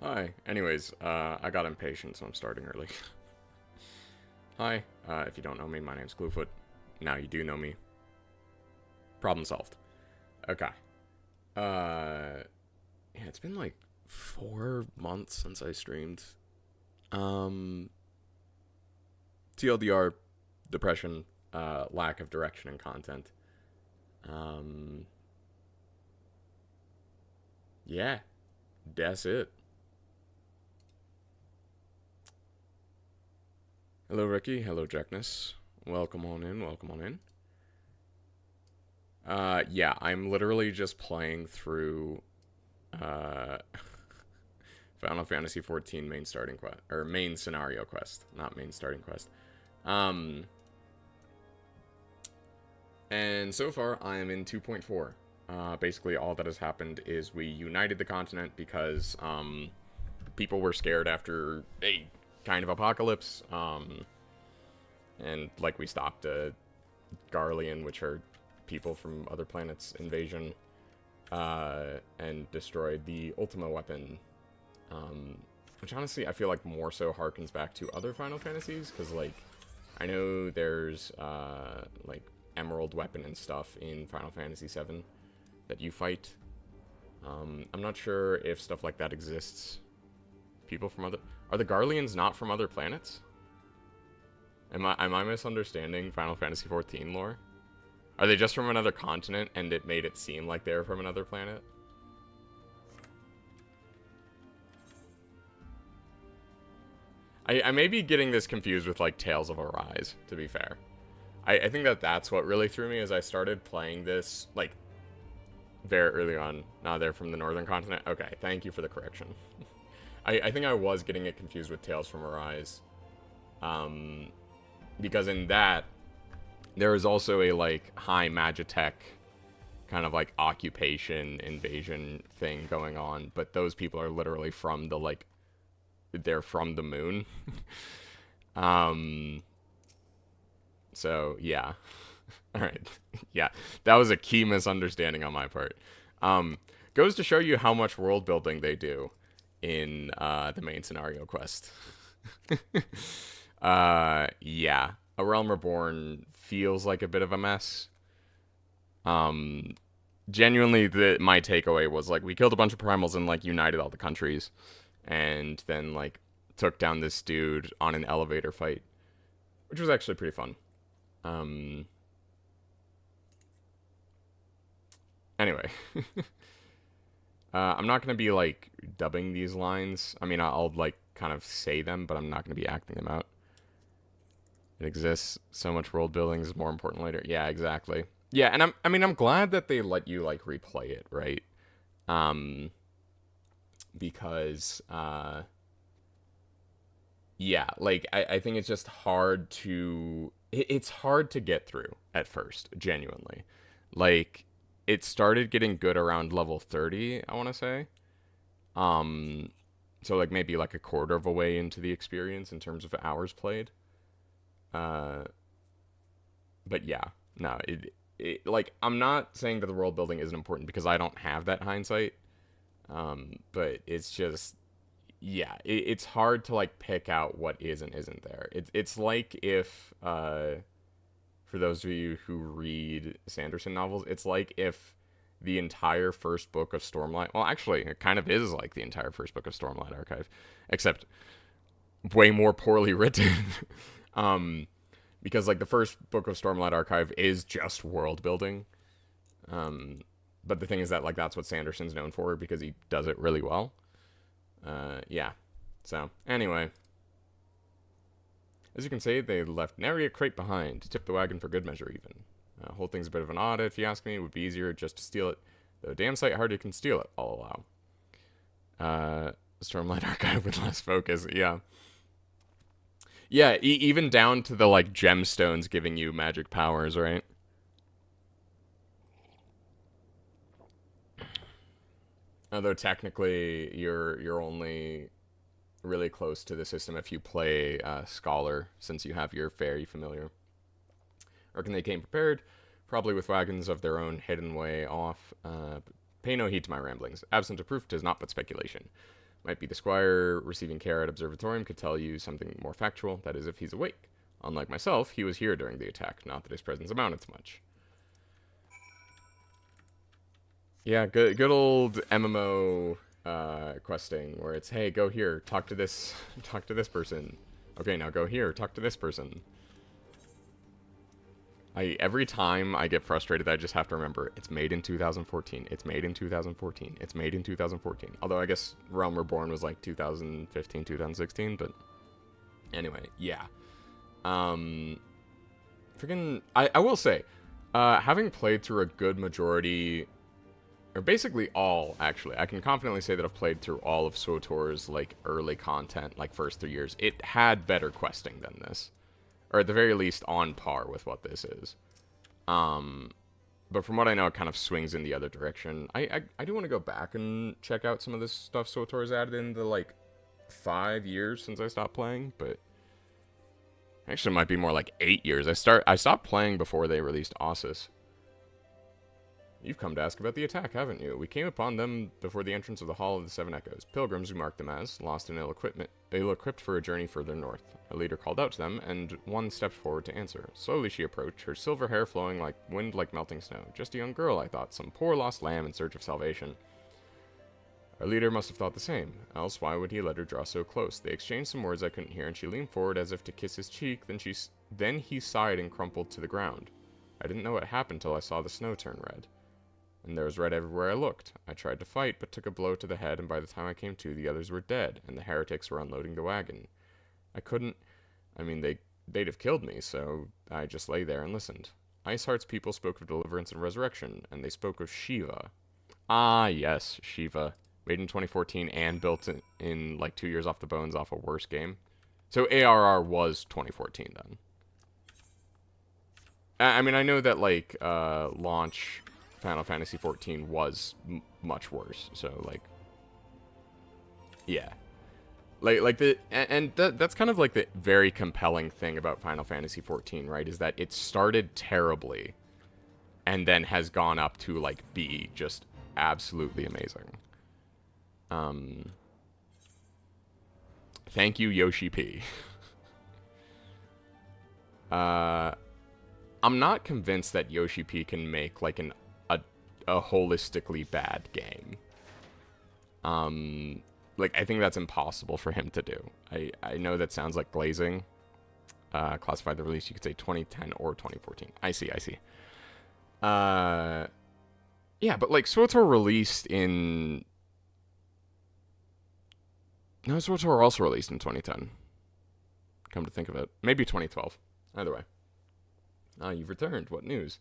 Hi. Anyways, I got impatient, so I'm starting early. Hi. If you don't know me, my name's Gluefoot. Now you do know me. Problem solved. Okay. Yeah, it's been like 4 months since I streamed. Um, TLDR, depression, lack of direction and content. Um, yeah, that's it. Hello, Ricky. Hello, Jackness. Welcome on in. Welcome on in. Yeah, I'm literally just playing through, uh, Final Fantasy XIV main starting quest, or main scenario quest, not main starting quest. And so far, I am in 2.4. Basically, all that has happened is we united the continent because, people were scared after a kind of apocalypse, and, like, we stopped a Garlean, which are people from other planets invasion, and destroyed the Ultima weapon, which honestly I feel like more so harkens back to other Final Fantasies, because, like, I know there's, like, Emerald weapon and stuff in Final Fantasy VII that you fight. I'm not sure if stuff like that exists. People from other... Are the Garleans not from other planets? Am I misunderstanding Final Fantasy XIV lore? Are they just from another continent and it made it seem like they were from another planet? I may be getting this confused with, like, Tales of Arise, to be fair. I think that's what really threw me, as I started playing this, like, very early on. Nah, they're from the northern continent? Okay, thank you for the correction. I think I was getting it confused with Tales from Arise. Because in that, there is also a, like, high magitech kind of, like, occupation invasion thing going on, but those people are literally from the, like, they're from the moon. So, yeah. Alright. Yeah, that was a key misunderstanding on my part. Goes to show you how much world building they do in, the main scenario quest. Yeah. A Realm Reborn feels like a bit of a mess. Genuinely, my takeaway was, like, we killed a bunch of primals and, like, united all the countries. And then, like, took down this dude on an elevator fight, which was actually pretty fun. Anyway. I'm not going to be, like, dubbing these lines. I mean, I'll, like, kind of say them, but I'm not going to be acting them out. It exists. So much world building is more important later. Yeah, exactly. Yeah, and I'm glad that they let you, like, replay it, right? Because, yeah, like, I think it's just hard to... It's hard to get through at first, genuinely. Like, it started getting good around level 30, I want to say. So, like, maybe, like, a quarter of a way into the experience in terms of hours played. But yeah, no, like, I'm not saying that the world building isn't important, because I don't have that hindsight. But it's just, yeah, it's hard to, like, pick out what is and isn't there. It's like if, for those of you who read Sanderson novels, it's like if the entire first book of Stormlight, well, actually, it kind of is like the entire first book of Stormlight Archive, except way more poorly written. Because, like, the first book of Stormlight Archive is just world building. But the thing is that, like, that's what Sanderson's known for, because he does it really well. Yeah. So, anyway. As you can see, they left nary a crate behind to tip the wagon for good measure, even. Whole thing's a bit of an audit, if you ask me. It would be easier just to steal it. Though damn sight harder you can steal it, I'll allow. Stormlight Archive with less focus, yeah. Yeah, even down to the, like, gemstones giving you magic powers, right? Although technically, you're only really close to the system if you play Scholar, since you have your fairy familiar. Or can they came prepared, probably with wagons of their own hidden way off. Pay no heed to my ramblings. Absent of proof, 'tis not but speculation. Might be the squire receiving care at observatorium could tell you something more factual, that is, if he's awake. Unlike myself, he was here during the attack, not that his presence amounted to much. Yeah, good old MMO questing, where it's, hey, go here, talk to this person. Okay, now go here, talk to this person. Every time I get frustrated, I just have to remember, it's made in 2014, it's made in 2014, it's made in 2014. Although I guess Realm Reborn was like 2015, 2016, but anyway, yeah. Freaking, I will say, having played through a good majority, or basically all, actually, I can confidently say that I've played through all of SWTOR's, like, early content, like, first 3 years. It had better questing than this. Or at the very least, on par with what this is. But from what I know, it kind of swings in the other direction. I do want to go back and check out some of this stuff SWTOR's added in the, like, 5 years since I stopped playing, but... Actually, it might be more like 8 years. I stopped playing before they released Ausis. You've come to ask about the attack, haven't you? We came upon them before the entrance of the Hall of the Seven Echoes. Pilgrims, we marked them as, lost and ill-equipped for a journey further north. A leader called out to them, and one stepped forward to answer. Slowly she approached, her silver hair flowing like wind like melting snow. Just a young girl, I thought, some poor lost lamb in search of salvation. Our leader must have thought the same, else why would he let her draw so close? They exchanged some words I couldn't hear, and she leaned forward as if to kiss his cheek, then he sighed and crumpled to the ground. I didn't know what happened till I saw the snow turn red. And there was red everywhere I looked. I tried to fight, but took a blow to the head, and by the time I came to, the others were dead, and the heretics were unloading the wagon. I couldn't... I mean, they'd have killed me, so I just lay there and listened. Iceheart's people spoke of deliverance and resurrection, and they spoke of Shiva. Ah, yes, Shiva. Made in 2014 and built in like 2 years off the bones off a worse game. So ARR was 2014 then. I mean, I know that, like, launch... Final Fantasy XIV was much worse, so, like, yeah. That's kind of, like, the very compelling thing about Final Fantasy XIV, right, is that it started terribly, and then has gone up to, like, be just absolutely amazing. Thank you, Yoshi P. I'm not convinced that Yoshi P can make, like, a holistically bad game. Like, I think that's impossible for him to do. I know that sounds like glazing. Classified the release, you could say 2010 or 2014. I see. Yeah, but, like, SWTOR released in... No, SWTOR also released in 2010. Come to think of it. Maybe 2012. Either way. Ah, you've returned. What news?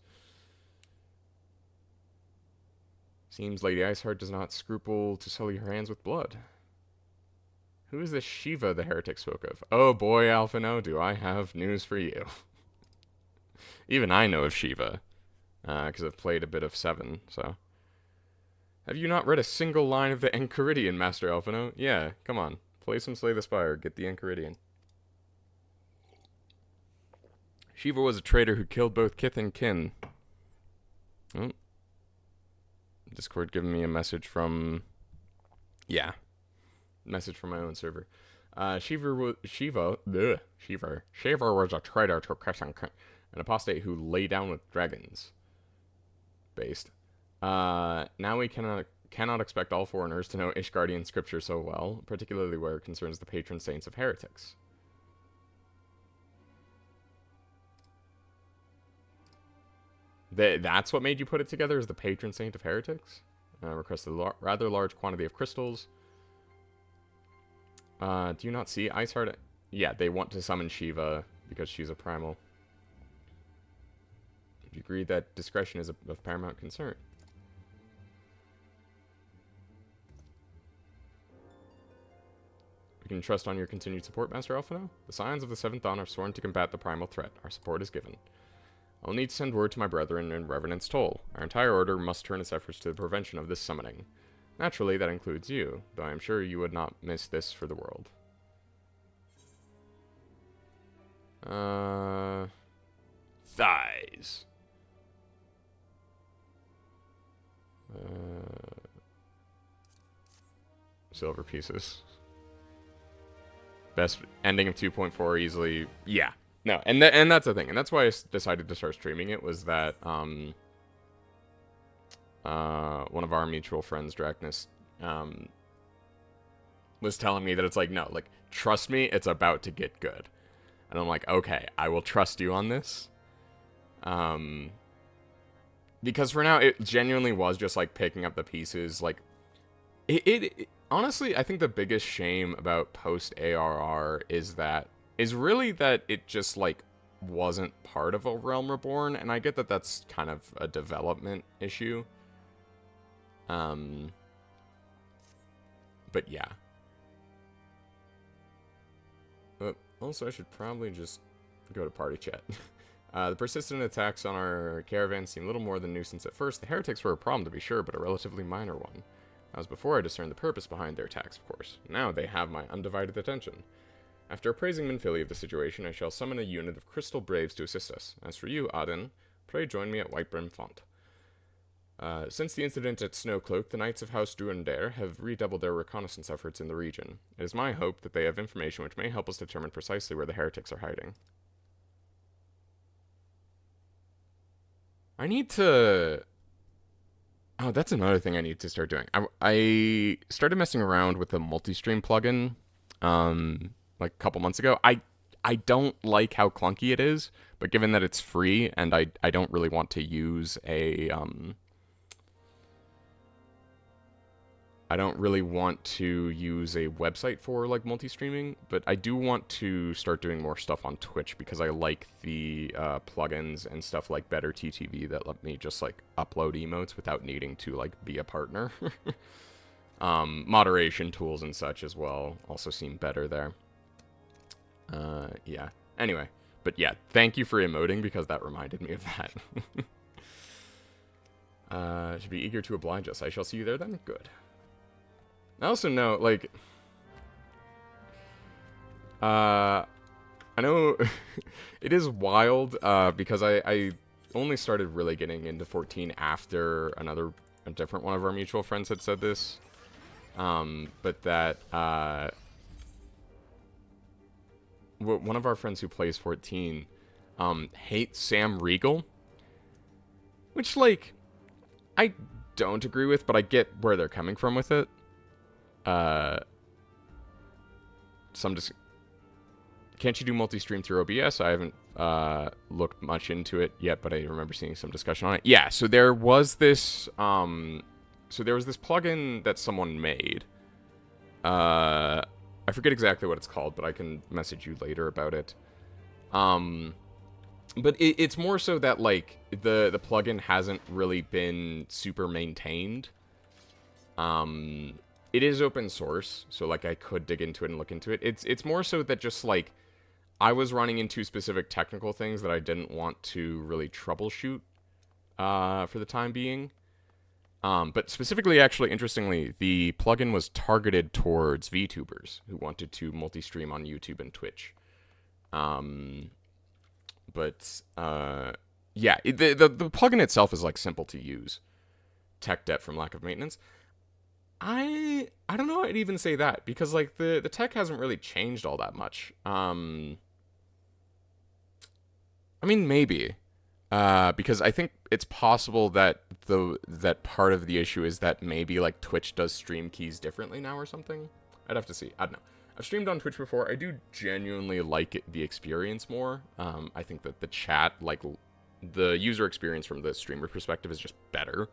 Seems Lady Iceheart does not scruple to sully her hands with blood. Who is this Shiva the heretic spoke of? Oh boy, Alphino, do I have news for you. Even I know of Shiva, because I've played a bit of 7, so... Have you not read a single line of the Enchiridion, Master Alphino? Yeah, come on. Play some Slay the Spire, get the Enchiridion. Shiva was a traitor who killed both kith and kin. Oh. Discord giving me a message from... Yeah. Message from my own server. Shiva was a traitor to Chris and an apostate who lay down with dragons. Based. Now we cannot expect all foreigners to know Ishgardian scripture so well, particularly where it concerns the patron saints of heretics. That's what made you put it together, is the patron saint of heretics? Requested a rather large quantity of crystals. Do you not see Iceheart? Yeah, they want to summon Shiva because she's a primal. Would you agree that discretion is of paramount concern? We can trust on your continued support, Master Alphino. The Scions of the Seventh Dawn are sworn to combat the primal threat. Our support is given. I'll need to send word to my brethren in Revenant's Toll. Our entire order must turn its efforts to the prevention of this summoning. Naturally, that includes you, though I am sure you would not miss this for the world. Thighs. silver pieces. Best ending of 2.4 easily. Yeah. No, and that's the thing. And that's why I decided to start streaming it, was that one of our mutual friends, Dracnus, was telling me that it's like, no, like, trust me, it's about to get good. And I'm like, okay, I will trust you on this. Because for now, it genuinely was just, like, picking up the pieces. Like, it honestly, I think the biggest shame about post-ARR is really that it just, like, wasn't part of a Realm Reborn. And I get that that's kind of a development issue. But yeah. But also, I should probably just go to party chat. The persistent attacks on our caravan seem little more than nuisance at first. The heretics were a problem, to be sure, but a relatively minor one. That was before I discerned the purpose behind their attacks, of course. Now they have my undivided attention. After appraising Minfili of the situation, I shall summon a unit of Crystal Braves to assist us. As for you, Aden, pray join me at Whitebrim Font. Since the incident at Snowcloak, the Knights of House Duendare have redoubled their reconnaissance efforts in the region. It is my hope that they have information which may help us determine precisely where the heretics are hiding. I need to... Oh, that's another thing I need to start doing. I started messing around with the multi-stream plugin, like a couple months ago. I don't like how clunky it is, but given that it's free, and I don't really want to use a, I don't really want to use a website for, like, multi-streaming, but I do want to start doing more stuff on Twitch, because I like the plugins and stuff like Better TTV that let me just, like, upload emotes without needing to, like, be a partner. Moderation tools and such as well also seem better there. Yeah. Anyway, but yeah, thank you for emoting, because that reminded me of that. Should be eager to oblige us. I shall see you there then? Good. I also know, like, I know it is wild, because I only started really getting into 14 after a different one of our mutual friends had said this, but that, one of our friends who plays 14, hates Sam Riegel, which, like, I don't agree with, but I get where they're coming from with it. Can't you do multi-stream through OBS? I haven't looked much into it yet, but I remember seeing some discussion on it. Yeah, so there was this plugin that someone made. I forget exactly what it's called, but I can message you later about it. But it's more so that, like, the plugin hasn't really been super maintained. It is open source, so, like, I could dig into it and look into it. It's more so that just, like, I was running into specific technical things that I didn't want to really troubleshoot for the time being. But specifically, actually, interestingly, the plugin was targeted towards VTubers who wanted to multi-stream on YouTube and Twitch. Yeah, the plugin itself is, like, simple to use. Tech debt from lack of maintenance. I don't know I'd even say that, because, like, the tech hasn't really changed all that much. I mean, maybe. Because I think it's possible that that part of the issue is that maybe, like, Twitch does stream keys differently now or something. I'd have to see. I don't know. I've streamed on Twitch before. I do genuinely like the experience more. I think that the chat, like, the user experience from the streamer perspective is just better.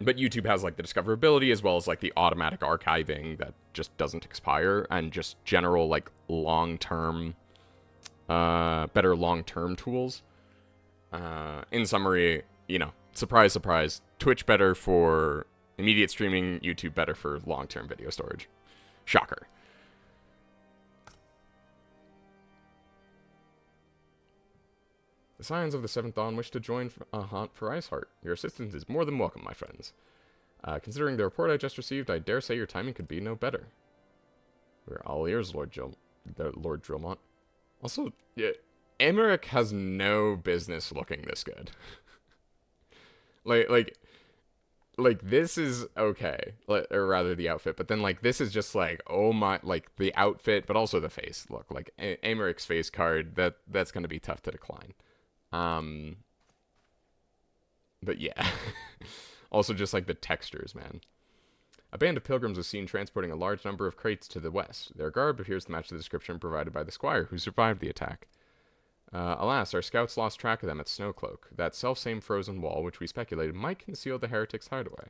But YouTube has, like, the discoverability as well as, like, the automatic archiving that just doesn't expire, and just general, like, long-term, better long-term tools. In summary, you know, surprise, surprise, Twitch better for immediate streaming, YouTube better for long-term video storage. Shocker. The Scions of the Seventh Dawn wish to join a hunt for Iceheart. Your assistance is more than welcome, my friends. Considering the report I just received, I dare say your timing could be no better. We're all ears, Lord Drillmont. Also, yeah, Emmerich has no business looking this good. like, like, this is okay, or rather the outfit, but then, like, this is just, like, oh my, like, the outfit, but also the face. Look, like, Amerik's face card, that's gonna be tough to decline. But yeah. Also just, like, the textures, man. A band of pilgrims was seen transporting a large number of crates to the west. Their garb appears to match the description provided by the squire, who survived the attack. Alas, our scouts lost track of them at Snowcloak, that self-same frozen wall which we speculated might conceal the heretics' hideaway.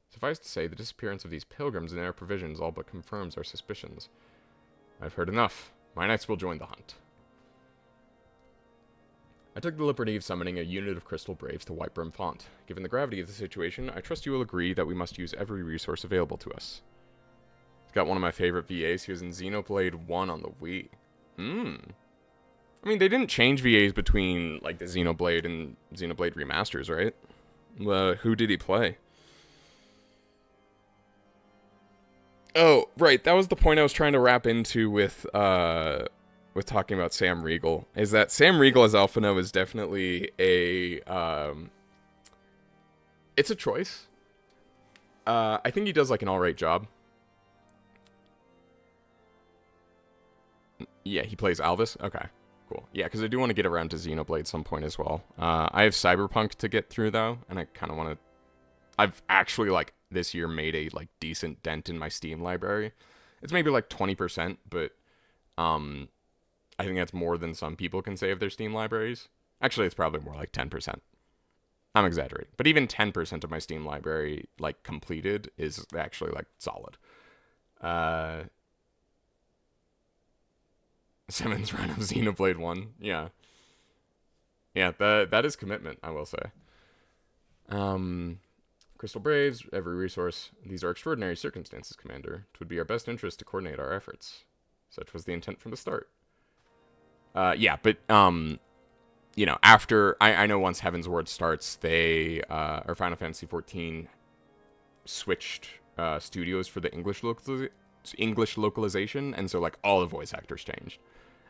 Suffice to say, the disappearance of these pilgrims and their provisions all but confirms our suspicions. I've heard enough. My knights will join the hunt. I took the liberty of summoning a unit of Crystal Braves to Whitebrim Font. Given the gravity of the situation, I trust you will agree that we must use every resource available to us. It's got one of my favorite VAs. He was in Xenoblade 1 on the Wii. I mean, they didn't change VAs between, like, the Xenoblade and Xenoblade remasters, right? Who did he play? Oh, right, that was the point I was trying to wrap into with talking about Sam Riegel, is that Sam Riegel as Alphino is definitely a, it's a choice. I think he does, like, an alright job. Yeah, he plays Alvis? Okay. Cool. Yeah, because I do want to get around to Xenoblade at some point as well. I have Cyberpunk to get through, though, and I kind of want to... I've actually, like, this year made a, like, decent dent in my Steam library. It's maybe, like, 20%, but, I think that's more than some people can say of their Steam libraries. Actually, it's probably more like 10%. I'm exaggerating. But even 10% of my Steam library, like, completed is actually, like, solid. Simmons ran of Xenoblade 1. Yeah. Yeah, that is commitment, I will say. Crystal Braves, every resource. These are extraordinary circumstances, Commander. It would be our best interest to coordinate our efforts. Such was the intent from the start. Yeah, but, you know, after... I know once Heaven's Ward starts, they, or Final Fantasy XIV switched studios for the English localization, and so, like, all the voice actors changed.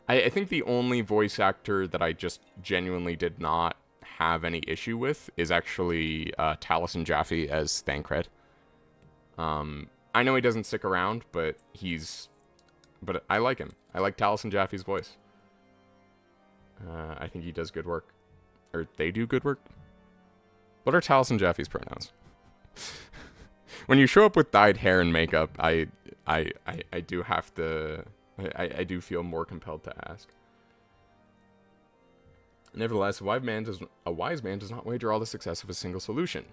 I think the only voice actor that I just genuinely did not have any issue with is actually Taliesin Jaffe as Thancred. I know he doesn't stick around, but but I like him. I like Taliesin Jaffe's voice. I think he does good work. Or they do good work. What are Taliesin Jaffe's pronouns? When you show up with dyed hair and makeup, I do have to... I do feel more compelled to ask. Nevertheless, a wise man does not wager all the success of a single solution.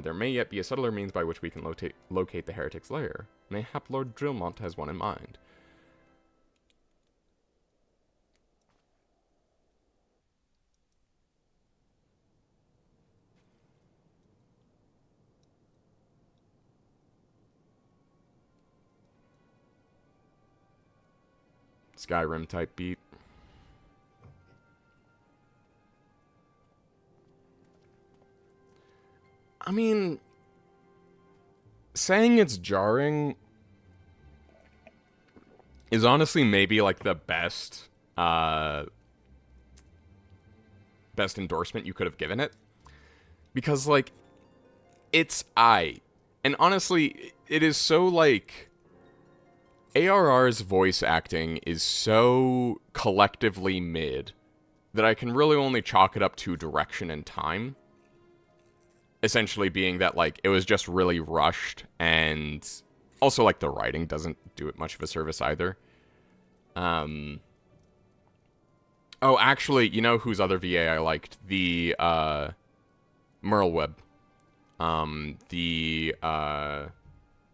There may yet be a subtler means by which we can locate the heretic's lair. Mayhap Lord Drillmont has one in mind. Skyrim type beat. I mean, saying it's jarring is honestly maybe like the best endorsement you could have given it, because like it's and honestly it is so like ARR's voice acting is so collectively mid that I can really only chalk it up to direction and time. Essentially being that, like, it was just really rushed, and also, like, the writing doesn't do it much of a service either. Oh, actually, you know whose other VA I liked? The, Merlweb.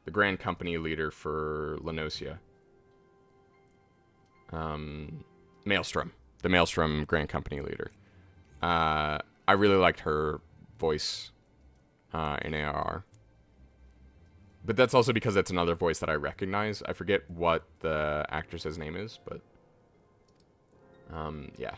The Grand Company leader for Lenosia. Maelstrom. The Maelstrom Grand Company leader. I really liked her voice in ARR. But that's also because it's another voice that I recognize. I forget what the actress's name is, but... yeah.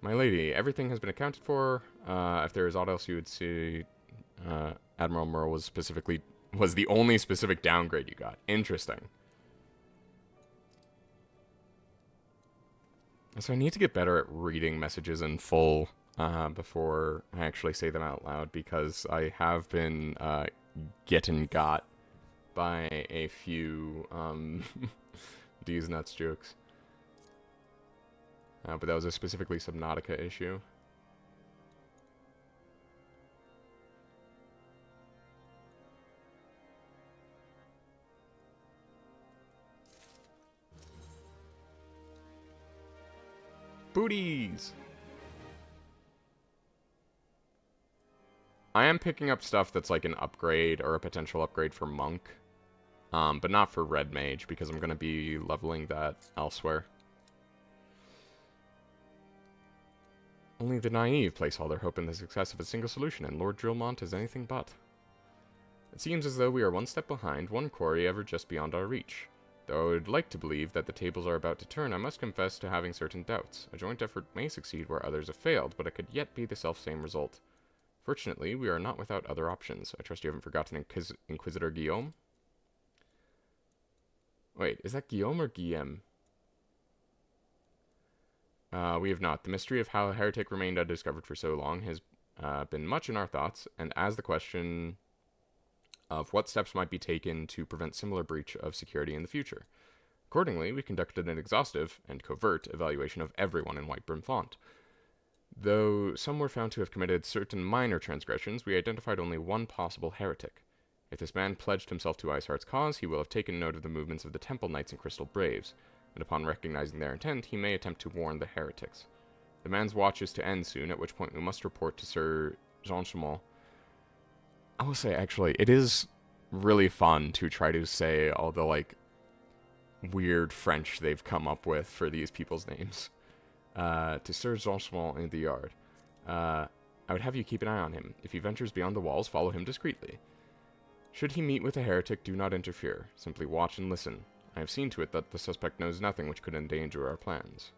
My lady, everything has been accounted for. If there is aught else you would see, Admiral Merle was the only specific downgrade you got. Interesting. So I need to get better at reading messages in full before I actually say them out loud, because I have been getting got by a few D's nuts jokes. But that was a specifically Subnautica issue. Booties! I am picking up stuff that's like an upgrade or a potential upgrade for Monk. But not for Red Mage, because I'm going to be leveling that elsewhere. Only the naive place all their hope in the success of a single solution, and Lord Drillmont is anything but. It seems as though we are one step behind, one quarry ever just beyond our reach. Though I would like to believe that the tables are about to turn, I must confess to having certain doubts. A joint effort may succeed where others have failed, but it could yet be the self-same result. Fortunately, we are not without other options. I trust you haven't forgotten Inquisitor Guillaume? Wait, is that Guillaume or Guillaume? We have not. The mystery of how a heretic remained undiscovered for so long has been much in our thoughts, and as the question of what steps might be taken to prevent similar breach of security in the future. Accordingly, we conducted an exhaustive and covert evaluation of everyone in Whitebrim Font. Though some were found to have committed certain minor transgressions, we identified only one possible heretic. If this man pledged himself to Iceheart's cause, he will have taken note of the movements of the Temple Knights and Crystal Braves, and upon recognizing their intent, he may attempt to warn the heretics. The man's watch is to end soon, at which point we must report to Sir Jean Chamon. I will say, actually, it is really fun to try to say all the, like, weird French they've come up with for these people's names. To Sir Jean Chamon in the yard. I would have you keep an eye on him. If he ventures beyond the walls, follow him discreetly. Should he meet with a heretic, do not interfere. Simply watch and listen. I have seen to it that the suspect knows nothing which could endanger our plans.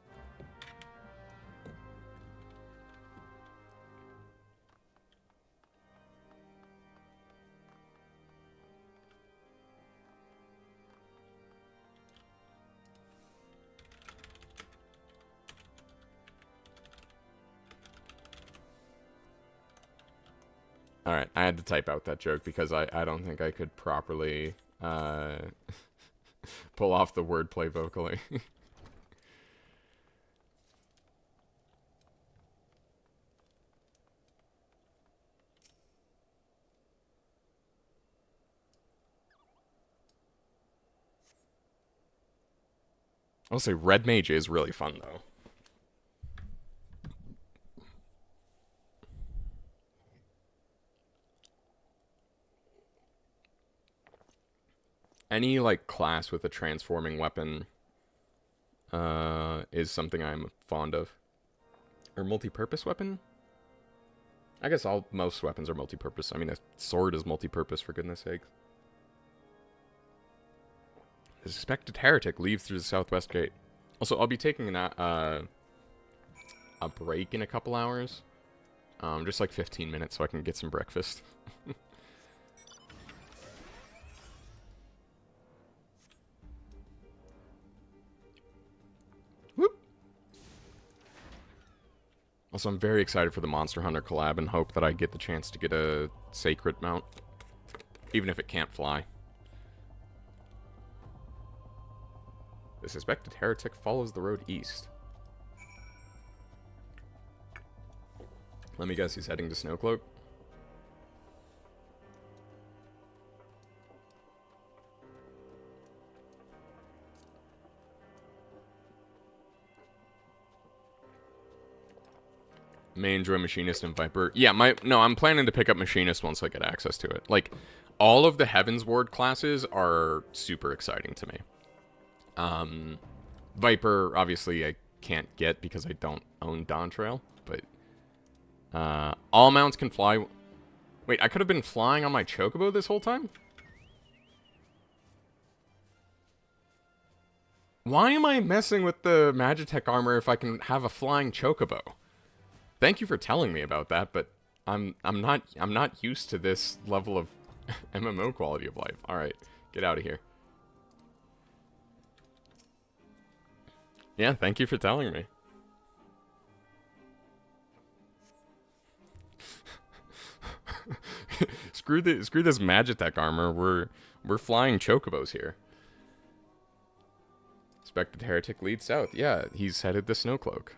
Alright, I had to type out that joke because I don't think I could properly pull off the wordplay vocally. I'll say Red Mage is really fun though. Any, like, class with a transforming weapon is something I'm fond of. Or multi-purpose weapon? I guess most weapons are multi-purpose. I mean, a sword is multi-purpose, for goodness sake. The suspected heretic leaves through the southwest gate. Also, I'll be taking a break in a couple hours. Just like 15 minutes so I can get some breakfast. Also, I'm very excited for the Monster Hunter collab and hope that I get the chance to get a Sacred mount. Even if it can't fly. The suspected heretic follows the road east. Let me guess, he's heading to Snowcloak. May enjoy Machinist and Viper. Yeah, I'm planning to pick up Machinist once I get access to it. Like, all of the Heaven's Ward classes are super exciting to me. Viper, obviously, I can't get because I don't own Dawntrail, but all mounts can fly. Wait, I could have been flying on my Chocobo this whole time? Why am I messing with the Magitech armor if I can have a flying Chocobo? Thank you for telling me about that, but I'm not used to this level of MMO quality of life. All right, get out of here. Yeah, thank you for telling me. screw this Magitech armor. We're flying chocobos here. Suspected heretic leads south. Yeah, he's headed the Snowcloak.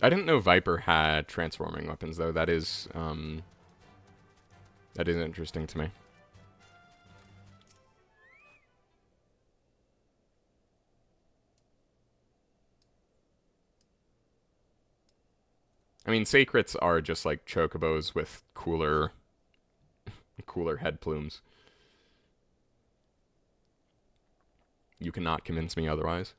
I didn't know Viper had transforming weapons, though. That is interesting to me. I mean, Sacrets are just like chocobos with cooler head plumes. You cannot convince me otherwise.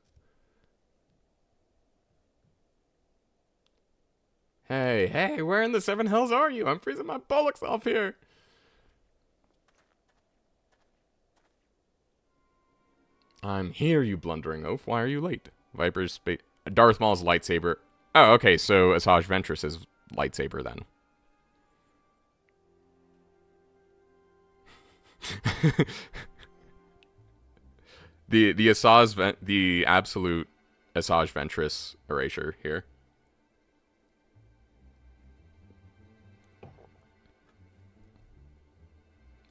Hey, where in the seven hells are you? I'm freezing my bollocks off here. I'm here, you blundering oaf. Why are you late? Viper's Darth Maul's lightsaber. Oh, okay, so Asajj Ventress's lightsaber then. the absolute Asajj Ventress erasure here.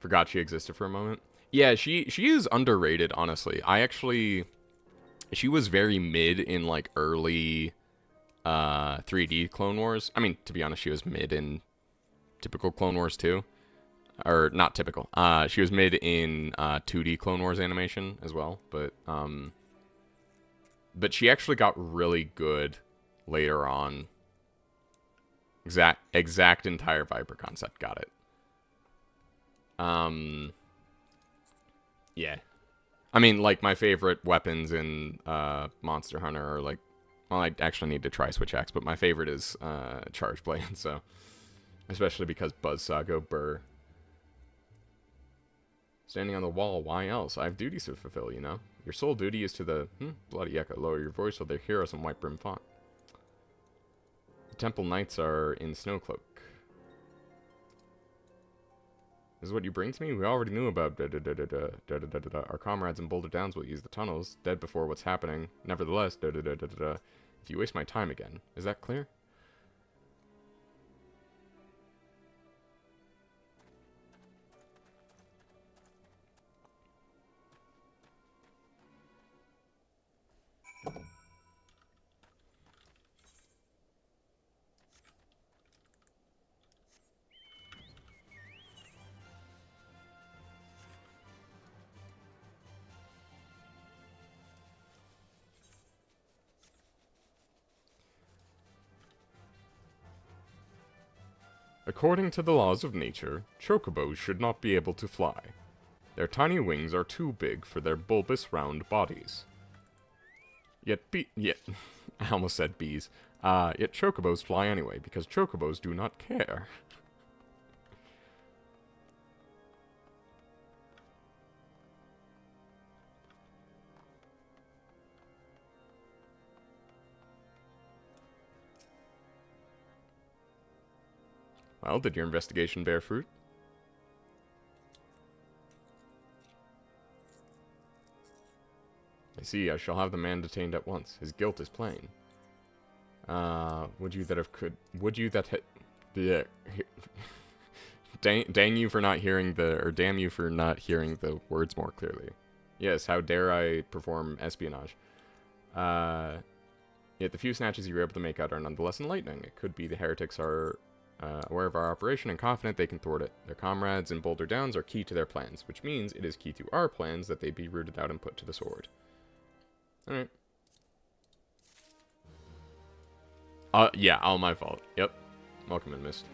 Forgot she existed for a moment. Yeah, she is underrated, honestly. She was very mid in like early 3D Clone Wars. I mean, to be honest, she was mid in typical Clone Wars too. Or not typical. She was mid in 2D Clone Wars animation as well, but she actually got really good later on. Exact entire Viper concept, got it. Yeah. I mean, like, my favorite weapons in Monster Hunter are, like... Well, I actually need to try Switch Axe, but my favorite is Charge Blade, so... Especially because Buzzsaw go burr. Standing on the wall, why else? I have duties to fulfill, you know? Your sole duty is to the... Bloody Echo. Lower your voice so they hear us in White Brim font. The Temple Knights are in Snowcloak. This is what you bring to me? We already knew about Our comrades in Boulder Downs will use the tunnels, dead before what's happening. Nevertheless, if you waste my time again. Is that clear? According to the laws of nature, chocobos should not be able to fly. Their tiny wings are too big for their bulbous round bodies. Yet I almost said bees. Yet chocobos fly anyway, because chocobos do not care. Well, did your investigation bear fruit? I see, I shall have the man detained at once. His guilt is plain. Would you that yeah. Dang you for not hearing damn you for not hearing the words more clearly. Yes, how dare I perform espionage. Yet the few snatches you were able to make out are nonetheless enlightening. It could be the heretics are aware of our operation and confident they can thwart it. Their comrades in Boulder Downs are key to their plans, which means it is key to our plans that they be rooted out and put to the sword. Alright. Yeah, all my fault. Yep. Welcome and missed.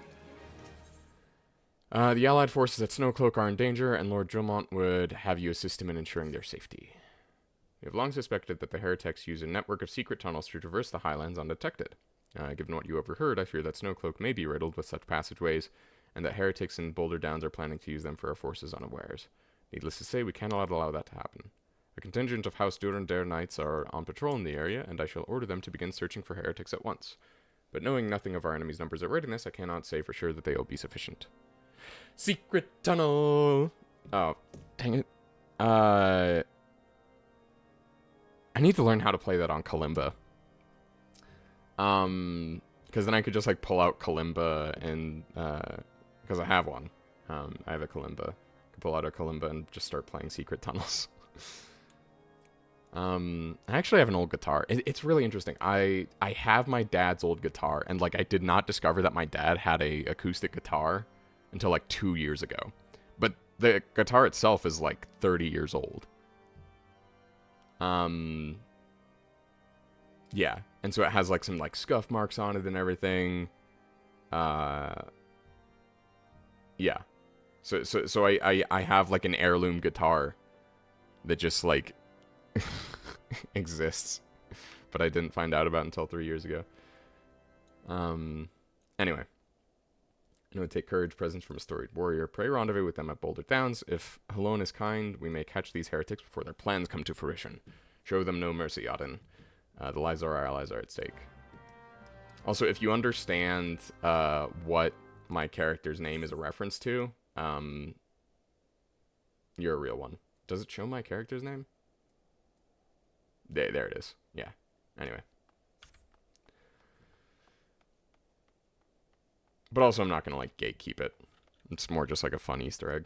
The Allied forces at Snowcloak are in danger, and Lord Drillmont would have you assist him in ensuring their safety. We have long suspected that the heretics use a network of secret tunnels to traverse the highlands undetected. Given what you overheard, I fear that Snowcloak may be riddled with such passageways, and that heretics in Boulder Downs are planning to use them for our forces unawares. Needless to say, we cannot allow that to happen. A contingent of House Durandare Knights are on patrol in the area, and I shall order them to begin searching for heretics at once. But knowing nothing of our enemy's numbers at readiness, I cannot say for sure that they will be sufficient. Secret tunnel! Oh, dang it. I need to learn how to play that on kalimba. Because then I could just, like, pull out kalimba and, because I have one. I have a kalimba. I can pull out a kalimba and just start playing Secret Tunnels. I actually have an old guitar. It's really interesting. I have my dad's old guitar, and, like, I did not discover that my dad had a acoustic guitar until, like, 2 years ago. But the guitar itself is, like, 30 years old. Yeah. And so it has, like, some, like, scuff marks on it and everything. Yeah. So I have, like, an heirloom guitar that just, like, exists. But I didn't find out about until 3 years ago. Anyway. It would take courage, presence from a storied warrior. Pray rendezvous with them at Boulder Downs. If Halon is kind, we may catch these heretics before their plans come to fruition. Show them no mercy, Auden. The lives of our allies are at stake. Also, if you understand what my character's name is a reference to, you're a real one. Does it show my character's name? There it is. Yeah. Anyway. But also, I'm not going to, like, gatekeep it. It's more just, like, a fun Easter egg.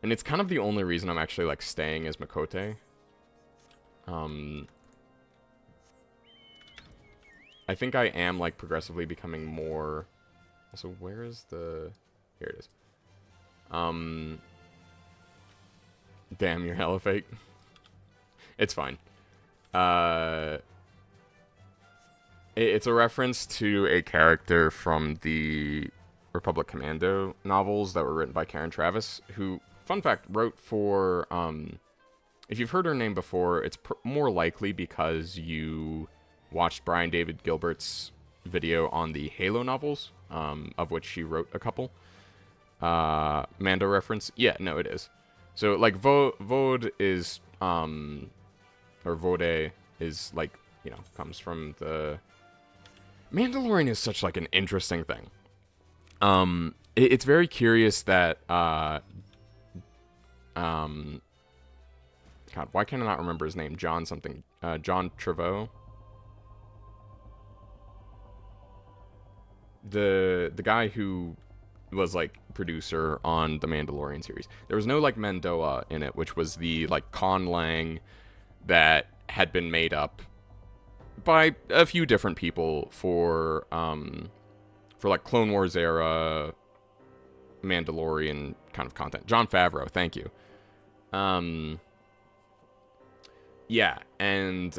And it's kind of the only reason I'm actually, like, staying as Makote. I think I am, like, progressively becoming more... Also, where is the... Here it is. Damn, you're hella fake. It's fine. It's a reference to a character from the Republic Commando novels that were written by Karen Traviss, who, fun fact, wrote for, if you've heard her name before, it's more likely because you watched Brian David Gilbert's video on the Halo novels, of which she wrote a couple. Mando reference? Yeah, no, it is. So, like, Vode is, or Vode is, like, you know, comes from the... Mandalorian is such, like, an interesting thing. It's very curious that, God, why can I not remember his name? John something. John Trevorrow. The guy who was, like, producer on the Mandalorian series. There was no, like, Mandoa in it, which was the, like, conlang that had been made up by a few different people for like Clone Wars era Mandalorian kind of content. Jon Favreau, thank you. Yeah, and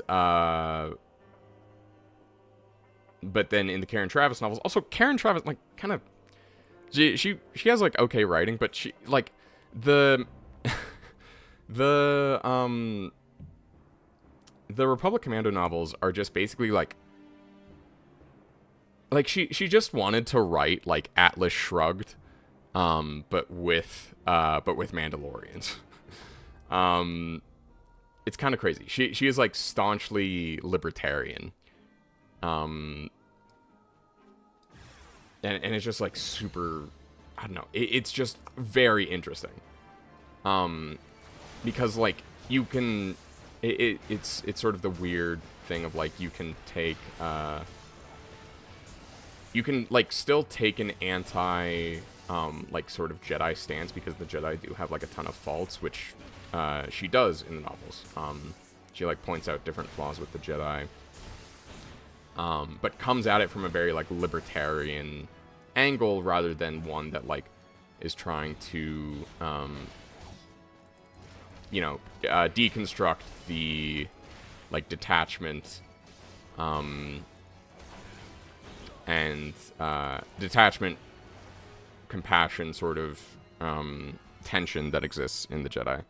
but then in the Karen Traviss novels, also Karen Traviss, like, kind of she has, like, okay writing, but she, like, the Republic Commando novels are just basically, like she just wanted to write, like, Atlas Shrugged, but with Mandalorians. It's kind of crazy. She is, like, staunchly libertarian. And it's just, like, super, I don't know. It's just very interesting. Because, like, you can... It's sort of the weird thing of, like, you can take, you can, like, still take an anti, like, sort of Jedi stance, because the Jedi do have, like, a ton of faults, which, she does in the novels. She, like, points out different flaws with the Jedi, but comes at it from a very, like, libertarian angle, rather than one that, like, is trying to, you know, deconstruct the, like, detachment, and, detachment, compassion sort of, tension that exists in the Jedi.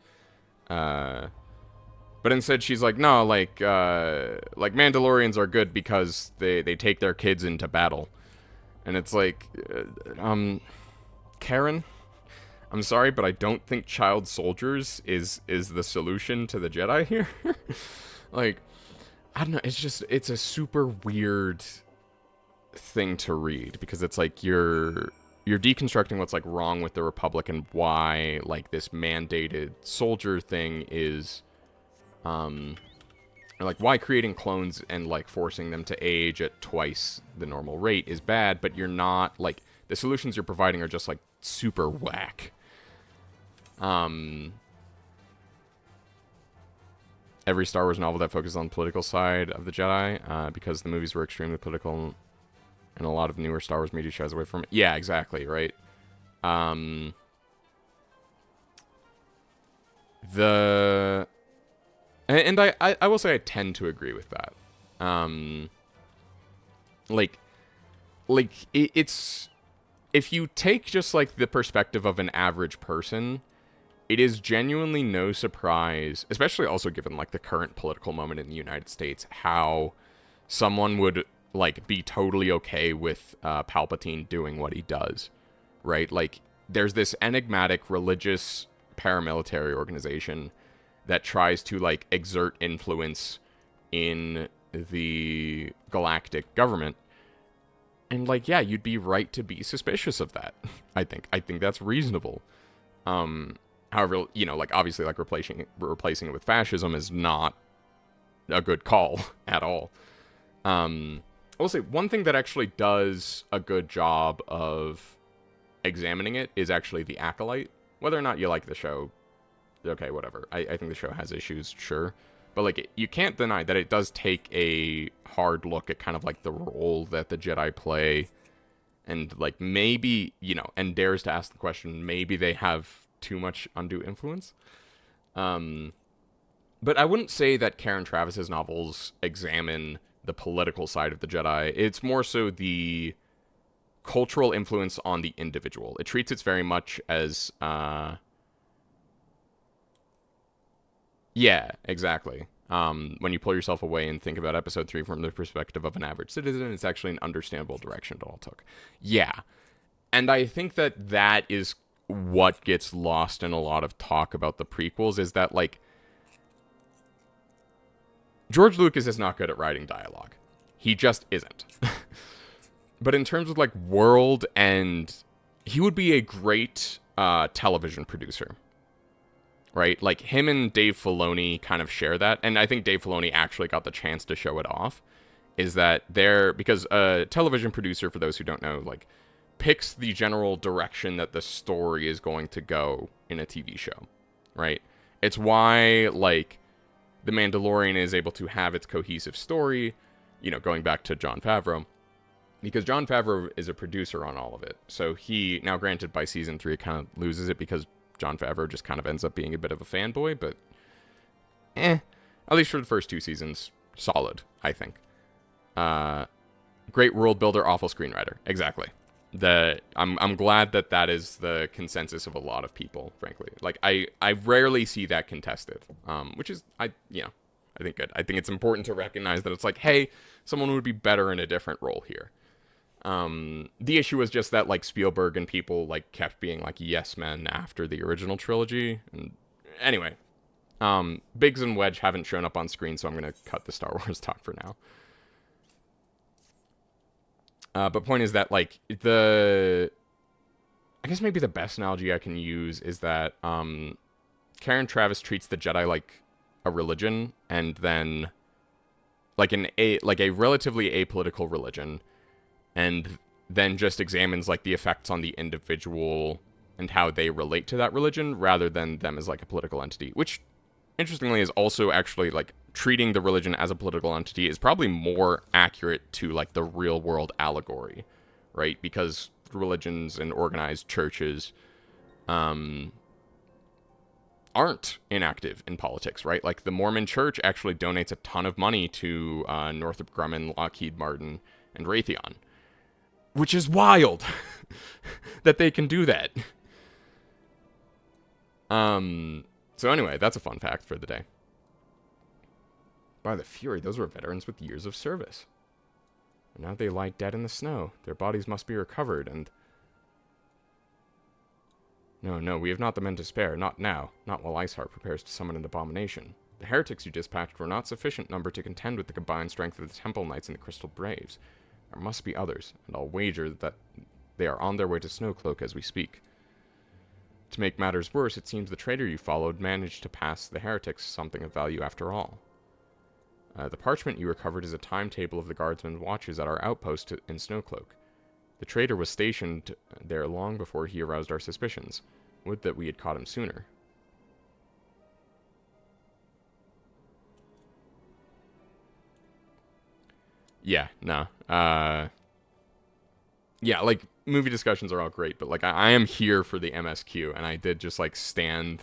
But instead she's like, no, like Mandalorians are good because they take their kids into battle. And it's like, Karen, I'm sorry, but I don't think child soldiers is the solution to the Jedi here. Like, I don't know, it's a super weird thing to read, because it's like, you're you're deconstructing what's like wrong with the Republic and why like this mandated soldier thing is, or like why creating clones and like forcing them to age at twice the normal rate is bad, but you're not like the solutions you're providing are just like super whack. Every Star Wars novel that focuses on the political side of the Jedi, because the movies were extremely political, and a lot of newer Star Wars media shies away from it. Yeah, exactly, right? And I will say I tend to agree with that. It's if you take just like the perspective of an average person, it is genuinely no surprise, especially also given like the current political moment in the United States, how someone would like be totally okay with Palpatine doing what he does, right? Like there's this enigmatic religious paramilitary organization that tries to like exert influence in the galactic government. And like, yeah, you'd be right to be suspicious of that. I think that's reasonable. However, you know, like obviously like replacing it with fascism is not a good call at all. I will say one thing that actually does a good job of examining it is actually The Acolyte. Whether or not you like the show, okay, whatever. I think the show has issues, sure. But like, you can't deny that it does take a hard look at kind of like the role that the Jedi play. And like maybe, you know, and dares to ask the question, maybe they have too much undue influence. But I wouldn't say that Karen Travis's novels examine the political side of the Jedi. It's more so the cultural influence on the individual. It treats it very much as, yeah, exactly. When you pull yourself away and think about episode 3 from the perspective of an average citizen, it's actually an understandable direction it all took. Yeah. And I think that that is what gets lost in a lot of talk about the prequels, is that, like, George Lucas is not good at writing dialogue. He just isn't. But in terms of, like, world and... he would be a great television producer. Right? Like, him and Dave Filoni kind of share that. And I think Dave Filoni actually got the chance to show it off. Is that they're... because a television producer, for those who don't know, like, picks the general direction that the story is going to go in a TV show. Right? It's why, like, The Mandalorian is able to have its cohesive story, you know, going back to Jon Favreau. Because Jon Favreau is a producer on all of it. So he... now, granted, by season 3, it kind of loses it because Jon Favreau just kind of ends up being a bit of a fanboy, but at least for the first 2 seasons, solid, I think. Great world builder, awful screenwriter. Exactly. I'm glad that that is the consensus of a lot of people, frankly. Like, I rarely see that contested, which is, I think good. I think it's important to recognize that it's like, hey, someone would be better in a different role here. The issue was just that, like, Spielberg and people, like, kept being, like, yes men after the original trilogy. And anyway, Biggs and Wedge haven't shown up on screen, so I'm going to cut the Star Wars talk for now. But point is that, like, I guess maybe the best analogy I can use is that, Karen Travis treats the Jedi like a religion, and then, like, a relatively apolitical religion, and then just examines, like, the effects on the individual and how they relate to that religion, rather than them as, like, a political entity, which, interestingly, is also actually, like, treating the religion as a political entity is probably more accurate to, like, the real-world allegory, right? Because religions and organized churches aren't inactive in politics, right? Like, the Mormon Church actually donates a ton of money to Northrop Grumman, Lockheed Martin, and Raytheon. Which is wild that they can do that. So anyway, that's a fun fact for the day. By the Fury, those were veterans with years of service. And now they lie dead in the snow. Their bodies must be recovered, and... No, we have not the men to spare. Not now. Not while Iceheart prepares to summon an abomination. The heretics you dispatched were not sufficient number to contend with the combined strength of the Temple Knights and the Crystal Braves. There must be others, and I'll wager that They are on their way to Snowcloak as we speak. To make matters worse, it seems the traitor you followed managed to pass the heretics something of value after all. The parchment you recovered is a timetable of the guardsmen's watches at our outpost in Snowcloak. The traitor was stationed there long before he aroused our suspicions. Would that we had caught him sooner. Yeah, no. Yeah, like, movie discussions are all great, but, like, I am here for the MSQ, and I did just, like, stand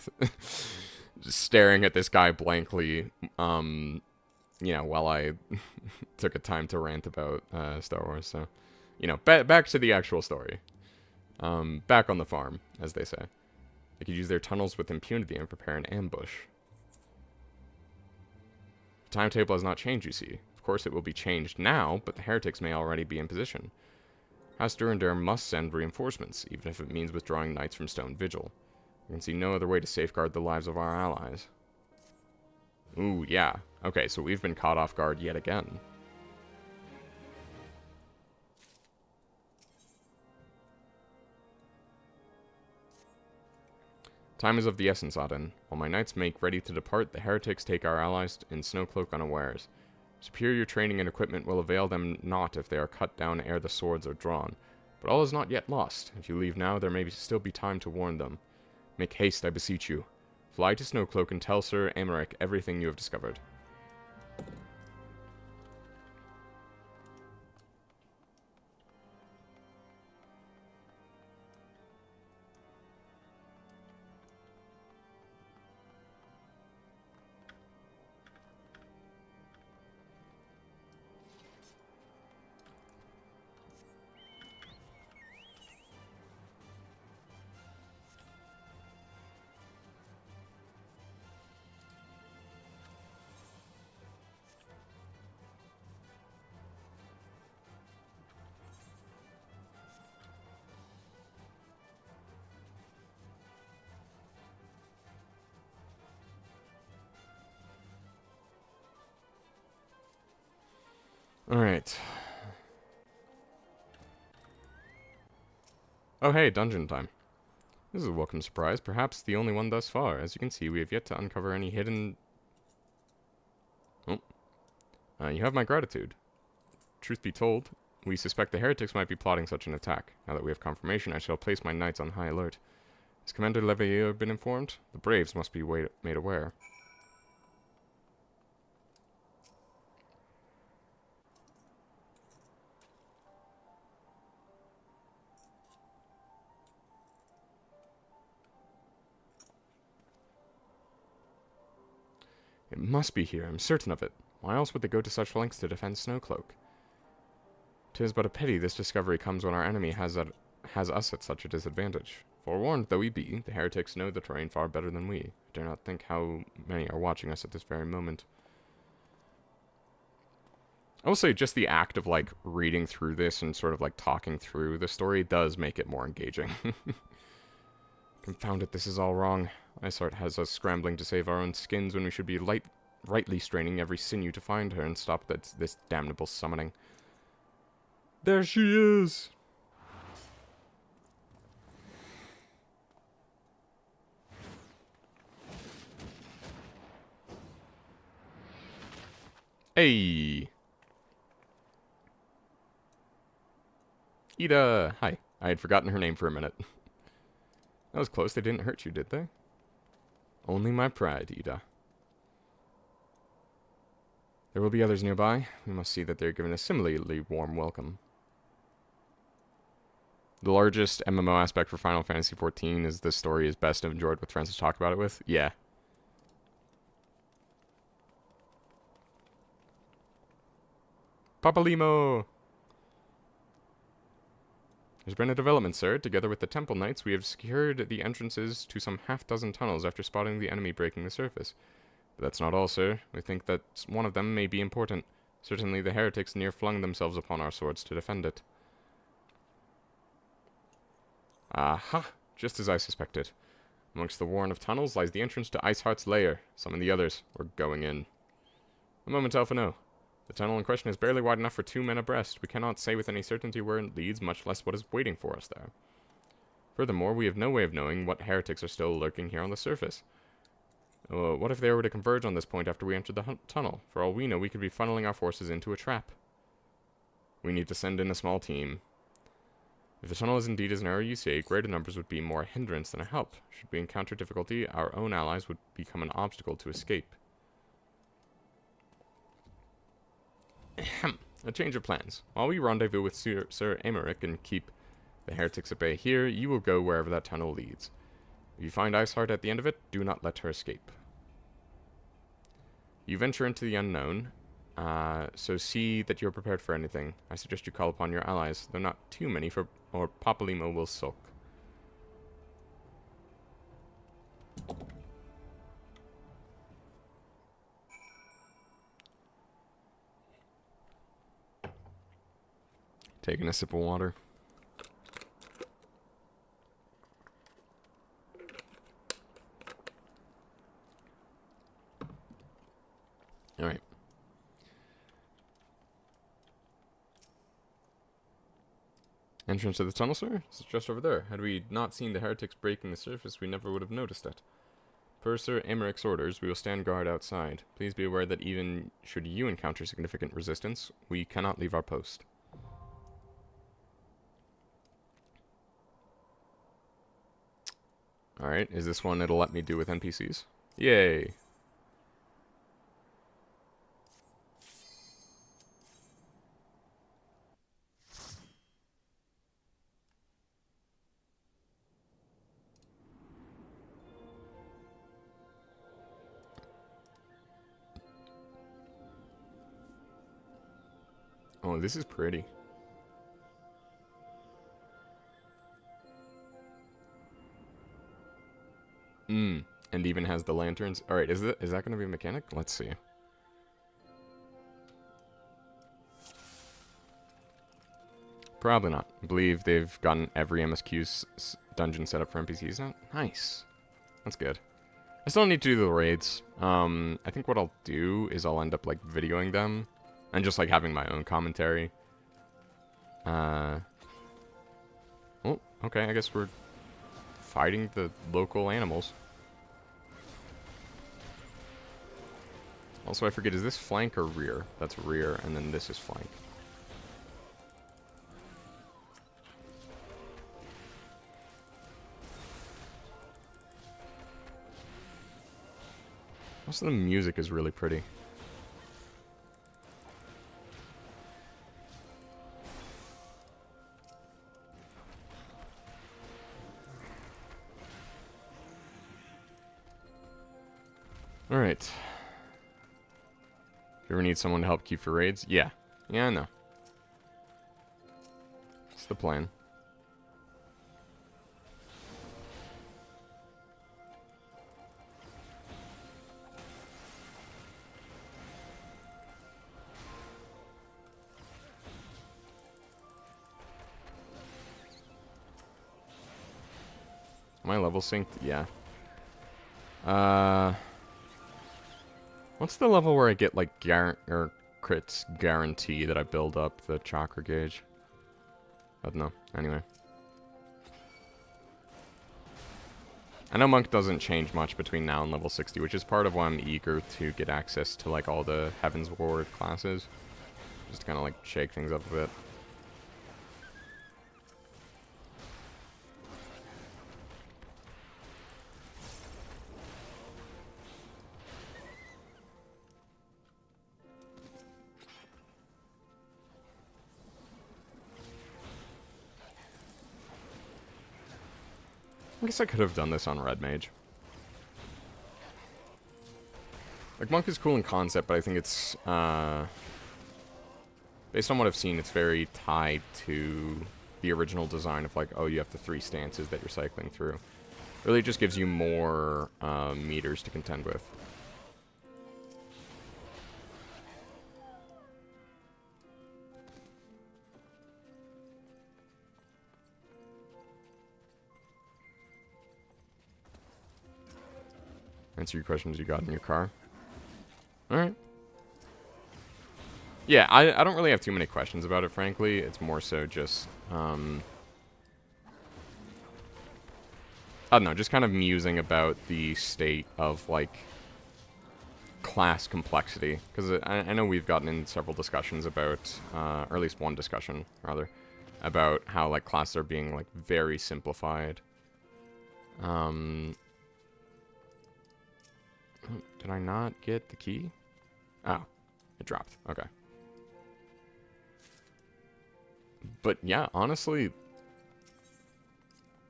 just staring at this guy blankly, you know, while I took a time to rant about Star Wars, so, you know, back to the actual story. Back on the farm, as they say. They could use their tunnels with impunity and prepare an ambush. The timetable has not changed, you see. Of course it will be changed now, but the heretics may already be in position. House Durandar must send reinforcements, even if it means withdrawing knights from Stone Vigil. I can see no other way to safeguard the lives of our allies. Ooh, yeah. Okay, so we've been caught off guard yet again. Time is of the essence, Aden. While my knights make ready to depart, the heretics take our allies in Snowcloak unawares. Superior training and equipment will avail them not if they are cut down ere the swords are drawn. But all is not yet lost. If you leave now, there may still be time to warn them. Make haste, I beseech you. Fly to Snowcloak and tell Sir Aymeric everything you have discovered. Alright. Oh hey, dungeon time. This is a welcome surprise, perhaps the only one thus far. As you can see, we have yet to uncover any hidden... Oh. You have my gratitude. Truth be told, we suspect the heretics might be plotting such an attack. Now that we have confirmation, I shall place my knights on high alert. Has Commander Leveilleur been informed? The Braves must be made aware. It must be here, I'm certain of it. Why else would they go to such lengths to defend Snowcloak? 'Tis but a pity this discovery comes when our enemy has us at such a disadvantage. Forewarned though we be, the heretics know the terrain far better than we. I dare not think how many are watching us at this very moment. I will say just the act of, like, reading through this and sort of, like, talking through the story does make it more engaging. Confound it, this is all wrong. Isart has us scrambling to save our own skins when we should be rightly straining every sinew to find her and stop this damnable summoning. There she is! Hey! Ida! Hi. I had forgotten her name for a minute. That was close. They didn't hurt you, did they? Only my pride, Ida. There will be others nearby. We must see that they're given a similarly warm welcome. The largest MMO aspect for Final Fantasy XIV is this story is best enjoyed with friends to talk about it with. Yeah. Papalimo! There's been a development, sir. Together with the Temple Knights, we have secured the entrances to some half-dozen tunnels after spotting the enemy breaking the surface. But that's not all, sir. We think that one of them may be important. Certainly the heretics near flung themselves upon our swords to defend it. Aha! Just as I suspected. Amongst the warren of tunnels lies the entrance to Iceheart's lair. Summon the others. We're going in. A moment, Alphino. The tunnel in question is barely wide enough for 2 men abreast. We cannot say with any certainty where it leads, much less what is waiting for us there. Furthermore, we have no way of knowing what heretics are still lurking here on the surface. What if they were to converge on this point after we enter the tunnel? For all we know, we could be funneling our forces into a trap. We need to send in a small team. If the tunnel is indeed as narrow as you say, greater numbers would be more a hindrance than a help. Should we encounter difficulty, our own allies would become an obstacle to escape. A change of plans. While we rendezvous with Sir Emmerich and keep the heretics at bay here, you will go wherever that tunnel leads. If you find Iceheart at the end of it, do not let her escape. You venture into the unknown, so see that you're prepared for anything. I suggest you call upon your allies, though not too many, or Papalymo will sulk. Taking a sip of water. Alright. Entrance to the tunnel, sir? It's just over there. Had we not seen the heretics breaking the surface, we never would have noticed it. Per Sir Emmerich's orders, we will stand guard outside. Please be aware that even should you encounter significant resistance, we cannot leave our post. Alright, is this one it'll let me do with NPCs? Yay! Oh, this is pretty. And even has the lanterns. Alright, is that going to be a mechanic? Let's see. Probably not. I believe they've gotten every MSQ dungeon set up for NPCs now. Nice. That's good. I still need to do the raids. I think what I'll do is I'll end up, like, videoing them. And just, like, having my own commentary. Oh, okay, I guess we're fighting the local animals. Also, I forget, is this flank or rear? That's rear, and then this is flank. Also, the music is really pretty. Alright. You ever need someone to help keep your raids? Yeah. Yeah, I know. That's the plan. Am I level synced? Yeah. What's the level where I get, like, crits guarantee that I build up the chakra gauge? I don't know. Anyway. I know Monk doesn't change much between now and level 60, which is part of why I'm eager to get access to, like, all the Heaven's Ward classes. Just to kind of, like, shake things up a bit. I guess I could have done this on Red Mage. Like, Monk is cool in concept, but I think it's, based on what I've seen, it's very tied to the original design of, like, oh, you have the 3 stances that you're cycling through. Really just gives you more, meters to contend with. Answer your questions you got in your car. Alright. Yeah, I don't really have too many questions about it, frankly. It's more so just, I don't know, just kind of musing about the state of, like, class complexity. Because I know we've gotten in several discussions about, or at least one discussion, rather, about how, like, classes are being, like, very simplified. Did I not get the key? Oh, it dropped. Okay. But yeah, honestly,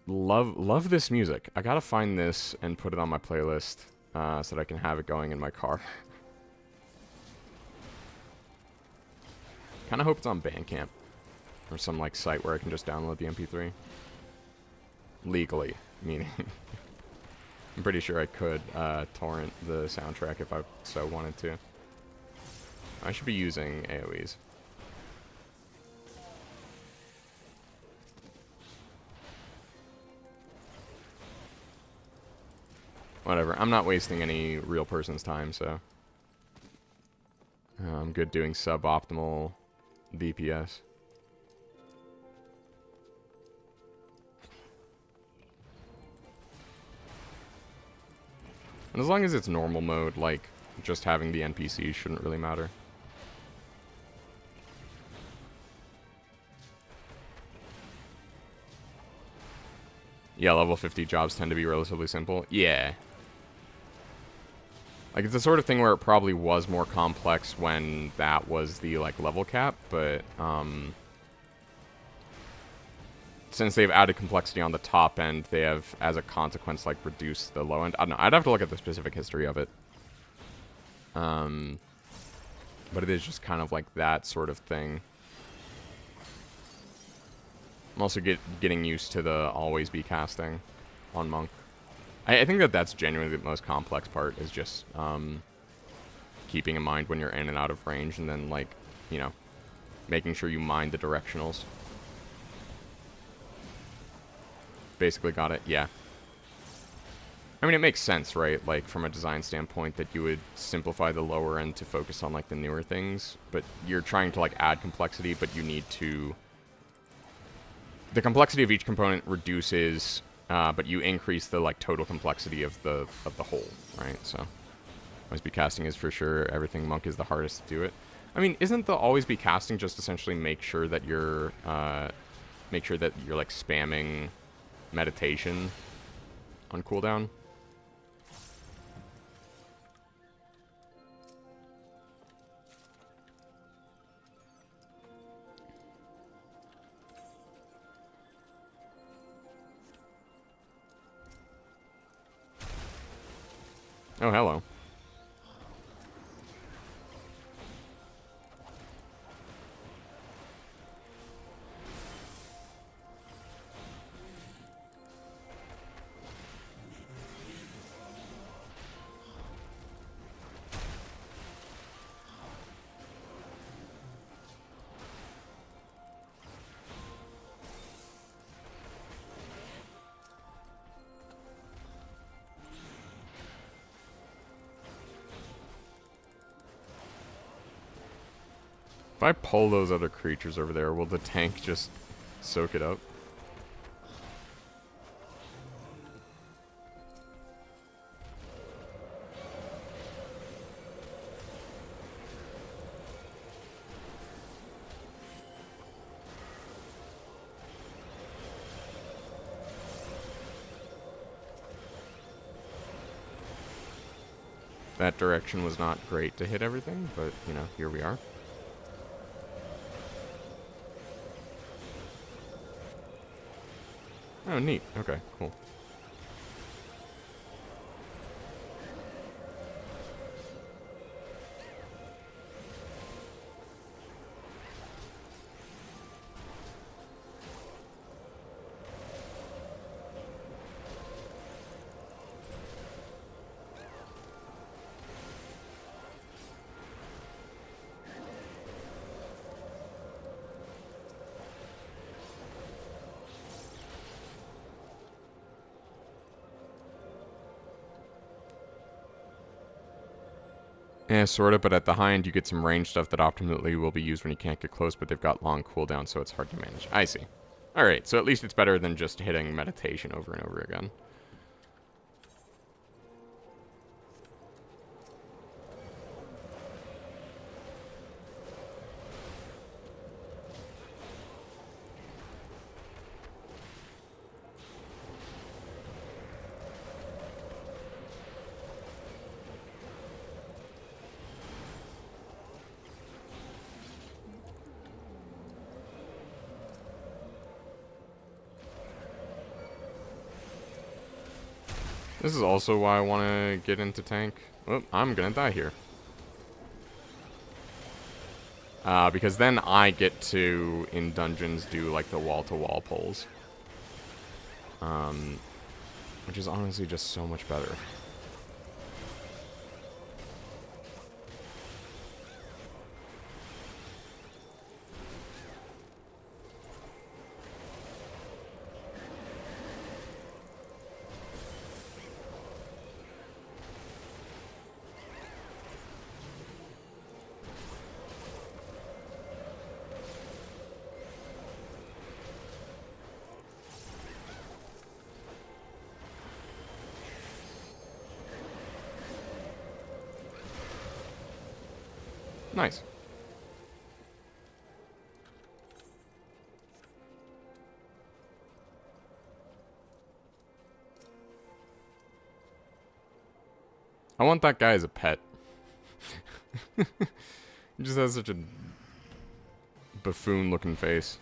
love this music. I gotta find this and put it on my playlist so that I can have it going in my car. Kind of hope it's on Bandcamp or some like site where I can just download the MP3 legally, meaning I'm pretty sure I could torrent the soundtrack if I so wanted to. I should be using AoEs. Whatever, I'm not wasting any real person's time, so I'm good doing suboptimal DPS. And as long as it's normal mode, like, just having the NPCs shouldn't really matter. Yeah, level 50 jobs tend to be relatively simple. Yeah. Like, it's the sort of thing where it probably was more complex when that was the, like, level cap, but, since they've added complexity on the top end, they have, as a consequence, like, reduced the low end. I don't know, I'd have to look at the specific history of it. But it is just kind of like that sort of thing. I'm also getting used to the always be casting on Monk. I think that that's genuinely the most complex part, is just keeping in mind when you're in and out of range, and then, like, you know, making sure you mind the directionals. Basically got it, yeah. I mean, it makes sense, right? Like, from a design standpoint, that you would simplify the lower end to focus on, like, the newer things, but you're trying to, like, add complexity, but you need to... The complexity of each component reduces... but you increase the, like, total complexity of the whole, right? So, always be casting is for sure everything. Monk is the hardest to do it. I mean, isn't the always be casting just essentially make sure that you're like, spamming meditation on cooldown? Oh, hello. If I pull those other creatures over there, will the tank just soak it up? That direction was not great to hit everything, but, you know, here we are. Oh, neat. Okay, cool. Yeah, sort of, but at the high end you get some range stuff that optimally will be used when you can't get close, but they've got long cooldowns, so it's hard to manage. I see. Alright, so at least it's better than just hitting meditation over and over again. This is also why I want to get into tank. Oh, I'm gonna die here. Because then I get to, in dungeons, do like the wall-to-wall pulls. Which is honestly just so much better. Nice. I want that guy as a pet. He just has such a buffoon-looking face.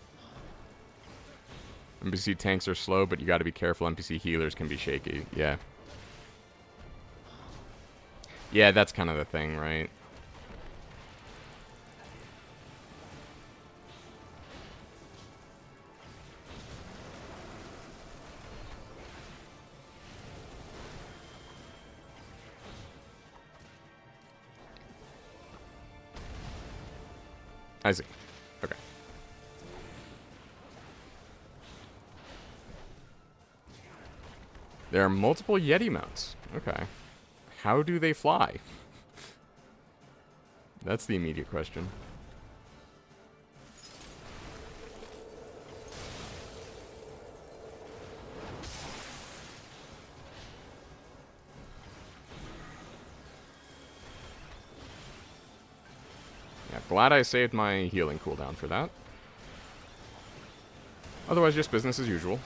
NPC tanks are slow, but you gotta be careful. NPC healers can be shaky. Yeah. Yeah, that's kind of the thing, right? I see. Okay. There are multiple Yeti mounts. Okay. How do they fly? That's the immediate question. Yeah, glad I saved my healing cooldown for that. Otherwise, just business as usual.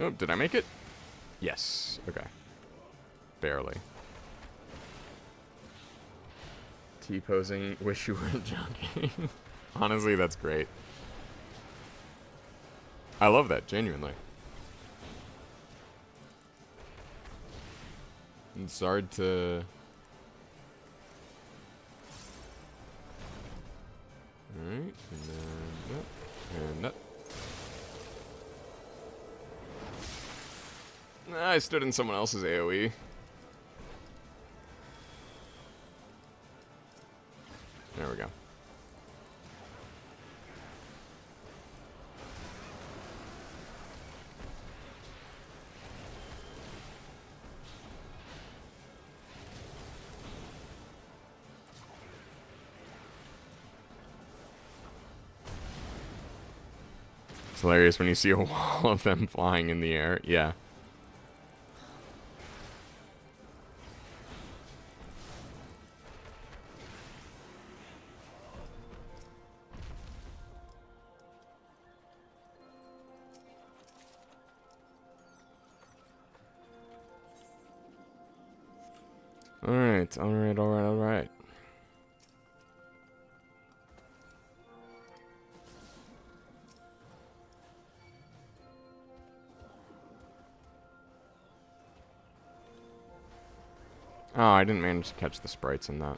Oh, did I make it? Yes. Okay. Barely. T-posing, wish you weren't joking. Honestly, that's great. I love that, genuinely. It's hard to... Alright, and then that, and that. I stood in someone else's AoE. There we go. It's hilarious when you see a wall of them flying in the air. Yeah. Alright, alright, alright, alright. Oh, I didn't manage to catch the sprites in that.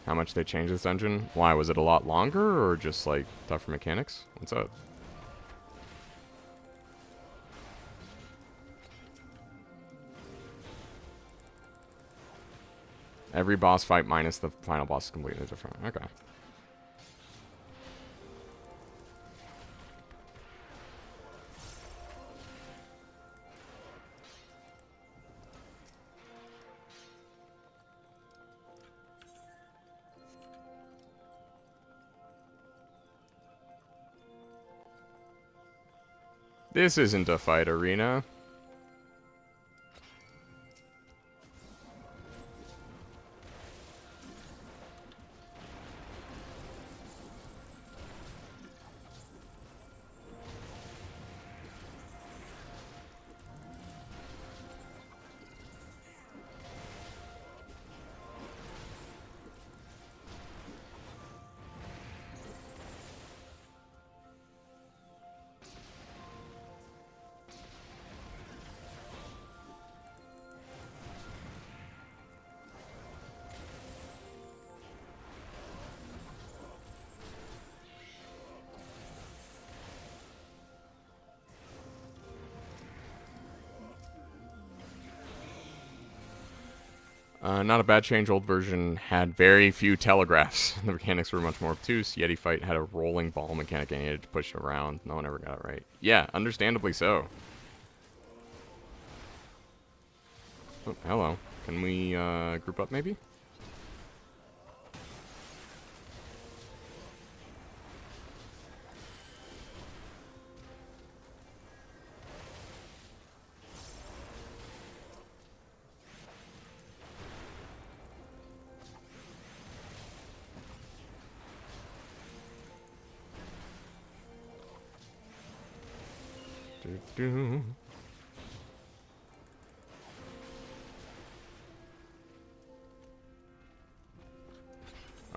How much they changed this dungeon? Why, was it a lot longer, or just, like, tougher mechanics? What's up? Every boss fight minus the final boss is completely different. Okay. This isn't a fight arena. Not a bad change. Old version had very few telegraphs. The mechanics were much more obtuse. Yeti Fight had a rolling ball mechanic and you had to push it around. No one ever got it right. Yeah, understandably so. Oh, hello. Can we group up maybe?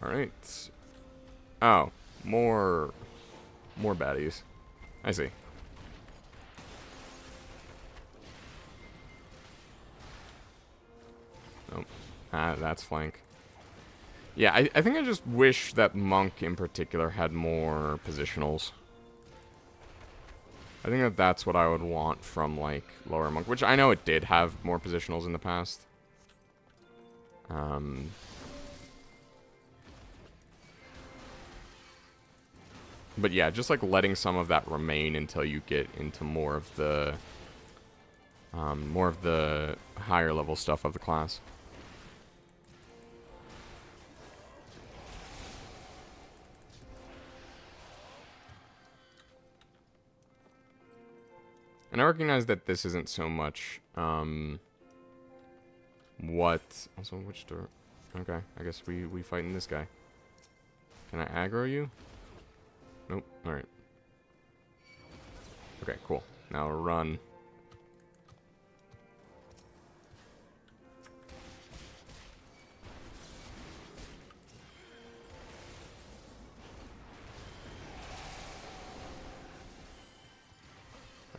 Alright. Oh, more baddies. I see. Nope. Ah, that's flank. Yeah, I think I just wish that Monk in particular had more positionals. I think that that's what I would want from, like, lower Monk, which I know it did have more positionals in the past. But yeah, just, like, letting some of that remain until you get into more of the higher level stuff of the class. And I recognize that this isn't so much, also, which door? Okay, I guess we fighting this guy. Can I aggro you? Nope, alright. Okay, cool. Now run.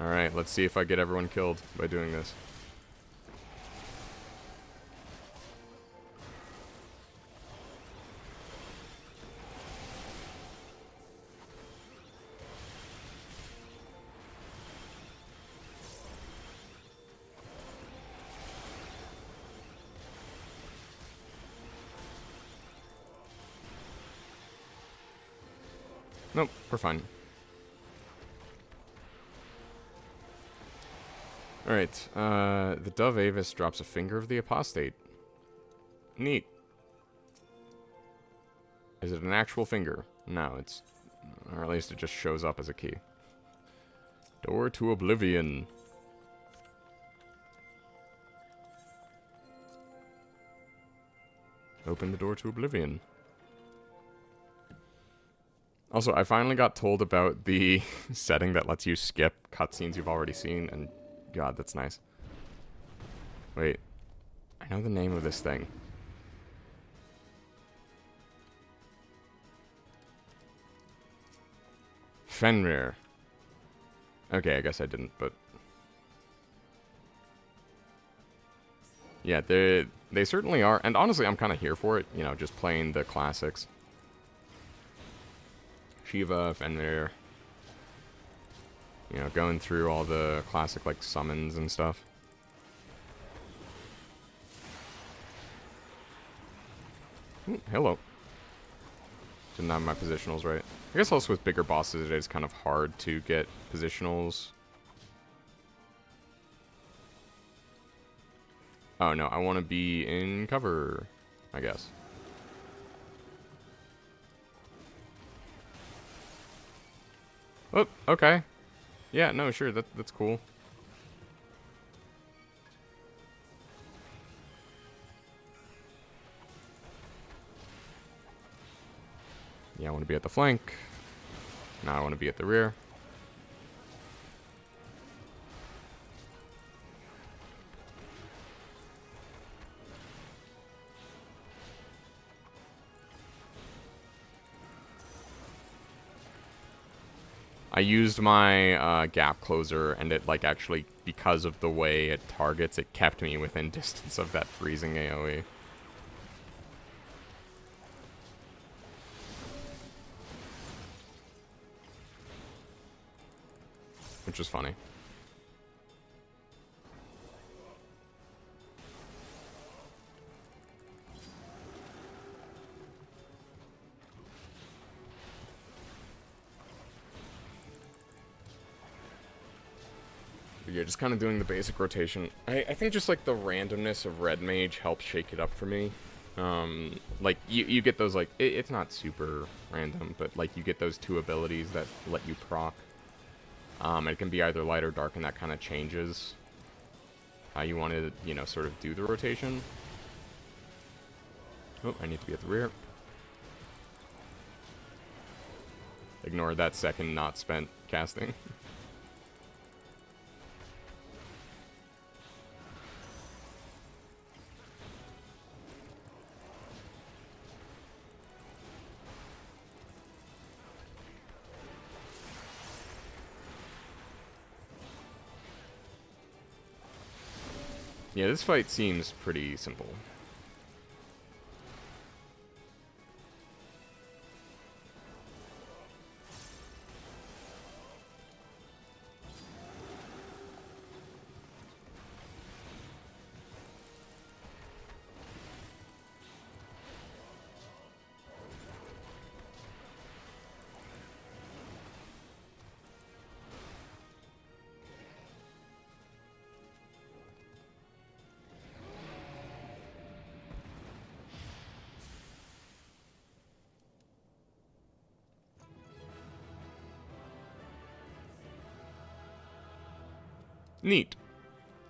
Alright, let's see if I get everyone killed by doing this. Nope, we're fine. Alright, the Dove Avis drops a finger of the apostate. Neat. Is it an actual finger? No, it's... Or at least it just shows up as a key. Door to Oblivion. Open the door to Oblivion. Also, I finally got told about the setting that lets you skip cutscenes you've already seen, and God, that's nice. Wait. I know the name of this thing. Fenrir. Okay, I guess I didn't, but... Yeah, they certainly are, and honestly, I'm kind of here for it, you know, just playing the classics. Shiva, Fenrir. You know, going through all the classic, like, summons and stuff. Ooh, hello. Didn't have my positionals right. I guess also with bigger bosses, it is kind of hard to get positionals. Oh, no, I want to be in cover, I guess. Oh, okay. Yeah, no, sure, that's cool. Yeah, I want to be at the flank. Now I want to be at the rear. I used my gap closer, and it, like, actually, because of the way it targets, it kept me within distance of that freezing AoE. Which was funny. But yeah, just kind of doing the basic rotation. I think just, like, the randomness of Red Mage helps shake it up for me. Like, you get those, like, it's not super random, but, like, you get those two abilities that let you proc. It can be either light or dark, and that kind of changes how you want to, you know, sort of do the rotation. Oh, I need to be at the rear. Ignore that second not spent casting. Yeah, this fight seems pretty simple. Neat.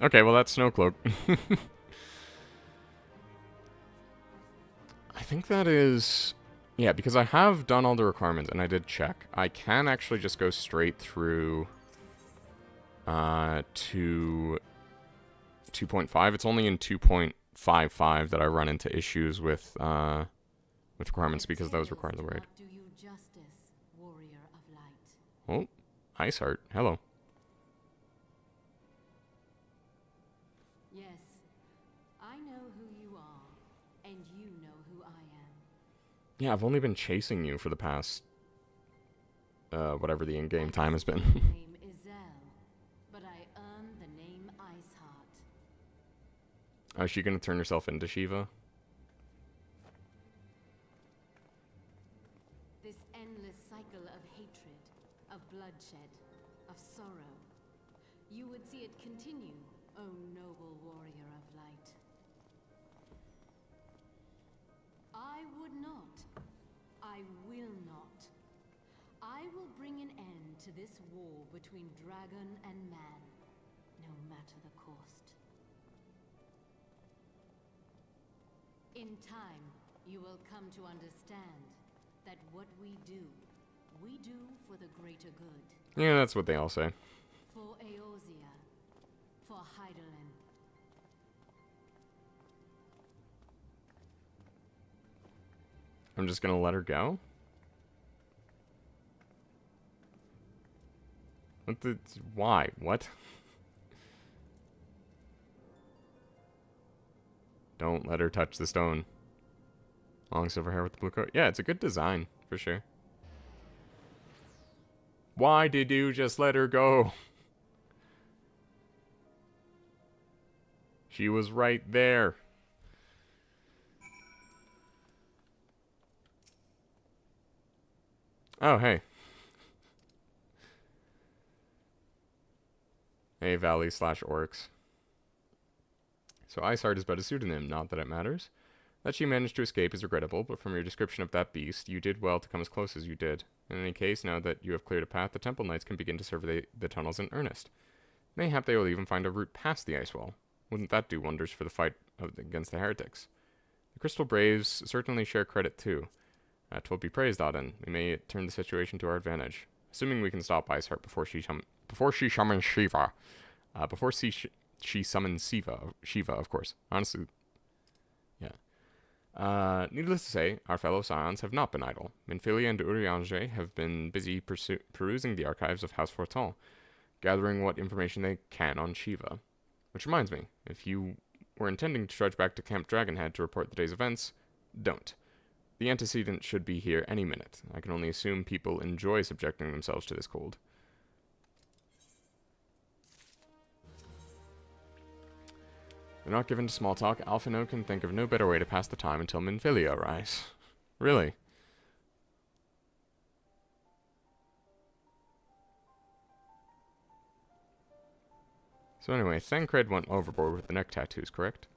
Okay, well that's Snowcloak. I think that is... Yeah, because I have done all the requirements, and I did check. I can actually just go straight through to 2.5. It's only in 2.55 that I run into issues with requirements, because those require the raid. Oh, Ice Heart. Hello. Yeah, I've only been chasing you for the past, whatever the in-game time has been. Oh, is she gonna turn herself into Shiva? This endless cycle of hatred, of bloodshed, of sorrow. You would see it continue, O noble warrior of light. I would not. I will not. I will bring an end to this war between dragon and man, no matter the cost. In time, you will come to understand that what we do for the greater good. Yeah, that's what they all say. For Eorzea, for Hydaelyn. I'm just gonna let her go? What the... Why? What? Don't let her touch the stone. Long silver hair with the blue coat. Yeah, it's a good design, for sure. Why did you just let her go? She was right there. Oh, hey. Hey, Valley/Oryx. So Iceheart is but a pseudonym, not that it matters. That she managed to escape is regrettable, but from your description of that beast, you did well to come as close as you did. In any case, now that you have cleared a path, the Temple Knights can begin to survey the tunnels in earnest. Mayhap they will even find a route past the ice wall. Wouldn't that do wonders for the fight against the heretics? The Crystal Braves certainly share credit too. 'Twill be praised, Auden. We may turn the situation to our advantage. Assuming we can stop Iceheart before she summons Shiva. She summons Shiva, of course. Honestly, yeah. Needless to say, our fellow Scions have not been idle. Minfilia and Urianger have been busy perusing the archives of House Fortin, gathering what information they can on Shiva. Which reminds me, if you were intending to trudge back to Camp Dragonhead to report the day's events, don't. The antecedent should be here any minute. I can only assume people enjoy subjecting themselves to this cold. They're not given to small talk. Alphino can think of no better way to pass the time until Minfilia arrives. Really? So anyway, Thancred went overboard with the neck tattoos, correct?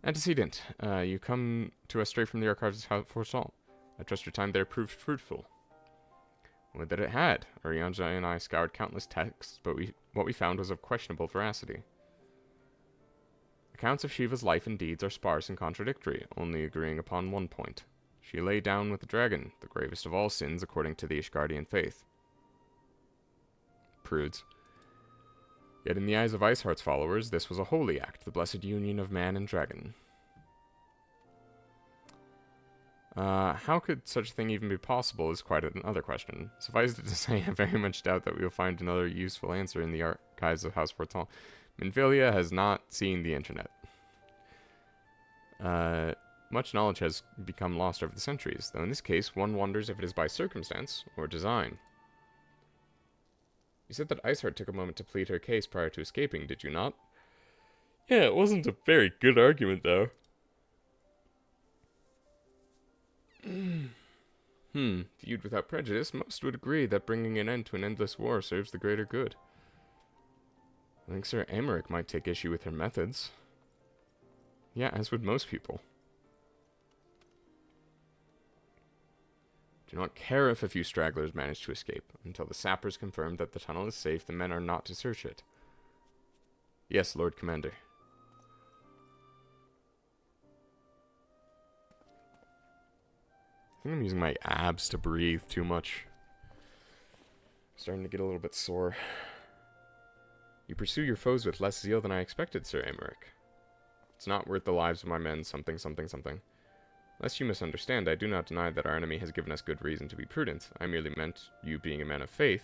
Antecedent. You come to us straight from the archives of House Fortin. I trust your time there proved fruitful. Would that it had. Urianger and I scoured countless texts, but what we found was of questionable veracity. Accounts of Shiva's life and deeds are sparse and contradictory, only agreeing upon one point. She lay down with the dragon, the gravest of all sins according to the Ishgardian faith. Prudes. Yet in the eyes of Iceheart's followers, this was a holy act, the blessed union of man and dragon. How could such a thing even be possible is quite another question. Suffice it to say, I very much doubt that we will find another useful answer in the archives of House Fortin. Minfilia has not seen the internet. Much knowledge has become lost over the centuries, though in this case, one wonders if it is by circumstance or design. You said that Iceheart took a moment to plead her case prior to escaping, did you not? Yeah, it wasn't a very good argument, though. Viewed without prejudice, most would agree that bringing an end to an endless war serves the greater good. I think Sir Aymeric might take issue with her methods. Yeah, as would most people. Do not care if a few stragglers manage to escape. Until the sappers confirm that the tunnel is safe, the men are not to search it. Yes, Lord Commander. I think I'm using my abs to breathe too much. Starting to get a little bit sore. You pursue your foes with less zeal than I expected, Sir Aymeric. It's not worth the lives of my men, something, something, something. Lest you misunderstand, I do not deny that our enemy has given us good reason to be prudent. I merely meant, you being a man of faith,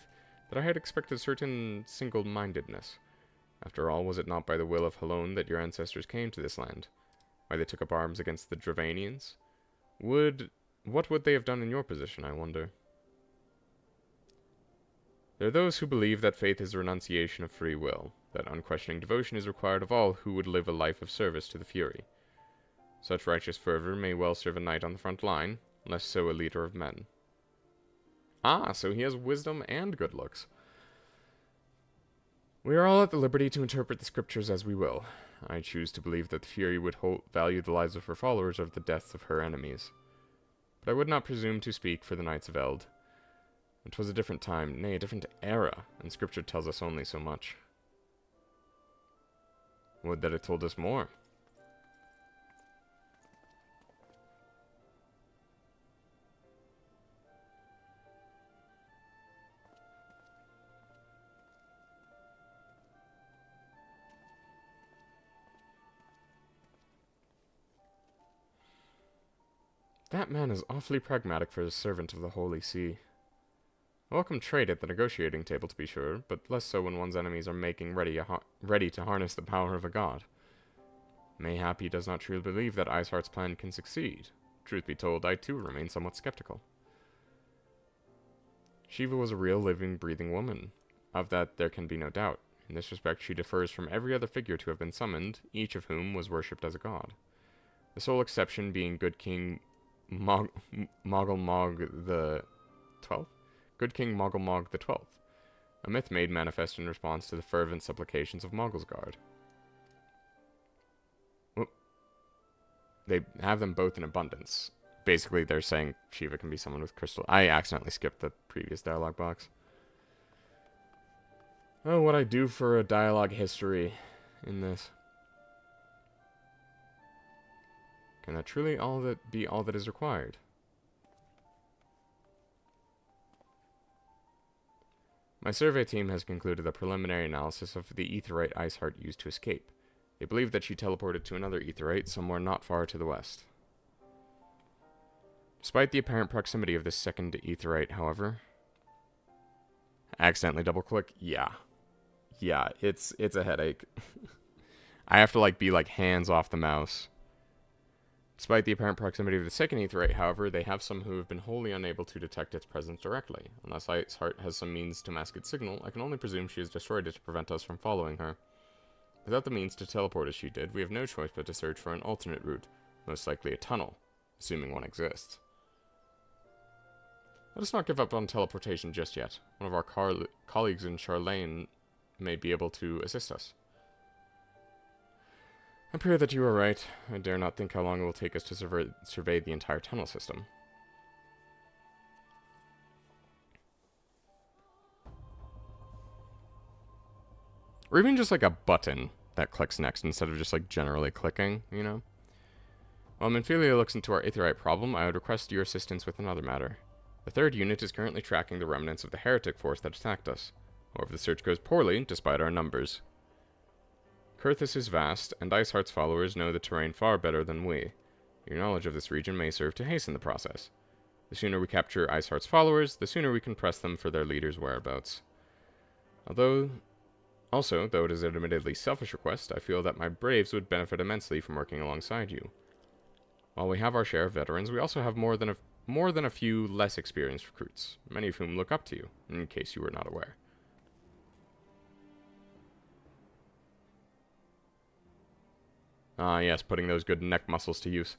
that I had expected certain single-mindedness. After all, was it not by the will of Helone that your ancestors came to this land? Why they took up arms against the Dravanians? What would they have done in your position, I wonder? There are those who believe that faith is a renunciation of free will, that unquestioning devotion is required of all who would live a life of service to the Fury. Such righteous fervor may well serve a knight on the front line, less so a leader of men. Ah, so he has wisdom and good looks. We are all at the liberty to interpret the scriptures as we will. I choose to believe that the Fury would value the lives of her followers over the deaths of her enemies. But I would not presume to speak for the Knights of Eld. It was a different time, nay, a different era, and scripture tells us only so much. Would that it told us more. That man is awfully pragmatic for a servant of the Holy See. A welcome trait at the negotiating table, to be sure, but less so when one's enemies are making ready to harness the power of a god. Mayhap he does not truly believe that Iceheart's plan can succeed. Truth be told, I too remain somewhat skeptical. Shiva was a real, living, breathing woman. Of that there can be no doubt. In this respect she differs from every other figure to have been summoned, each of whom was worshipped as a god. The sole exception being good King Moggle Mog the 12th? Good King Moggle the 12th. A myth made manifest in response to the fervent supplications of Mogglesguard. Whoop. They have them both in abundance. Basically, they're saying Shiva can be someone with crystal. I accidentally skipped the previous dialogue box. Oh, what I do for a dialogue history in this. Can that truly be all that is required? My survey team has concluded a preliminary analysis of the aetheryte Iceheart used to escape. They believe that she teleported to another aetheryte somewhere not far to the west. Despite the apparent proximity of this second aetheryte, however... Accidentally double-click? Yeah. Yeah, it's a headache. I have to, be, hands off the mouse. Despite the apparent proximity of the second aetheryte, however, they have some who have been wholly unable to detect its presence directly. Unless Iceheart has some means to mask its signal, I can only presume she has destroyed it to prevent us from following her. Without the means to teleport as she did, we have no choice but to search for an alternate route, most likely a tunnel, assuming one exists. Let us not give up on teleportation just yet. One of our colleagues in Charlane may be able to assist us. I pray that you are right. I dare not think how long it will take us to survey the entire tunnel system. Or even just a button that clicks next instead of just generally clicking, you know? While Minfilia looks into our aetheryte problem, I would request your assistance with another matter. The third unit is currently tracking the remnants of the heretic force that attacked us. However, the search goes poorly, despite our numbers. Kurthus is vast, and Iceheart's followers know the terrain far better than we. Your knowledge of this region may serve to hasten the process. The sooner we capture Iceheart's followers, the sooner we can press them for their leader's whereabouts. Though it is an admittedly selfish request, I feel that my braves would benefit immensely from working alongside you. While we have our share of veterans, we also have more than a few less experienced recruits, many of whom look up to you, in case you were not aware. Ah, yes, putting those good neck muscles to use.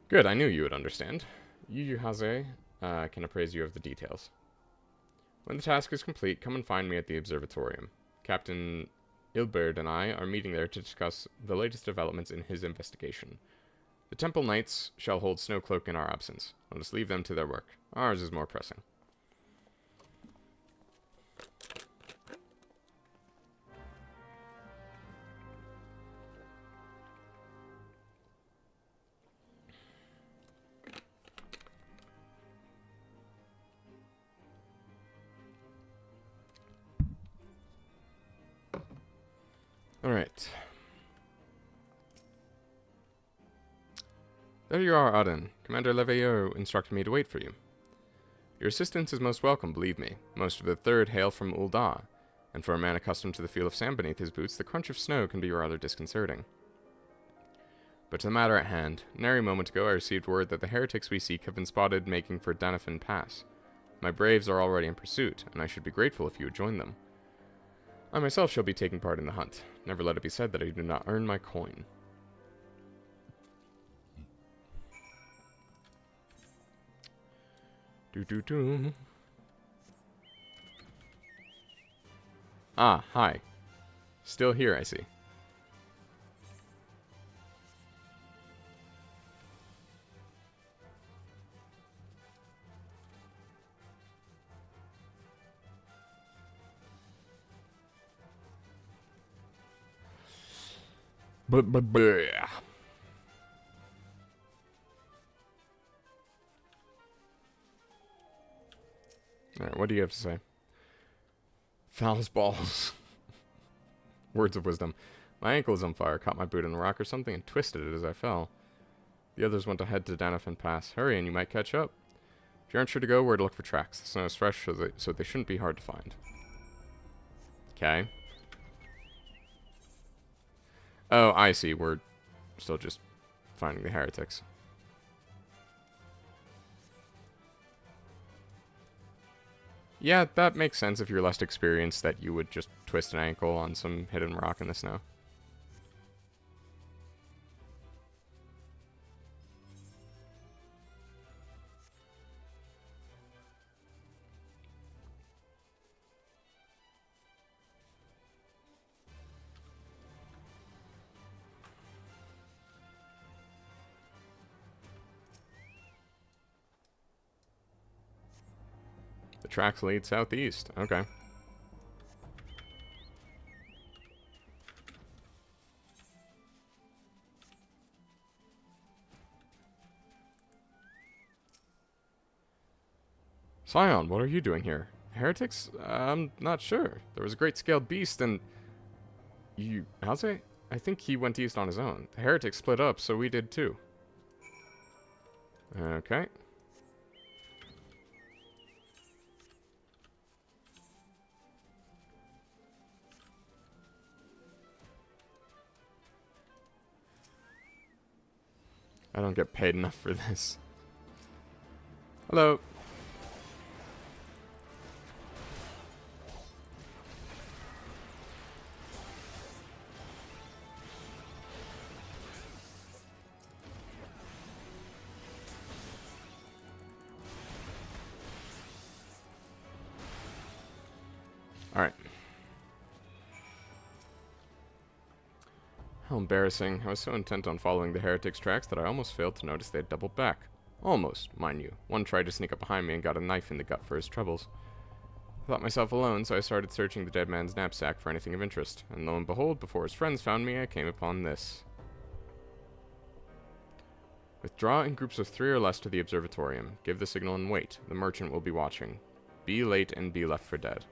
Good, I knew you would understand. Yuhaze can appraise you of the details. When the task is complete, come and find me at the observatorium. Captain Ilberd and I are meeting there to discuss the latest developments in his investigation. The Temple Knights shall hold Snowcloak in our absence. Let us leave them to their work. Ours is more pressing. Alright. There you are, Auden. Commander Leveilleur instructed me to wait for you. Your assistance is most welcome, believe me. Most of the Third hail from Ul'dah, and for a man accustomed to the feel of sand beneath his boots, the crunch of snow can be rather disconcerting. But to the matter at hand, a nary moment ago I received word that the heretics we seek have been spotted making for Danafin Pass. My braves are already in pursuit, and I should be grateful if you would join them. I myself shall be taking part in the hunt. Never let it be said that I do not earn my coin. Ah, hi. Still here, I see. Yeah. Alright, what do you have to say? Fouls balls. Words of wisdom. My ankle is on fire. Caught my boot in the rock or something and twisted it as I fell. The others went ahead to Danafin Pass. Hurry and you might catch up. If you aren't sure to go, where to look for tracks. The snow is fresh, so they shouldn't be hard to find. Okay. Oh, I see. We're still just finding the heretics. Yeah, that makes sense if you're less experienced that you would just twist an ankle on some hidden rock in the snow. tracks lead southeast. Okay. Scion, what are you doing here? Heretics? I'm not sure. There was a great scaled beast and... How's it? I think he went east on his own. The heretics split up, so we did too. Okay. I don't get paid enough for this. Hello. Alright. How embarrassing. I was so intent on following the heretics' tracks that I almost failed to notice they had doubled back. Almost, mind you. One tried to sneak up behind me and got a knife in the gut for his troubles. I thought myself alone, so I started searching the dead man's knapsack for anything of interest, and lo and behold, before his friends found me, I came upon this. Withdraw in groups of 3 or less to the observatorium. Give the signal and wait. The merchant will be watching. Be late and be left for dead.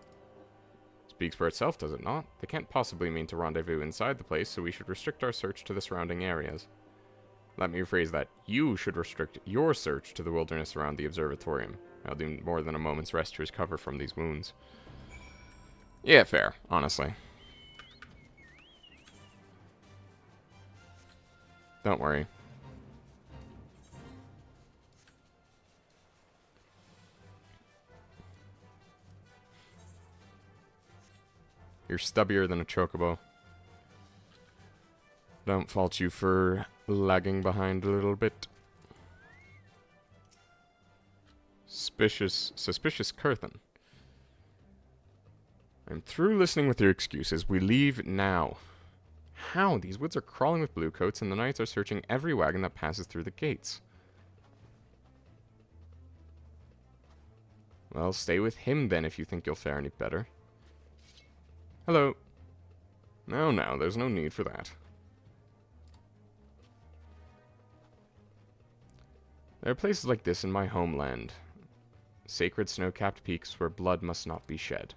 Speaks for itself, does it not? They can't possibly mean to rendezvous inside the place, so we should restrict our search to the surrounding areas. Let me rephrase that. You should restrict your search to the wilderness around the observatorium. I'll do more than a moment's rest to recover from these wounds. Yeah, fair, honestly. Don't worry. You're stubbier than a chocobo. Don't fault you for lagging behind a little bit. Suspicious Curthin. I'm through listening with your excuses. We leave now. How? These woods are crawling with bluecoats, and the knights are searching every wagon that passes through the gates. Well, stay with him then if you think you'll fare any better. Hello. No, there's no need for that. There are places like this in my homeland. Sacred snow-capped peaks where blood must not be shed.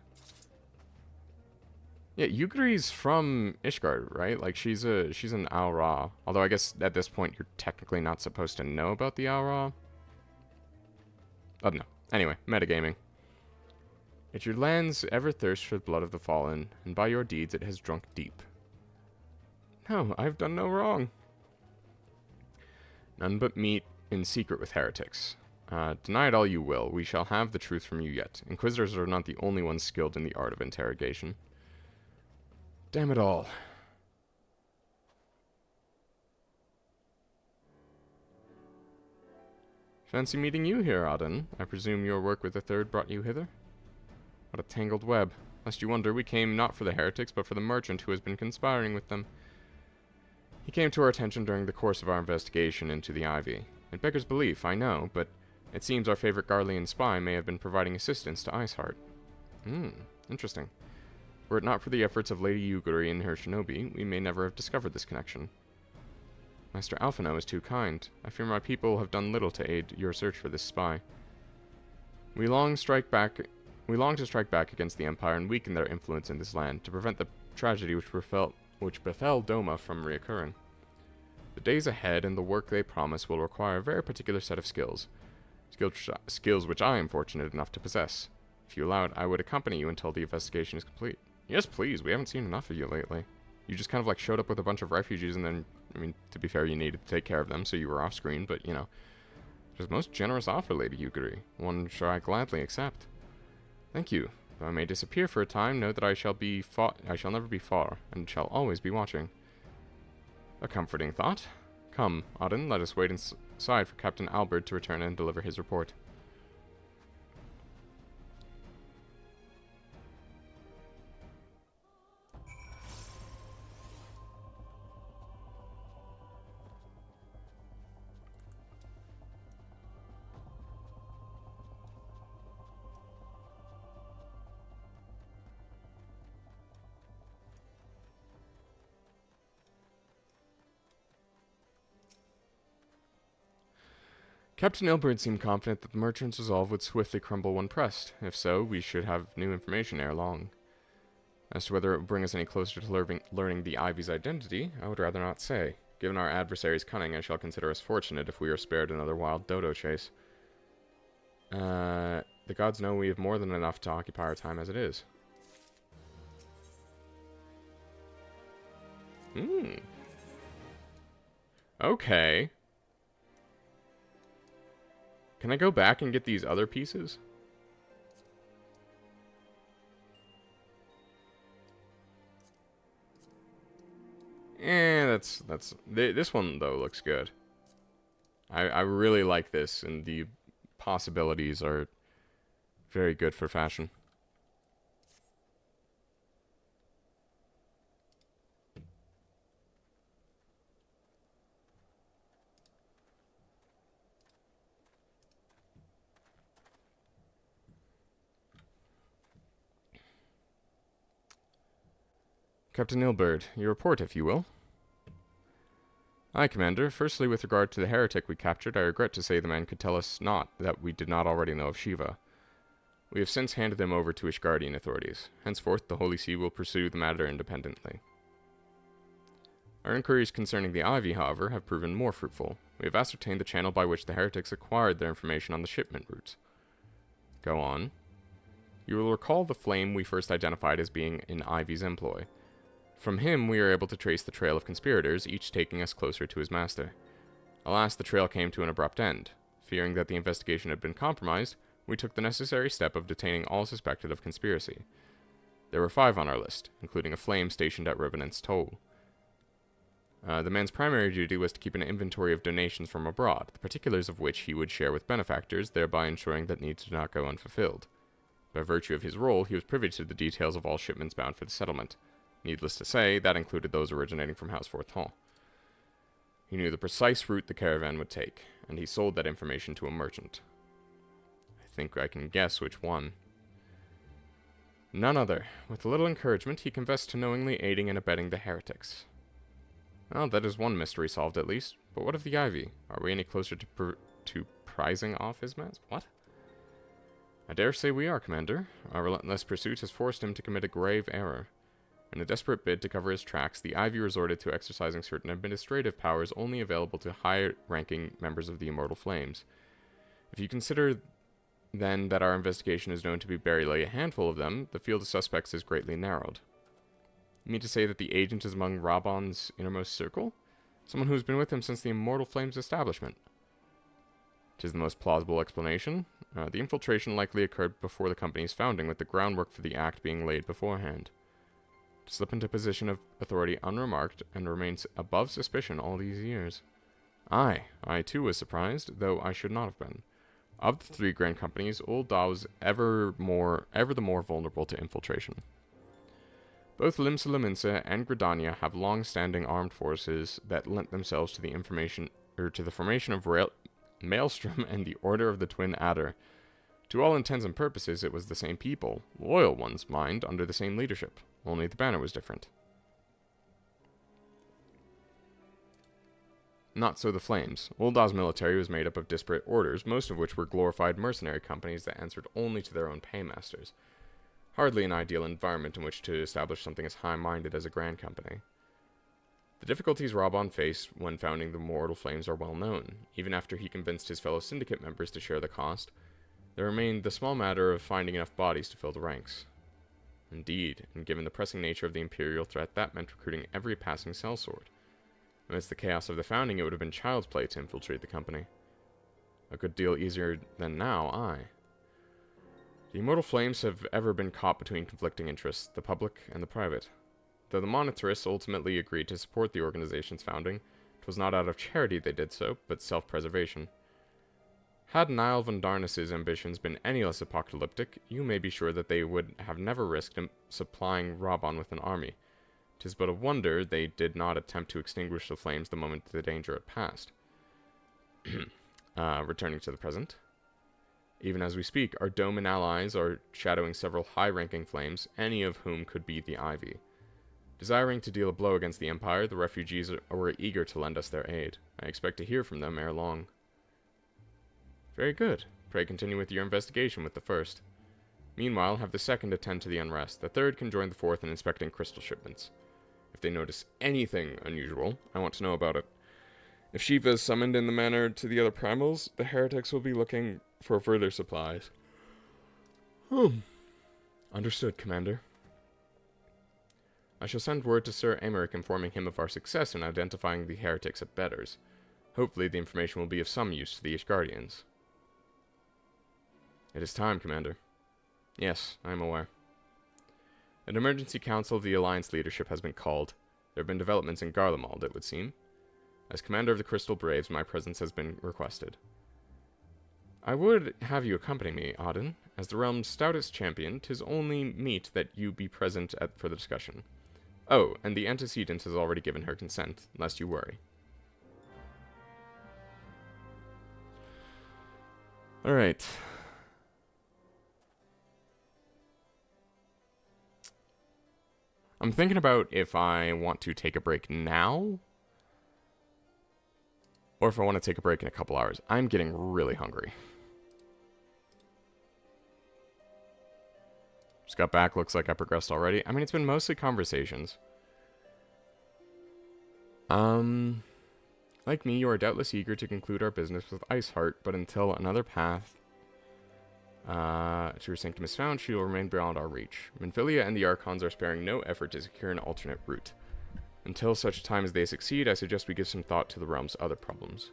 Yeah, Yugri's from Ishgard, right? Like, she's an Aura. Although I guess at this point you're technically not supposed to know about the Aura. Oh, no. Anyway, metagaming. Yet your lands ever thirst for the blood of the fallen, and by your deeds it has drunk deep. No, I've done no wrong. None but meet in secret with heretics. Deny it all you will, we shall have the truth from you yet. Inquisitors are not the only ones skilled in the art of interrogation. Damn it all. Fancy meeting you here, Auden. I presume your work with the Third brought you hither? What a tangled web. Lest you wonder, we came not for the heretics, but for the merchant who has been conspiring with them. He came to our attention during the course of our investigation into the Ivy. It beggars belief, I know, but it seems our favorite Garlean spy may have been providing assistance to Iceheart. Interesting. Were it not for the efforts of Lady Yuguri and her shinobi, we may never have discovered this connection. Master Alphino is too kind. I fear my people have done little to aid your search for this spy. We long to strike back against the Empire and weaken their influence in this land, to prevent the tragedy which befell Doma from reoccurring. The days ahead and the work they promise will require a very particular set of skills. Skills which I am fortunate enough to possess. If you allow it, I would accompany you until the investigation is complete. Yes, please, we haven't seen enough of you lately. You just kind of like showed up with a bunch of refugees and then, I mean, to be fair, you needed to take care of them, so you were off screen, but, you know. It was a most generous offer, Lady Yuguri. One which I gladly accept. Thank you. Though I may disappear for a time, know that I shall never be far, and shall always be watching. A comforting thought. Come, Auden, let us wait inside for Captain Albert to return and deliver his report. Captain Ilbert seemed confident that the merchant's resolve would swiftly crumble when pressed. If so, we should have new information ere long. As to whether it would bring us any closer to learning the Ivy's identity, I would rather not say. Given our adversary's cunning, I shall consider us fortunate if we are spared another wild dodo chase. The gods know we have more than enough to occupy our time as it is. Okay. Can I go back and get these other pieces? This one though looks good. I really like this, and the possibilities are very good for fashion. Captain Ilbert, your report, if you will. Aye, Commander. Firstly, with regard to the heretic we captured, I regret to say the man could tell us not that we did not already know of Shiva. We have since handed him over to Ishgardian authorities. Henceforth, the Holy See will pursue the matter independently. Our inquiries concerning the Ivy, however, have proven more fruitful. We have ascertained the channel by which the heretics acquired their information on the shipment routes. Go on. You will recall the flame we first identified as being in Ivy's employ. From him, we are able to trace the trail of conspirators, each taking us closer to his master. Alas, the trail came to an abrupt end. Fearing that the investigation had been compromised, we took the necessary step of detaining all suspected of conspiracy. There were 5 on our list, including a flame stationed at Revenant's Toll. The man's primary duty was to keep an inventory of donations from abroad, the particulars of which he would share with benefactors, thereby ensuring that needs did not go unfulfilled. By virtue of his role, he was privy to the details of all shipments bound for the settlement. Needless to say, that included those originating from House Forton. He knew the precise route the caravan would take, and he sold that information to a merchant. I think I can guess which one. None other. With a little encouragement, he confessed to knowingly aiding and abetting the heretics. Well, that is one mystery solved at least. But what of the Ivy? Are we any closer to prizing off his mask? What? I dare say we are, Commander. Our relentless pursuit has forced him to commit a grave error. In a desperate bid to cover his tracks, the Ivy resorted to exercising certain administrative powers only available to higher-ranking members of the Immortal Flames. If you consider, then, that our investigation is known to be barely a handful of them, the field of suspects is greatly narrowed. You mean to say that the agent is among Raban's innermost circle? Someone who's been with him since the Immortal Flames establishment? 'Tis the most plausible explanation. The infiltration likely occurred before the company's founding, with the groundwork for the act being laid beforehand. To slip into a position of authority unremarked and remains above suspicion all these years. Aye, I too was surprised, though I should not have been. Of the 3 grand companies, Old Da was ever the more vulnerable to infiltration. Both Limsa Lominsa and Gridania have long-standing armed forces that lent themselves to the formation of Maelstrom and the Order of the Twin Adder. To all intents and purposes, it was the same people, loyal ones, mind, under the same leadership. Only the banner was different. Not so the Flames. Ulda's military was made up of disparate orders, most of which were glorified mercenary companies that answered only to their own paymasters. Hardly an ideal environment in which to establish something as high-minded as a grand company. The difficulties Raban faced when founding the Mortal Flames are well known. Even after he convinced his fellow syndicate members to share the cost, there remained the small matter of finding enough bodies to fill the ranks. Indeed, and given the pressing nature of the Imperial threat, that meant recruiting every passing sellsword. Amidst the chaos of the founding, it would have been child's play to infiltrate the company. A good deal easier than now, aye. The Immortal Flames have ever been caught between conflicting interests, the public and the private. Though the monetarists ultimately agreed to support the organization's founding, it was not out of charity they did so, but self-preservation. Had Niall von Darnas's ambitions been any less apocalyptic, you may be sure that they would have never risked supplying Raban with an army. 'Tis but a wonder they did not attempt to extinguish the flames the moment the danger had passed. Returning to the present. Even as we speak, our Doman allies are shadowing several high-ranking flames, any of whom could be the Ivy. Desiring to deal a blow against the Empire, the refugees were eager to lend us their aid. I expect to hear from them ere long. Very good. Pray continue with your investigation with the first. Meanwhile, have the second attend to the unrest. The third can join the fourth in inspecting crystal shipments. If they notice anything unusual, I want to know about it. If Shiva is summoned in the manner to the other primals, the heretics will be looking for further supplies. Understood, Commander. I shall send word to Sir Emerick informing him of our success in identifying the heretics at Bedders. Hopefully the information will be of some use to the Ishgardians. It is time, Commander. Yes, I am aware. An emergency council of the Alliance leadership has been called. There have been developments in Garlemald, it would seem. As commander of the Crystal Braves, my presence has been requested. I would have you accompany me, Auden. As the realm's stoutest champion, 'tis only meet that you be present for the discussion. Oh, and the antecedent has already given her consent, lest you worry. Alright. I'm thinking about if I want to take a break now, or if I want to take a break in a couple hours. I'm getting really hungry. Just got back, looks like I progressed already. I mean, it's been mostly conversations. Like me, you are doubtless eager to conclude our business with Iceheart, but until another path to her sanctum is found, she will remain beyond our reach. Minfilia and the Archons are sparing no effort to secure an alternate route. Until such time as they succeed, I suggest we give some thought to the realm's other problems.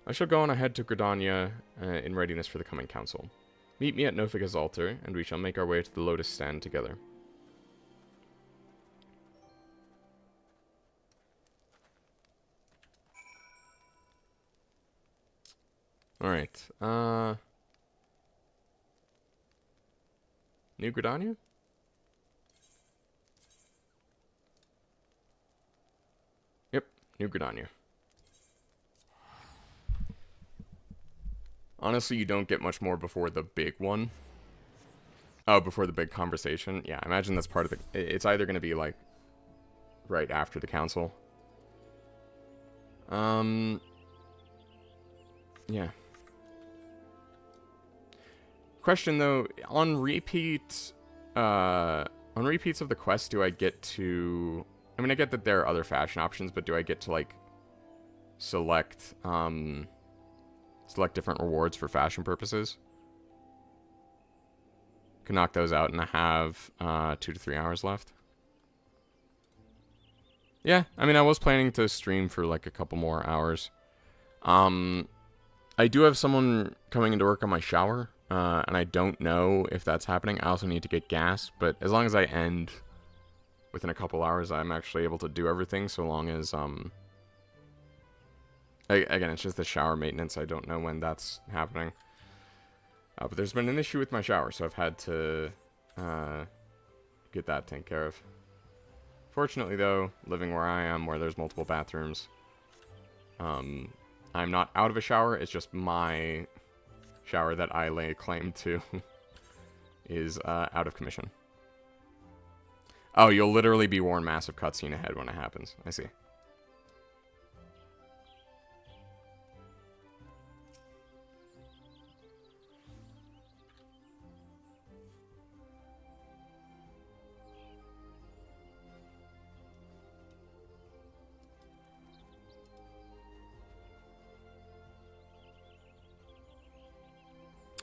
I shall go on ahead to Gridania in readiness for the coming council. Meet me at Nofiga's altar, and we shall make our way to the Lotus Stand together. Alright, New Gridania? Yep, New Gridania. Honestly, you don't get much more before the big one. Oh, before the big conversation. Yeah, I imagine that's part of the... It's either going to be, like, right after the council. Yeah. Question, though, on repeats of the quest, do I get to... I mean, I get that there are other fashion options, but do I get to, like, select different rewards for fashion purposes? Can knock those out, and I have 2 to 3 hours left. Yeah, I mean, I was planning to stream for like a couple more hours. I do have someone coming into work on my shower, and I don't know if that's happening. I also need to get gas, but as long as I end within a couple hours, I'm actually able to do everything, so long as, again, it's just the shower maintenance. I don't know when that's happening. But there's been an issue with my shower, so I've had to get that taken care of. Fortunately, though, living where I am, where there's multiple bathrooms, I'm not out of a shower. It's just my shower that I lay claim to is out of commission. Oh, you'll literally be warned massive cutscene ahead when it happens. I see.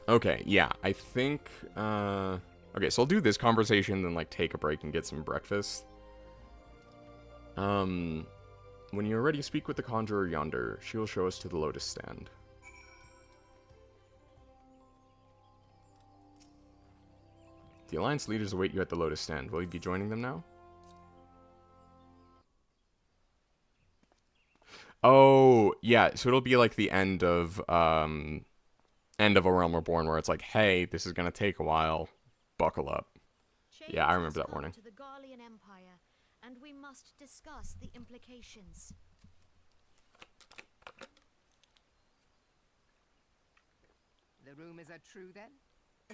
Okay, yeah, I think, okay, so I'll do this conversation, then, like, take a break and get some breakfast. When you're ready, speak with the conjurer yonder. She will show us to the Lotus Stand. The Alliance leaders await you at the Lotus Stand. Will you be joining them now? Oh, yeah, so it'll be like the end of A Realm Reborn, where it's like, hey, this is gonna take a while. Buckle up. Yeah, I remember that warning. To the Garlean Empire, and we must discuss the implications. The rumors are true, then?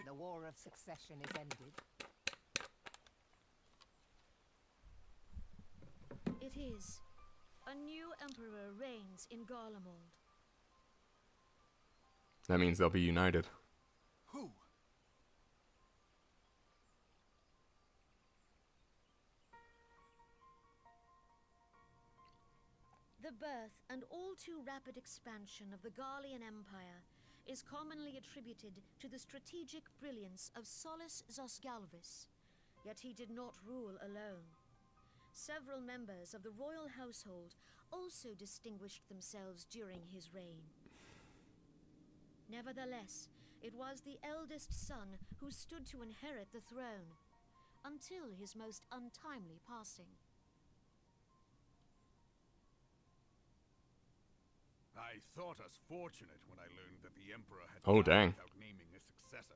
The war of succession is ended? It is. A new emperor reigns in Garlemald. That means they'll be united. Who? The birth and all too rapid expansion of the Garlean Empire is commonly attributed to the strategic brilliance of Solus Zosgalvis, yet he did not rule alone. Several members of the royal household also distinguished themselves during his reign. Nevertheless, it was the eldest son who stood to inherit the throne, until his most untimely passing. I thought us fortunate when I learned that the Emperor had Oh, died dang. without naming a successor.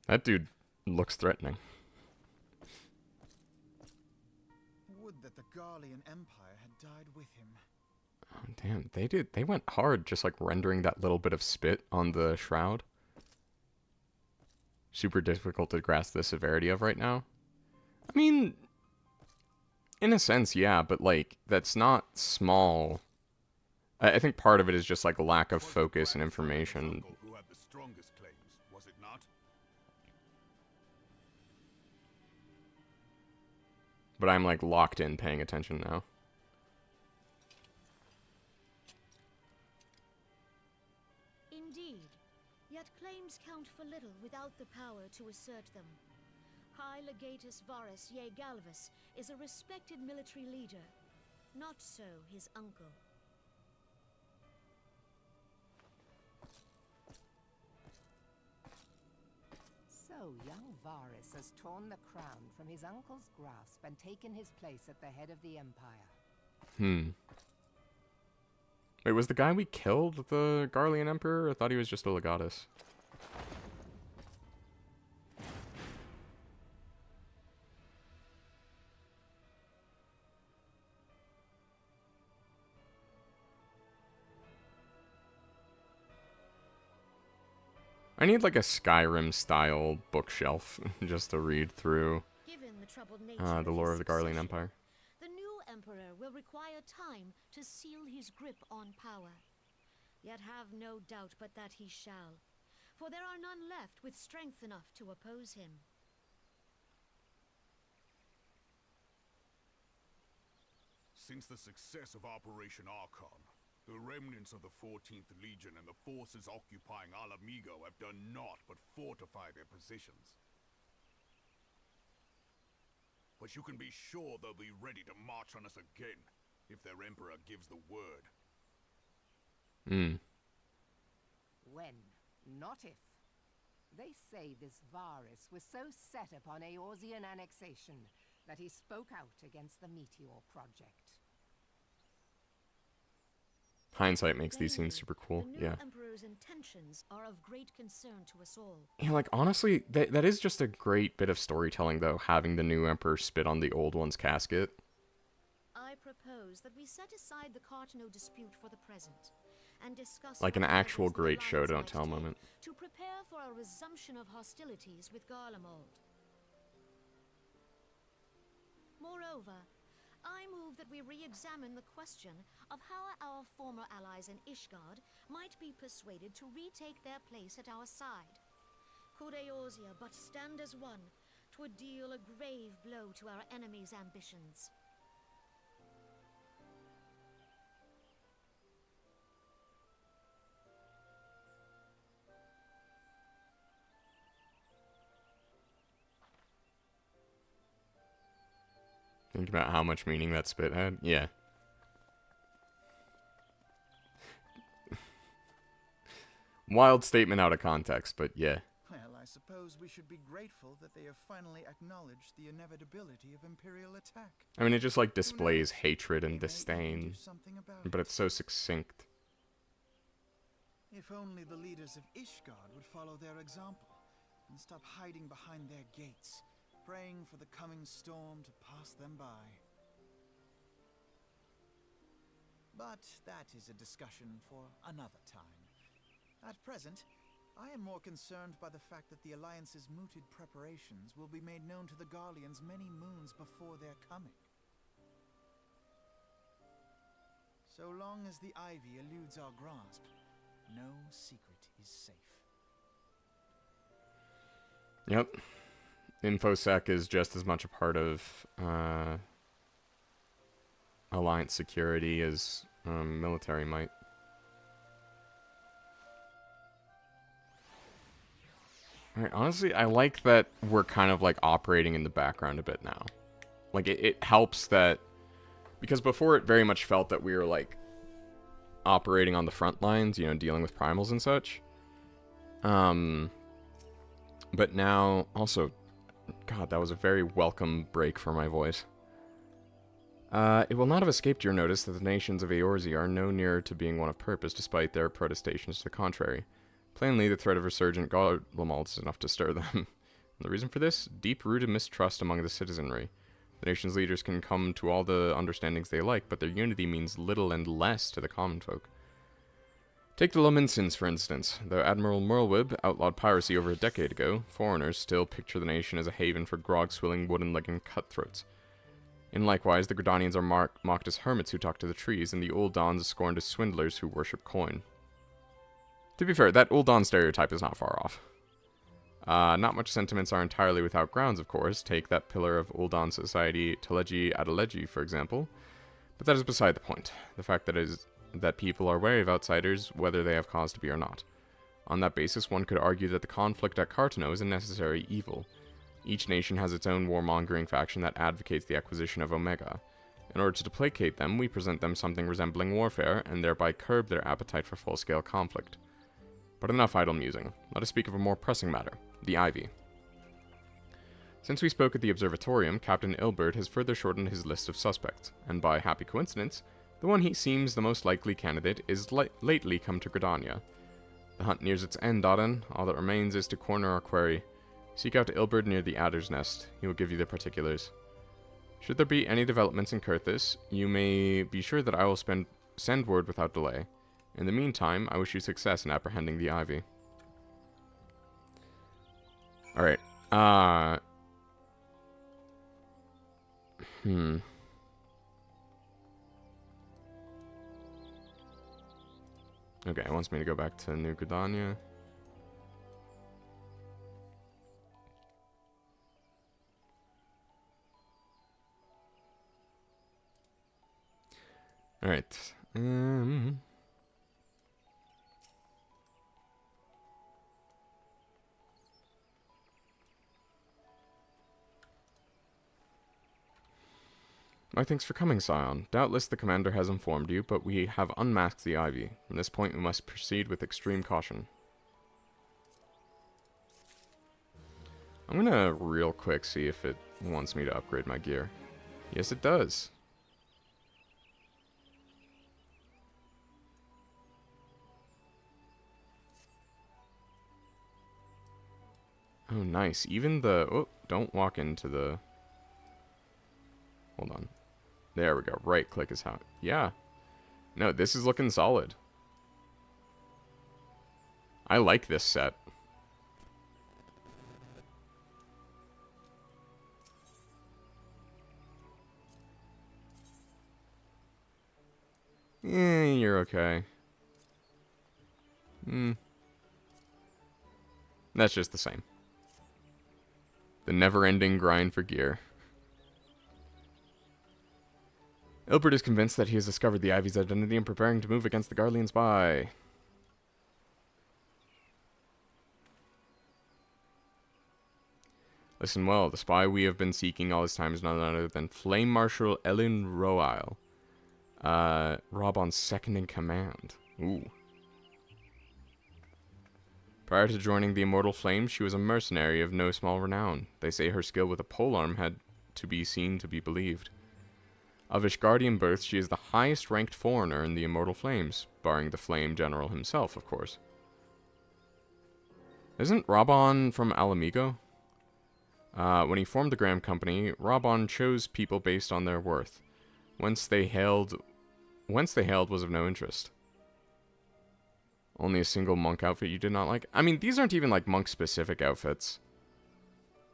That dude looks threatening. Would that the Garlean Empire had died with him. Oh, damn, they went hard just like rendering that little bit of spit on the shroud. Super difficult to grasp the severity of right now. I mean, in a sense, yeah, but like, that's not small. I think part of it is just like a lack of Was it focus and grandfather's information. uncle who had the strongest claims, was it not? But I'm like locked in paying attention now. Indeed, yet claims count for little without the power to assert them. High Legatus Varus Ye Galvus is a respected military leader, not so his uncle. So young Varus has torn the crown from his uncle's grasp and taken his place at the head of the Empire. Wait, was the guy we killed the Garlean Emperor? I thought he was just a legatus. I need like a Skyrim style bookshelf just to read through Given the troubled nature the lore of his the Garlean succession, Empire. the new emperor will require time to seal his grip on power. Yet have no doubt but that he shall, for there are none left with strength enough to oppose him. Since the success of Operation Archon, the remnants of the 14th Legion and the forces occupying Alamigo have done naught but fortify their positions. But you can be sure they'll be ready to march on us again, if their Emperor gives the word. When, not if. They say this Varus was so set upon Eorzean annexation that he spoke out against the Meteor Project. Hindsight makes these Plainly, scenes super cool. The new Yeah. emperor's intentions are of great concern to us all. Yeah, like honestly, that is just a great bit of storytelling though, having the new emperor spit on the old one's casket. I propose that we set aside the Cartano dispute for the present and discuss Like an what actual measures the great show Alliance don't might tell take moment. to prepare for a resumption of hostilities with Garlemald. Moreover, I move that we re-examine the question of how our former allies in Ishgard might be persuaded to retake their place at our side. Could Eorzea but stand as one, 'twould deal a grave blow to our enemies' ambitions. Think about how much meaning that spit had. Yeah. Wild statement out of context, but yeah. Well, I suppose we should be grateful that they have finally acknowledged the inevitability of Imperial attack. I mean, it just like Who displays knows? hatred They and may even disdain, do something about but it. it's so succinct. If only the leaders of Ishgard would follow their example and stop hiding behind their gates, praying for the coming storm to pass them by. But that is a discussion for another time. At present, I am more concerned by the fact that the Alliance's mooted preparations will be made known to the Garleans many moons before their coming. So long as the ivy eludes our grasp, no secret is safe. Yep. InfoSec is just as much a part of Alliance security as military might. Alright, honestly, I like that we're kind of like operating in the background a bit now. Like, it helps that, because before it very much felt that we were like operating on the front lines, you know, dealing with primals and such. But now, also, God, that was a very welcome break for my voice. It will not have escaped your notice that the nations of Eorzea are no nearer to being one of purpose, despite their protestations to the contrary. Plainly, the threat of resurgent Garlemald is enough to stir them. And the reason for this? Deep-rooted mistrust among the citizenry. The nation's leaders can come to all the understandings they like, but their unity means little and less to the common folk. Take the Lominsons, for instance. Though Admiral Merlwyb outlawed piracy over a decade ago, foreigners still picture the nation as a haven for grog-swilling, wooden-legged cutthroats. In likewise, the Gridanians are mocked as hermits who talk to the trees, and the Uldans are scorned as swindlers who worship coin. To be fair, that Uldan stereotype is not far off. Not much sentiments are entirely without grounds, of course. Take that pillar of Uldan society, Teleji Adeleji, for example. But that is beside the point. The fact that people are wary of outsiders, whether they have cause to be or not. On that basis, one could argue that the conflict at Cartano is a necessary evil. Each nation has its own warmongering faction that advocates the acquisition of Omega. In order to placate them, we present them something resembling warfare, and thereby curb their appetite for full-scale conflict. But enough idle musing. Let us speak of a more pressing matter, the Ivy. Since we spoke at the Observatorium, Captain Ilbert has further shortened his list of suspects, and by happy coincidence, the one he seems the most likely candidate is lately come to Gridania. The hunt nears its end, Auden. All that remains is to corner our quarry. Seek out Ilbert near the Adder's Nest. He will give you the particulars. Should there be any developments in Kurthis, you may be sure that I will send word without delay. In the meantime, I wish you success in apprehending the Ivy. Alright, Okay, it wants me to go back to New Gridania. Alright, My thanks for coming, Scion. Doubtless the commander has informed you, but we have unmasked the Ivy. From this point we must proceed with extreme caution. I'm gonna real quick see if it wants me to upgrade my gear. Yes, it does. Oh, nice. Even the... Oh, don't walk into the... Hold on. There we go. Right click is how... Yeah. No, this is looking solid. I like this set. You're okay. That's just the same. The never-ending grind for gear. Ilbert is convinced that he has discovered the Ivy's identity and preparing to move against the Garlean spy. Listen well, the spy we have been seeking all this time is none other than Flame Marshal Elin Royle. Robon's second in command. Ooh. Prior to joining the Immortal Flames, she was a mercenary of no small renown. They say her skill with a polearm had to be seen to be believed. Of Ishgardian birth, she is the highest-ranked foreigner in the Immortal Flames, barring the Flame General himself, of course. Isn't Robon from Alamigo? When he formed the Graham Company, Robon chose people based on their worth. Whence they hailed was of no interest. Only a single monk outfit you did not like? I mean, these aren't even, like, monk-specific outfits.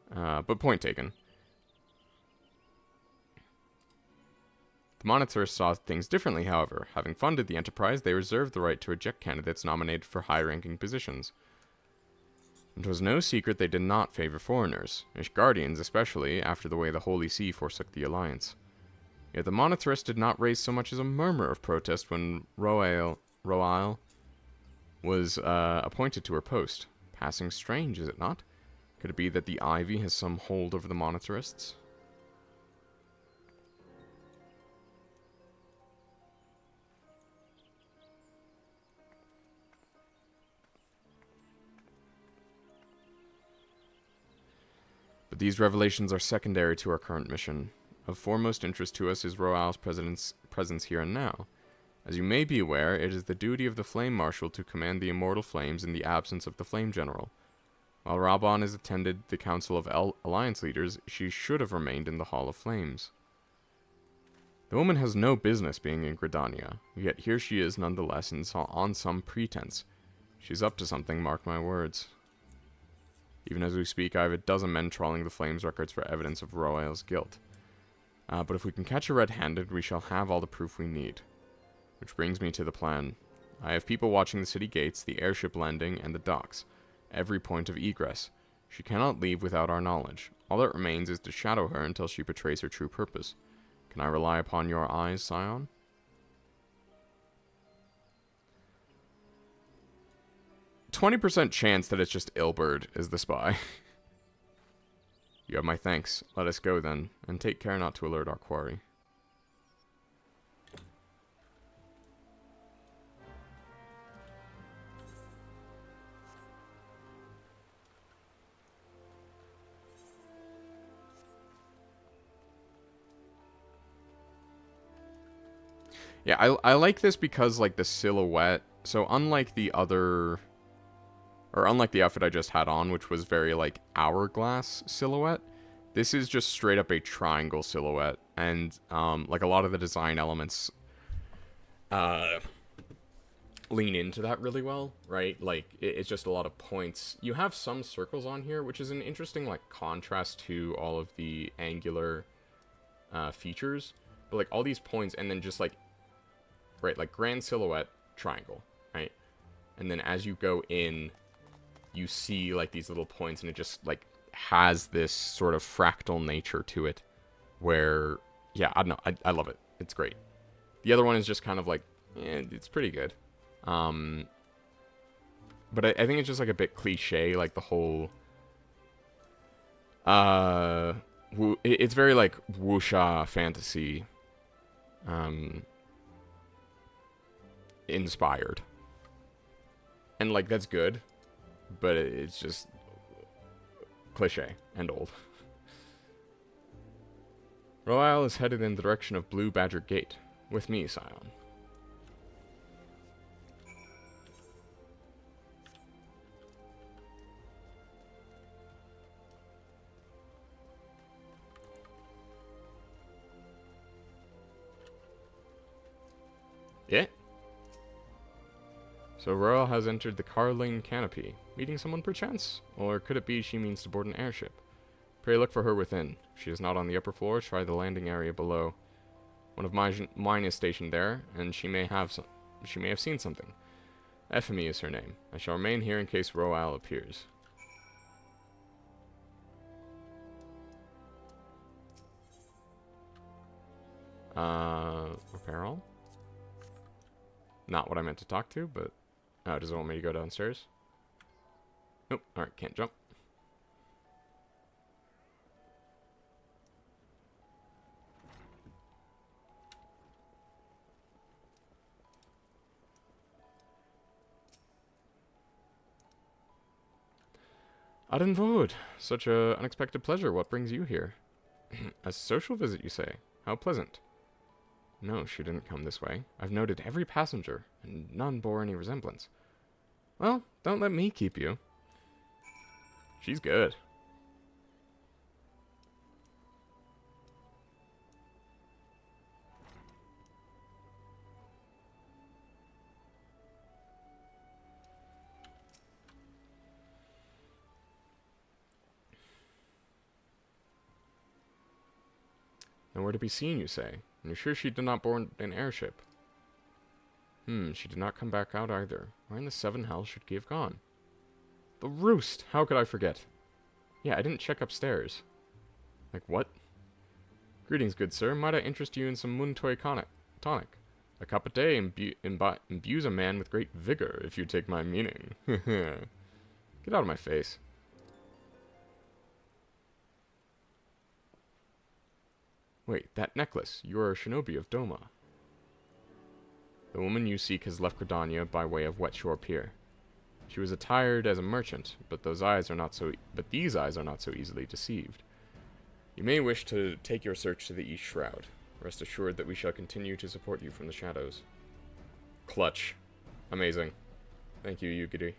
But point taken. The monitorists saw things differently, however. Having funded the enterprise, they reserved the right to reject candidates nominated for high-ranking positions. It was no secret they did not favor foreigners, Ishgardians especially, after the way the Holy See forsook the alliance. Yet the monitorists did not raise so much as a murmur of protest when Roael was appointed to her post. Passing strange, is it not? Could it be that the Ivy has some hold over the monitorists? But these revelations are secondary to our current mission. Of foremost interest to us is Roal's presence here and now. As you may be aware, it is the duty of the Flame Marshal to command the immortal flames in the absence of the Flame General. While Raban has attended the Council of Alliance Leaders, she should have remained in the Hall of Flames. The woman has no business being in Gridania, yet here she is nonetheless on some pretense. She's up to something, mark my words. Even as we speak, I have a dozen men trawling the Flames records for evidence of Royal's guilt. But if we can catch her red-handed, we shall have all the proof we need. Which brings me to the plan. I have people watching the city gates, the airship landing, and the docks. Every point of egress. She cannot leave without our knowledge. All that remains is to shadow her until she betrays her true purpose. Can I rely upon your eyes, Scion? %20 chance that it's just Ilberd is the spy. You have my thanks. Let us go then, and take care not to alert our quarry. Yeah, I like this because, like, the silhouette... So, unlike the other... Or unlike the outfit I just had on, which was very, like, hourglass silhouette, this is just straight up a triangle silhouette. And, like, a lot of the design elements lean into that really well, right? Like, it's just a lot of points. You have some circles on here, which is an interesting, like, contrast to all of the angular features. But, like, all these points, and then just, like, right, like, grand silhouette, triangle, right? And then as you go in, you see, like, these little points, and it just, like, has this sort of fractal nature to it, where, yeah, I don't know, I love it. It's great. The other one is just kind of, like, it's pretty good. But I think it's just, like, a bit cliche, like, the whole, it's very, like, wuxia fantasy, inspired. And, like, that's good, but it's just cliche and old. Royal is headed in the direction of Blue Badger Gate. With me, Scion. Yeah. So Royal has entered the Carling Canopy. Meeting someone perchance? Or could it be she means to board an airship? Pray look for her within. If she is not on the upper floor, try the landing area below. One of mine is stationed there, and she may have seen something. Ephemy is her name. I shall remain here in case Royal appears. Apparel? Not what I meant to talk to, but... Oh, does it want me to go downstairs? Nope, alright, can't jump. Adenvood, such a unexpected pleasure. What brings you here? A social visit, you say? How pleasant. No, she didn't come this way. I've noted every passenger, and none bore any resemblance. Well, don't let me keep you. She's good. Nowhere to be seen, you say? And you're sure she did not board an airship? She did not come back out either. Where in the seven hells should she have gone? The roost! How could I forget? Yeah, I didn't check upstairs. Like, what? Greetings, good sir. Might I interest you in some Muntoy tonic? A cup a day imbues a man with great vigor, if you take my meaning. Get out of my face. Wait, that necklace. You are a shinobi of Doma. The woman you seek has left Gridania by way of Wet Shore Pier. She was attired as a merchant, but these eyes are not so easily deceived. You may wish to take your search to the East Shroud. Rest assured that we shall continue to support you from the shadows. Clutch. Amazing. Thank you, Yugiri.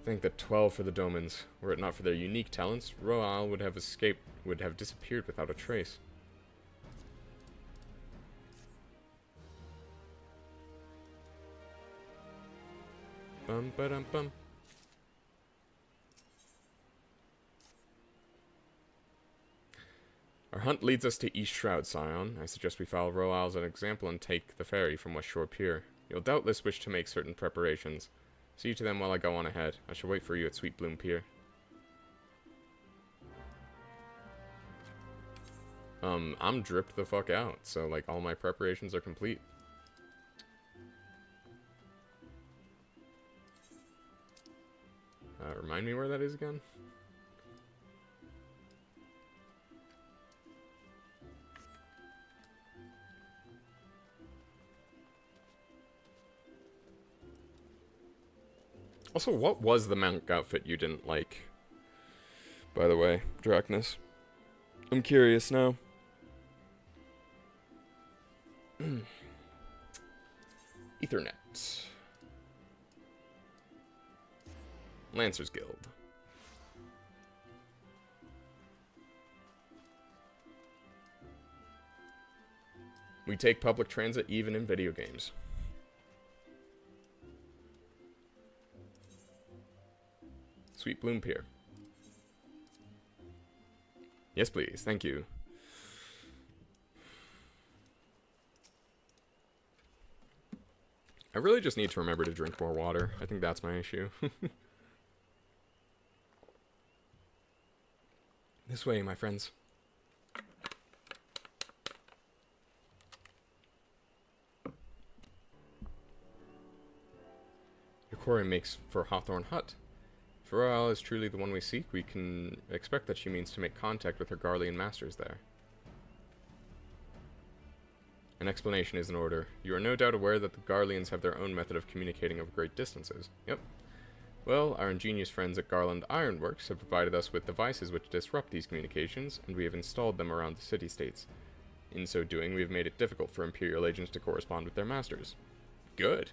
Thank the 12 for the Domans. Were it not for their unique talents, Roal would have disappeared without a trace. Bum ba dum bum. Our hunt leads us to East Shroud, Scion. I suggest we follow Roal as an example and take the ferry from West Shore Pier. You'll doubtless wish to make certain preparations. See to them while I go on ahead. I shall wait for you at Sweet Bloom Pier. I'm dripped the fuck out, so, like, all my preparations are complete. Remind me where that is again? Also, what was the monk outfit you didn't like? By the way, Drachnus. I'm curious now. Ethernet. Lancers Guild. We take public transit even in video games. Sweet Bloom Pier. Yes, please. Thank you. I really just need to remember to drink more water. I think that's my issue. This way, my friends. Your quarry makes for Hawthorne Hut. If Roal is truly the one we seek, we can expect that she means to make contact with her Garlean masters there. An explanation is in order. You are no doubt aware that the Garleans have their own method of communicating over great distances. Yep. Well, our ingenious friends at Garland Ironworks have provided us with devices which disrupt these communications, and we have installed them around the city-states. In so doing, we have made it difficult for Imperial agents to correspond with their masters. Good.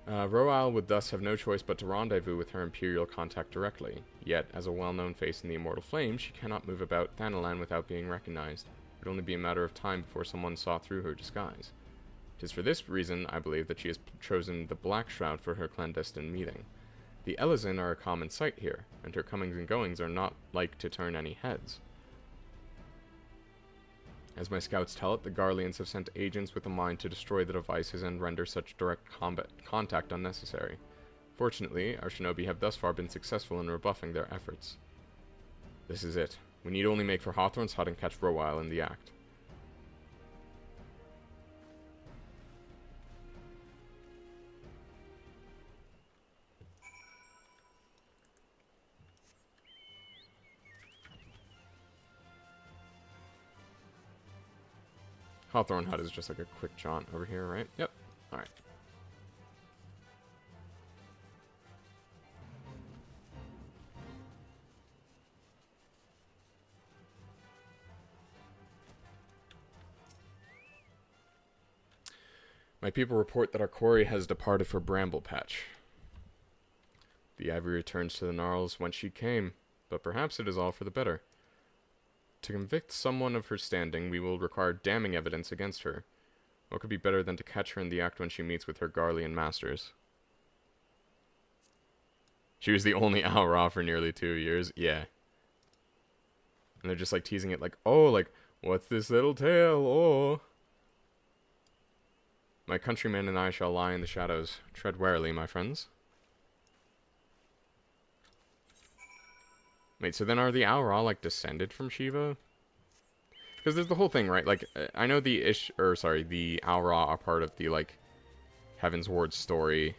Roal would thus have no choice but to rendezvous with her Imperial contact directly. Yet, as a well-known face in the Immortal Flame, she cannot move about Thanalan without being recognized. It would only be a matter of time before someone saw through her disguise. It is for this reason, I believe, that she has chosen the Black Shroud for her clandestine meeting. The Elizin are a common sight here, and her comings and goings are not like to turn any heads. As my scouts tell it, the Garleans have sent agents with a mind to destroy the devices and render such direct contact unnecessary. Fortunately, our shinobi have thus far been successful in rebuffing their efforts. This is it. We need only make for Hawthorne's Hut and catch Roal in the act. Hawthorne Hut is just like a quick jaunt over here, right? Yep. Alright. My people report that our quarry has departed for Bramble Patch. The ivory returns to the gnarls whence she came, but perhaps it is all for the better. To convict someone of her standing, we will require damning evidence against her. What could be better than to catch her in the act when she meets with her Garlean masters? She was the only Aura for nearly 2 years? Yeah. And they're just like teasing it like, oh, like, What's this little tale? Oh. My countrymen and I shall lie in the shadows. Tread warily, my friends. Wait, so then are the Aura, like, descended from Shiva? Because there's the whole thing, right? Like, I know the the Aura are part of the, like, Heaven's Ward story.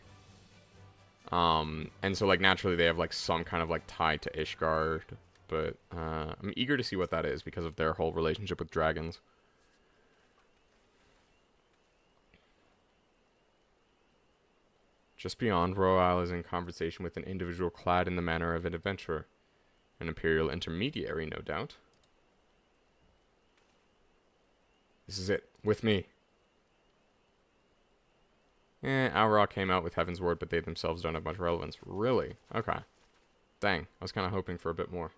And so, like, naturally they have, like, some kind of, like, tie to Ishgard. But, I'm eager to see what that is because of their whole relationship with dragons. Just beyond, Royal is in conversation with an individual clad in the manner of an adventurer. An imperial intermediary, no doubt. This is it. With me. Aura came out with Heaven's Ward, but they themselves don't have much relevance. Really? Okay. Dang. I was kind of hoping for a bit more.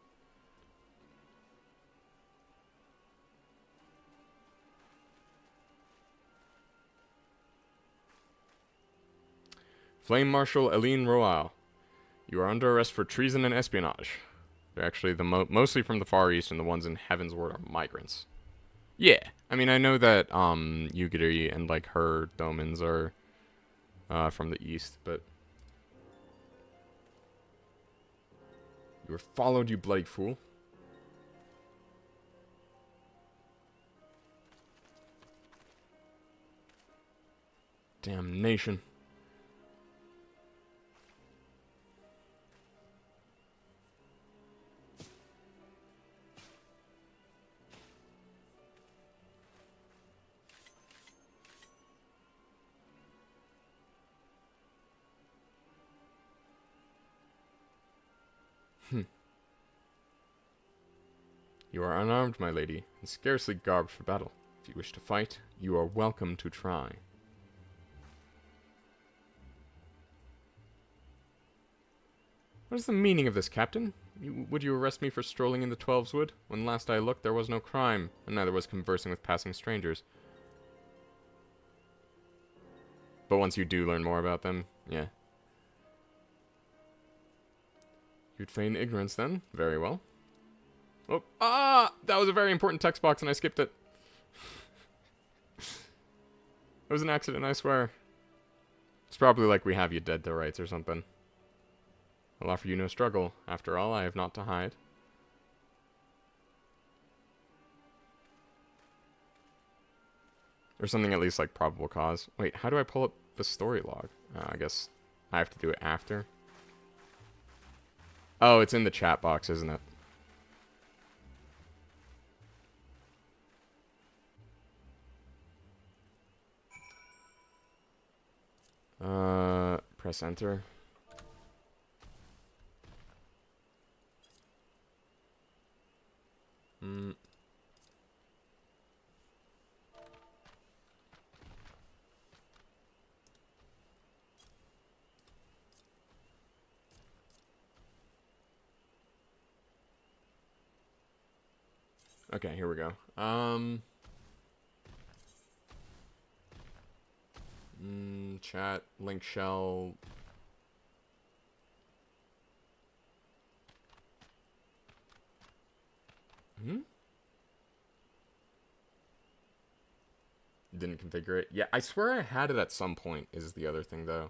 Flame Marshal Eileen Royal. You are under arrest for treason and espionage. They're actually mostly from the Far East, and the ones in Heaven's Ward are migrants. Yeah. I mean, I know that, Yugiri and, like, her domins are, from the East, but... You were followed, you bloody fool. Damnation. You are unarmed, my lady, and scarcely garbed for battle. If you wish to fight, you are welcome to try. What is the meaning of this, Captain? Would you arrest me for strolling in the Twelves Wood? When last I looked, there was no crime, and neither was conversing with passing strangers. But once you do learn more about them, yeah. You'd feign ignorance, then? Very well. Oh, that was a very important text box and I skipped it. It was an accident, I swear. It's probably like we have you dead to rights or something. I'll offer you no struggle. After all, I have naught to hide. Or something at least like probable cause. Wait, how do I pull up the story log? I guess I have to do it after. Oh, it's in the chat box, isn't it? Press enter. Okay, here we go. Chat, link shell. Didn't configure it. Yeah, I swear I had it at some point, is the other thing, though.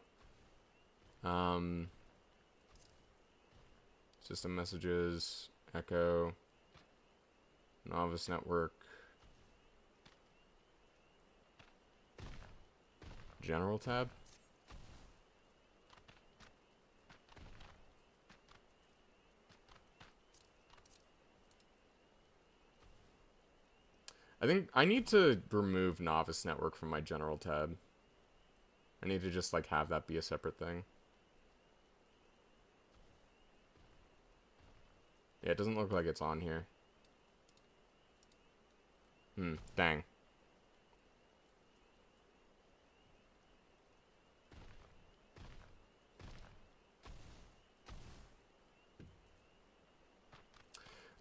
System messages, echo, novice network, general tab. I think I need to remove novice network from my general tab. I need to just like have that be a separate thing. Yeah, it doesn't look like it's on here. Dang.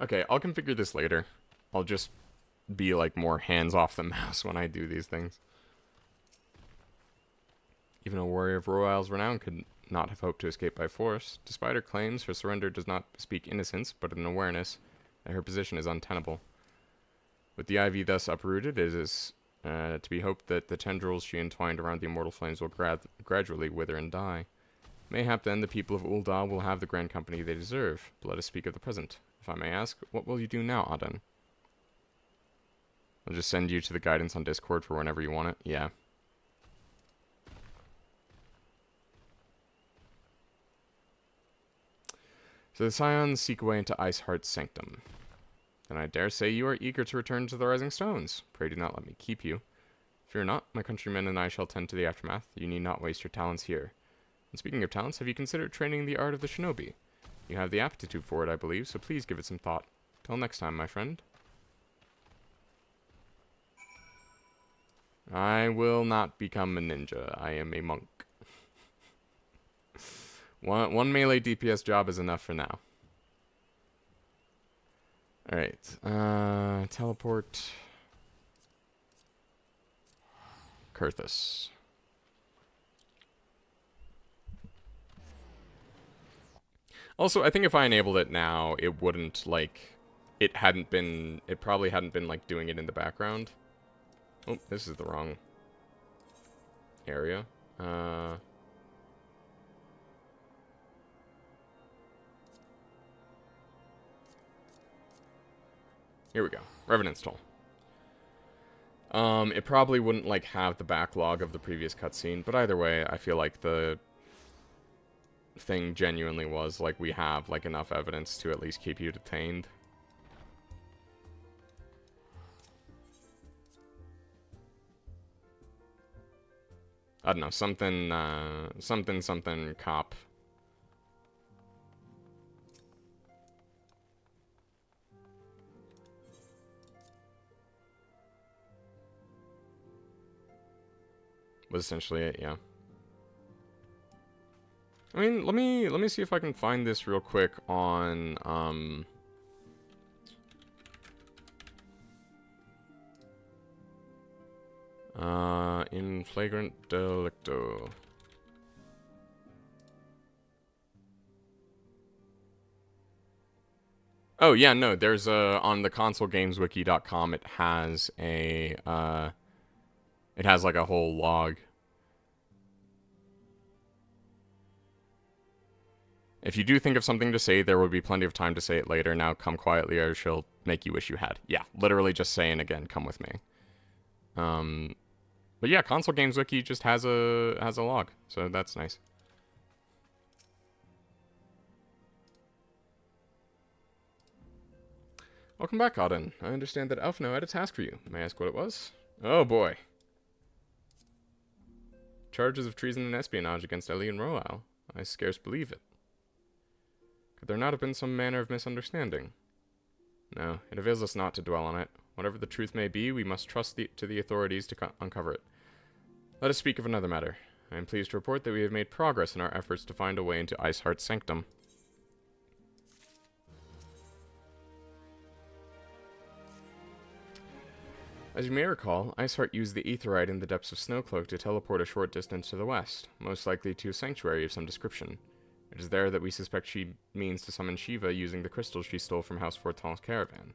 Okay, I'll configure this later. I'll just be like more hands off the mouse when I do these things. Even a warrior of Royal's renown could not have hoped to escape by force. Despite her claims, her surrender does not speak innocence, but an awareness that her position is untenable. With the ivy thus uprooted, it is to be hoped that the tendrils she entwined around the immortal flames will gradually wither and die. Mayhap then the people of Ul'dah will have the grand company they deserve. But let us speak of the present. If I may ask, what will you do now, Aden? I'll just send you to the guidance on Discord for whenever you want it. Yeah. So the Scions seek a way into Iceheart's sanctum. Then I dare say you are eager to return to the Rising Stones. Pray do not let me keep you. Fear not, my countrymen and I shall tend to the aftermath. You need not waste your talents here. And speaking of talents, have you considered training the art of the shinobi? You have the aptitude for it, I believe, so please give it some thought. Till next time, my friend. I will not become a ninja. I am a monk. One melee DPS job is enough for now. Alright. Teleport. Kurthus. Also, I think if I enabled it now, it wouldn't, like, it probably hadn't been, like, doing it in the background. Oh, this is the wrong area. Here we go. Revenant's Toll. It probably wouldn't, like, have the backlog of the previous cutscene, but either way, I feel like the thing genuinely was, like, we have, like, enough evidence to at least keep you detained. I don't know, something cop. Was essentially it, yeah. I mean, let me see if I can find this real quick on in flagrant delicto. Oh yeah, no, there's on the consolegameswiki.com it has a it has like a whole log. If you do think of something to say, there will be plenty of time to say it later. Now come quietly or she'll make you wish you had. Yeah, literally just saying again, come with me. But yeah, Console Games Wiki just has a log, so that's nice. Welcome back, Auden. I understand that Elfno had a task for you. May I ask what it was? Oh boy. Charges of treason and espionage against Ellie and Roal. I scarce believe it. Could there not have been some manner of misunderstanding? No, it avails us not to dwell on it. Whatever the truth may be, we must trust to the authorities to uncover it. Let us speak of another matter. I am pleased to report that we have made progress in our efforts to find a way into Iceheart's sanctum. As you may recall, Iceheart used the Aetheryte in the depths of Snowcloak to teleport a short distance to the west, most likely to a sanctuary of some description. It is there that we suspect she means to summon Shiva using the crystals she stole from House Fortal's caravan.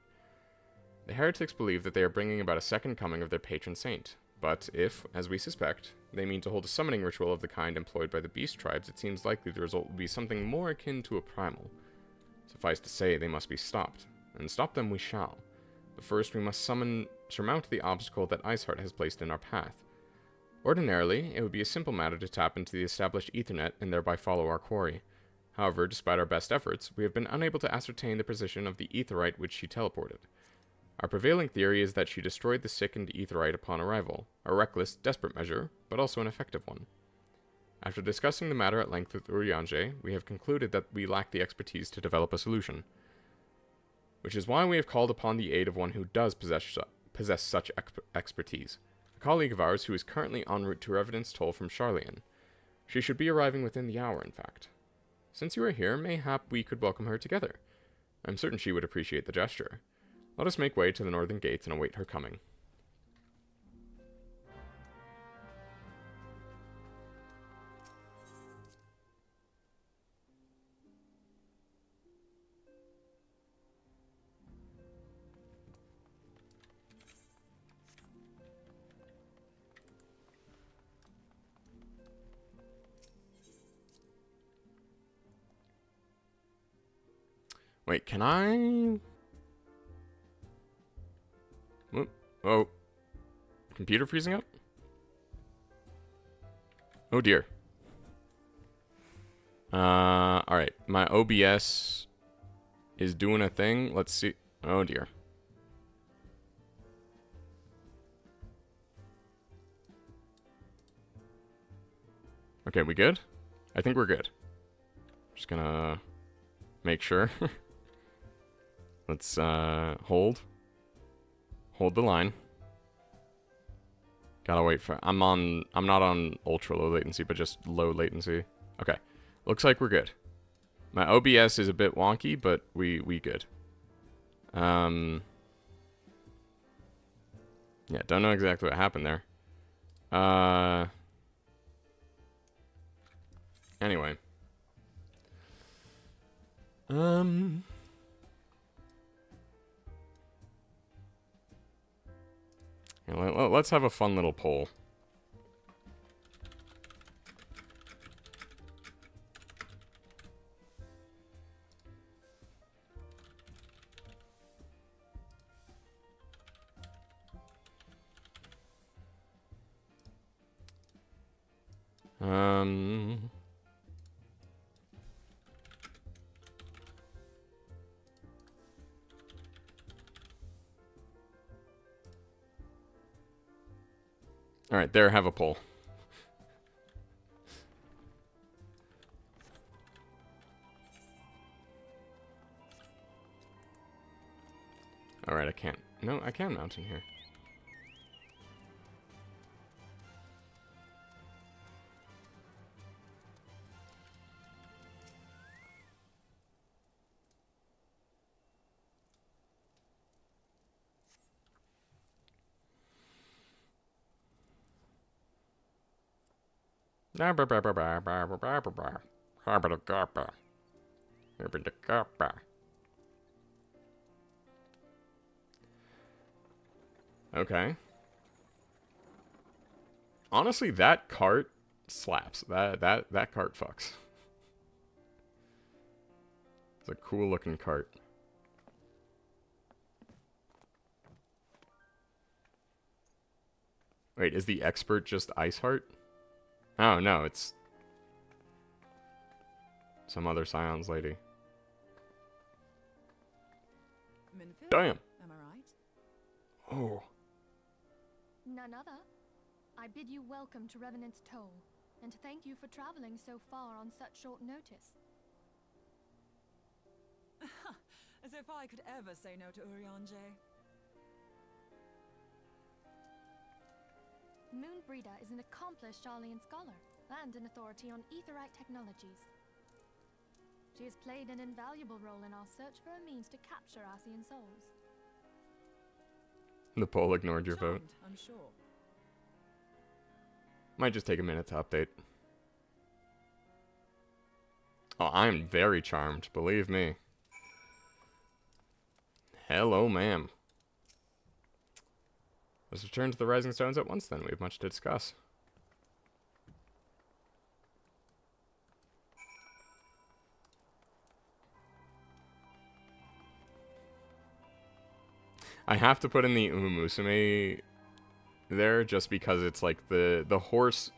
The heretics believe that they are bringing about a second coming of their patron saint, but if, as we suspect, they mean to hold a summoning ritual of the kind employed by the beast tribes, it seems likely the result will be something more akin to a primal. Suffice to say, they must be stopped, and stop them we shall. But first we must surmount the obstacle that Iceheart has placed in our path. Ordinarily, it would be a simple matter to tap into the established Ethernet and thereby follow our quarry. However, despite our best efforts, we have been unable to ascertain the position of the Aetheryte which she teleported. Our prevailing theory is that she destroyed the sickened Aetheryte upon arrival, a reckless, desperate measure, but also an effective one. After discussing the matter at length with Urianger, we have concluded that we lack the expertise to develop a solution. Which is why we have called upon the aid of one who does possess such expertise, a colleague of ours who is currently en route to Revenant's Toll from Charlian. She should be arriving within the hour, in fact. Since you are here, mayhap we could welcome her together. I'm certain she would appreciate the gesture. Let us make way to the northern gates and await her coming. Wait, can I? Whoop. Oh. Computer freezing up? Oh dear. Alright. My OBS is doing a thing. Let's see. Oh dear. Okay, we good? I think we're good. Just gonna make sure. Let's hold the line. Gotta wait for I'm not on ultra low latency, but just low latency. Okay. Looks like we're good. My OBS is a bit wonky, but we good. Yeah, don't know exactly what happened there. Anyway. Let's have a fun little poll. All right, there, have a poll. All right, I can't. No, I can mount in here. Okay. Honestly, that cart slaps. That cart fucks. It's a cool looking cart. Wait, is the expert just Iceheart? Oh, no, it's some other Scions lady. Minfield? Damn. Am I right? Oh. None other. I bid you welcome to Revenant's Toll, and thank you for traveling so far on such short notice. As if I could ever say no to Urianger. Moonbreeder is an accomplished Charlian scholar, and an authority on aetherite technologies. She has played an invaluable role in our search for a means to capture Ascian souls. The poll ignored your vote. Charmed, I'm sure. Might just take a minute to update. Oh, I'm very charmed, believe me. Hello, ma'am. Let's return to the Rising Stones at once then. We have much to discuss. I have to put in the Umumusame there just because it's like the horse.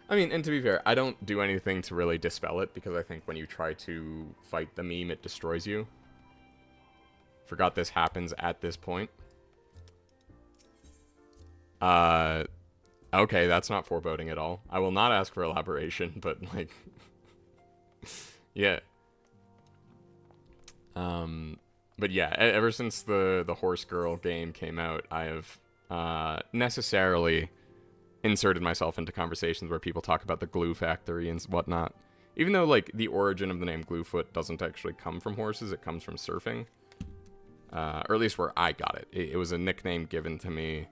I mean, and to be fair, I don't do anything to really dispel it because I think when you try to fight the meme, it destroys you. Forgot this happens at this point. Okay, that's not foreboding at all. I will not ask for elaboration, but like, yeah. But yeah, ever since the Horse Girl game came out, I have necessarily inserted myself into conversations where people talk about the glue factory and whatnot. Even though, like, the origin of the name Gluefoot doesn't actually come from horses, it comes from surfing. Or at least where I got it. It was a nickname given to me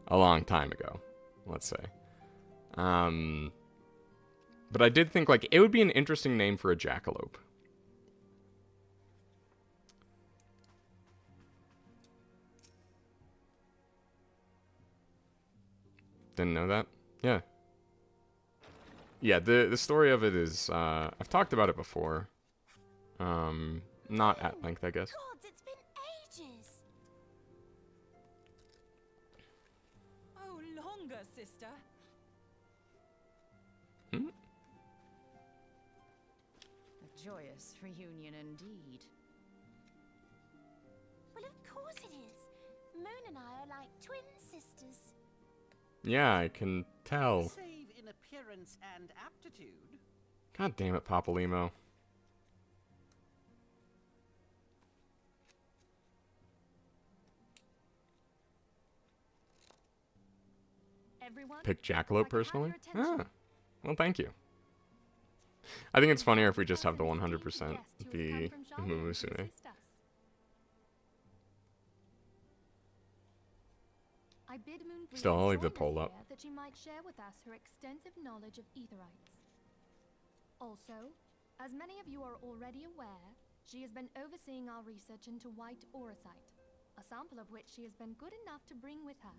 a long time ago, let's say. But I did think, like, it would be an interesting name for a jackalope. Didn't know that? Yeah. Yeah, the story of it is, I've talked about it before. Not at length, I guess. Gods, it's been ages. Oh, longer, sister. Hmm? A joyous reunion indeed. Well, of course it is. Moon and I are like twin sisters. Yeah, I can tell. Save in appearance and aptitude. God damn it, Papalymo. Everyone, Pick if I Jackalope could have personally? your attention. Ah, well, thank you. I think it's funnier if we just have the 100% be Mumusune. I bid Moonbreeze Still, I'll leave the join us poll up. here that she might share with us her extensive knowledge of Aetherites. Also, as many of you are already aware, she has been overseeing our research into white auracite, a sample of which she has been good enough to bring with her.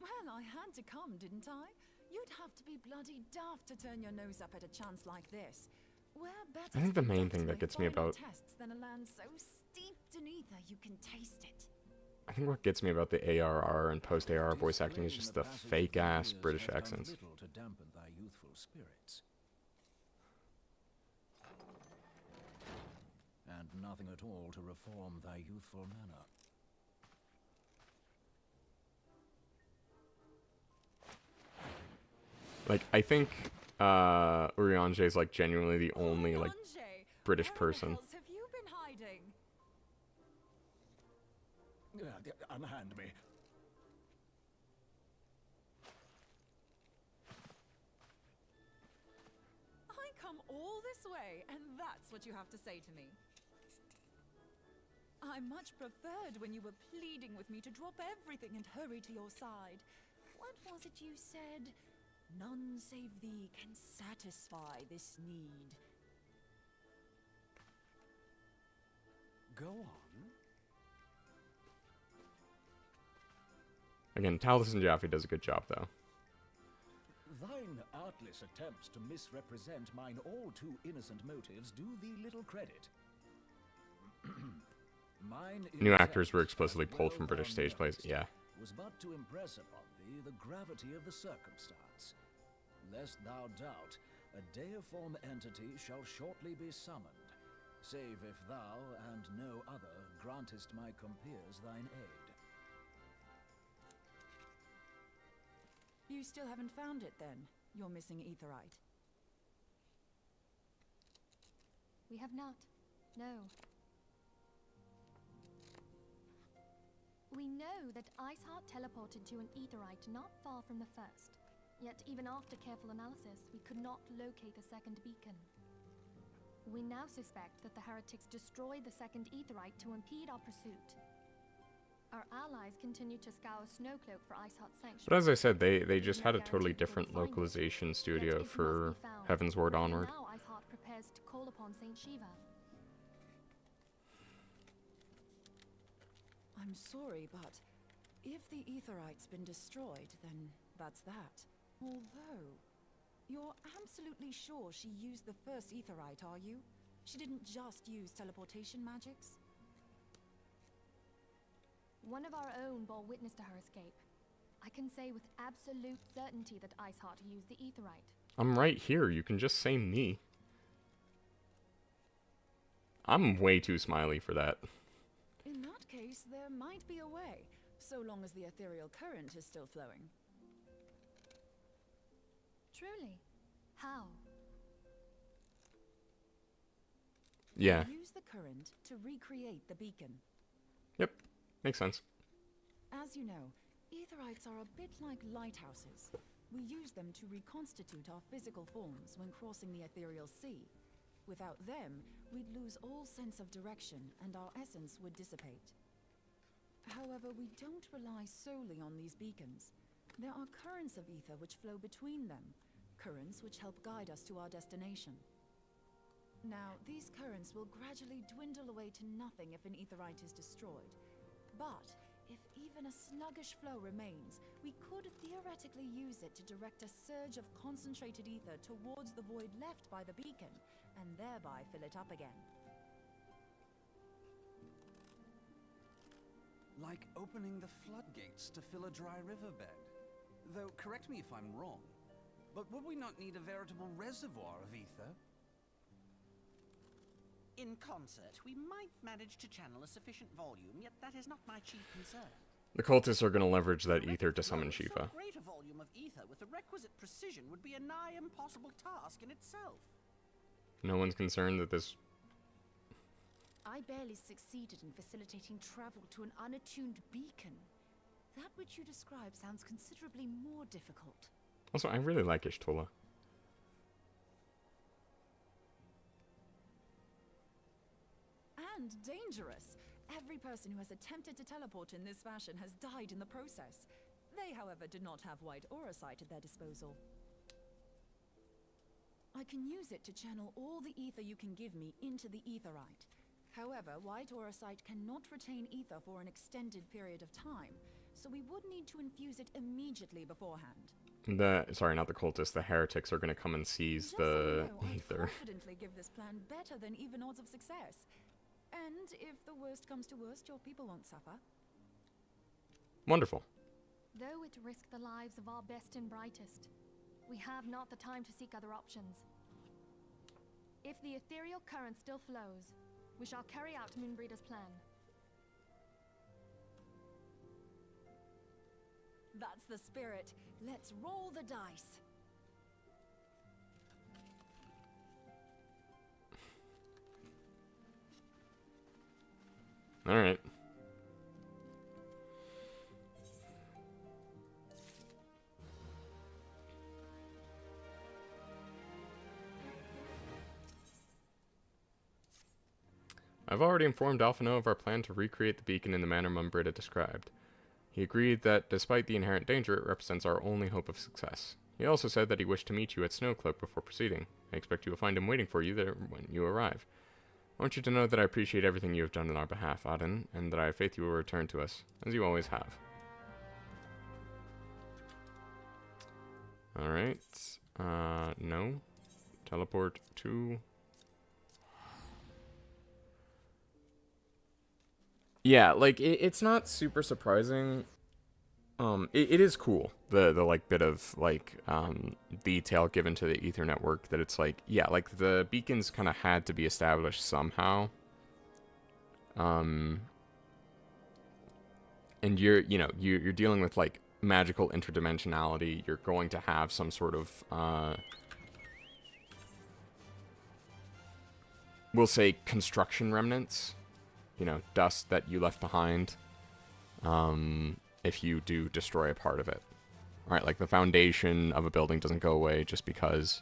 Well, I had to come, didn't I? You'd have to be bloody daft to turn your nose up at a chance like this. Where better I think to the main conduct thing my that gets me final about... tests than a land so steeped in ether you can taste it. I think what gets me about the ARR and post-ARR voice acting is just the fake-ass British accents. Little to dampen thy youthful spirits. And nothing at all to reform thy youthful manner. Like, I think Urianger is like genuinely the only like British person. Where have you been hiding? Unhand me. I come all this way, and that's what you have to say to me. I much preferred when you were pleading with me to drop everything and hurry to your side. What was it you said? None save thee can satisfy this need. Go on. Again, Taliesin Jaffe does a good job, though. Thine artless attempts to misrepresent mine all too innocent motives do thee little credit. Mine New actors were intent, explicitly pulled well from British stage plays. pronounced, Yeah. was but to impress upon thee the gravity of the circumstance. Lest thou doubt, a deiform entity shall shortly be summoned, save if thou and no other grantest my compeers thine aid. You still haven't found it, then? Your missing Aetherite? We have not. No. We know that Iceheart teleported to an Aetherite not far from the first. Yet even after careful analysis, we could not locate the second beacon. We now suspect that the heretics destroyed the second Aetherite to impede our pursuit. Our allies continue to scour Snowcloak for Iceheart's sanctuary. But as I said, they just had a totally different localization studio for Heaven's Ward Onward. Now Iceheart prepares to call upon Saint Shiva. I'm sorry, but if the Aetherite's been destroyed, then that's that. Although, you're absolutely sure she used the first Aetherite, are you? She didn't just use teleportation magics? One of our own bore witness to her escape. I can say with absolute certainty that Iceheart used the Aetherite. I'm right here. You can just say me. I'm way too smiley for that. In that case, there might be a way, so long as the ethereal current is still flowing. Truly? How? Yeah. Use the current to recreate the beacon. Yep. Makes sense. As you know, Aetherites are a bit like lighthouses. We use them to reconstitute our physical forms when crossing the ethereal sea. Without them, we'd lose all sense of direction and our essence would dissipate. However, we don't rely solely on these beacons. There are currents of ether which flow between them, currents which help guide us to our destination. Now, these currents will gradually dwindle away to nothing if an Aetherite is destroyed. But If even a sluggish flow remains, we could theoretically use it to direct a surge of concentrated ether towards the void left by the beacon, and thereby fill it up again. Like opening the floodgates to fill a dry riverbed. Though, correct me if I'm wrong, but would we not need a veritable reservoir of ether? In concert, we might manage to channel a sufficient volume, yet that is not my chief concern. The cultists are going to leverage that ether to summon So Shifa. a greater volume of ether with the requisite precision would be a nigh impossible task in itself. No one's concerned that this... I barely succeeded in facilitating travel to an unattuned beacon. That which you describe sounds considerably more difficult. Also, I really like Ishtola. And dangerous. Every person who has attempted to teleport in this fashion has died in the process. They, however, did not have white aura sight at their disposal. I can use it to channel all the ether you can give me into the aetherite. However, white aura sight cannot retain ether for an extended period of time, so we would need to infuse it immediately beforehand. Sorry, not the cultists, the heretics are going to come and seize the ether. I confidently give this plan better than even odds of success. And if the worst comes to worst, your people won't suffer. Wonderful. Though it risked the lives of our best and brightest, we have not the time to seek other options. If the ethereal current still flows, we shall carry out Moonbreeder's plan. That's the spirit. Let's roll the dice. All right. I've already informed Alphino of our plan to recreate the beacon in the manner Mumbrida described. He agreed that, despite the inherent danger, it represents our only hope of success. He also said that he wished to meet you at Snowcloak before proceeding. I expect you will find him waiting for you there when you arrive. I want you to know that I appreciate everything you have done on our behalf, Aden, and that I have faith you will return to us, as you always have. Alright. No. Teleport to... Yeah, like, it's not super surprising. It is cool, the like, bit of, like, detail given to the Ether network, that it's like, yeah, like, the beacons kind of had to be established somehow. And you're dealing with, like, magical interdimensionality. You're going to have some sort of, we'll say, construction remnants. You know, dust that you left behind, if you do destroy a part of it. Right, like the foundation of a building doesn't go away just because,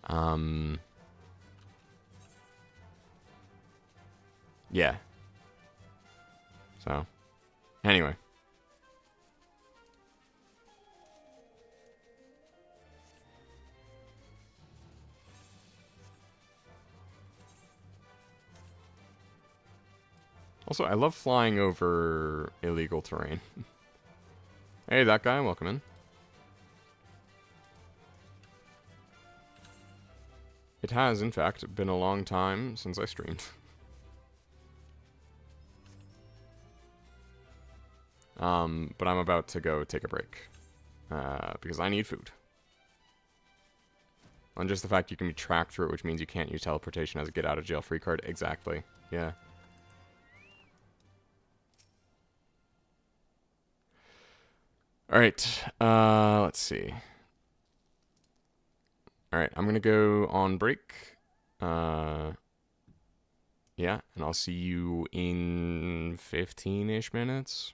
yeah. So, anyway. Also, I love flying over illegal terrain. Hey, that guy, welcome in. It has, in fact, been a long time since I streamed. But I'm about to go take a break. Because I need food. And just the fact you can be tracked through it, which means you can't use teleportation as a get-out-of-jail-free card. Exactly. Yeah. Alright, let's see. Alright, I'm gonna go on break. Yeah, and I'll see you in 15-ish minutes.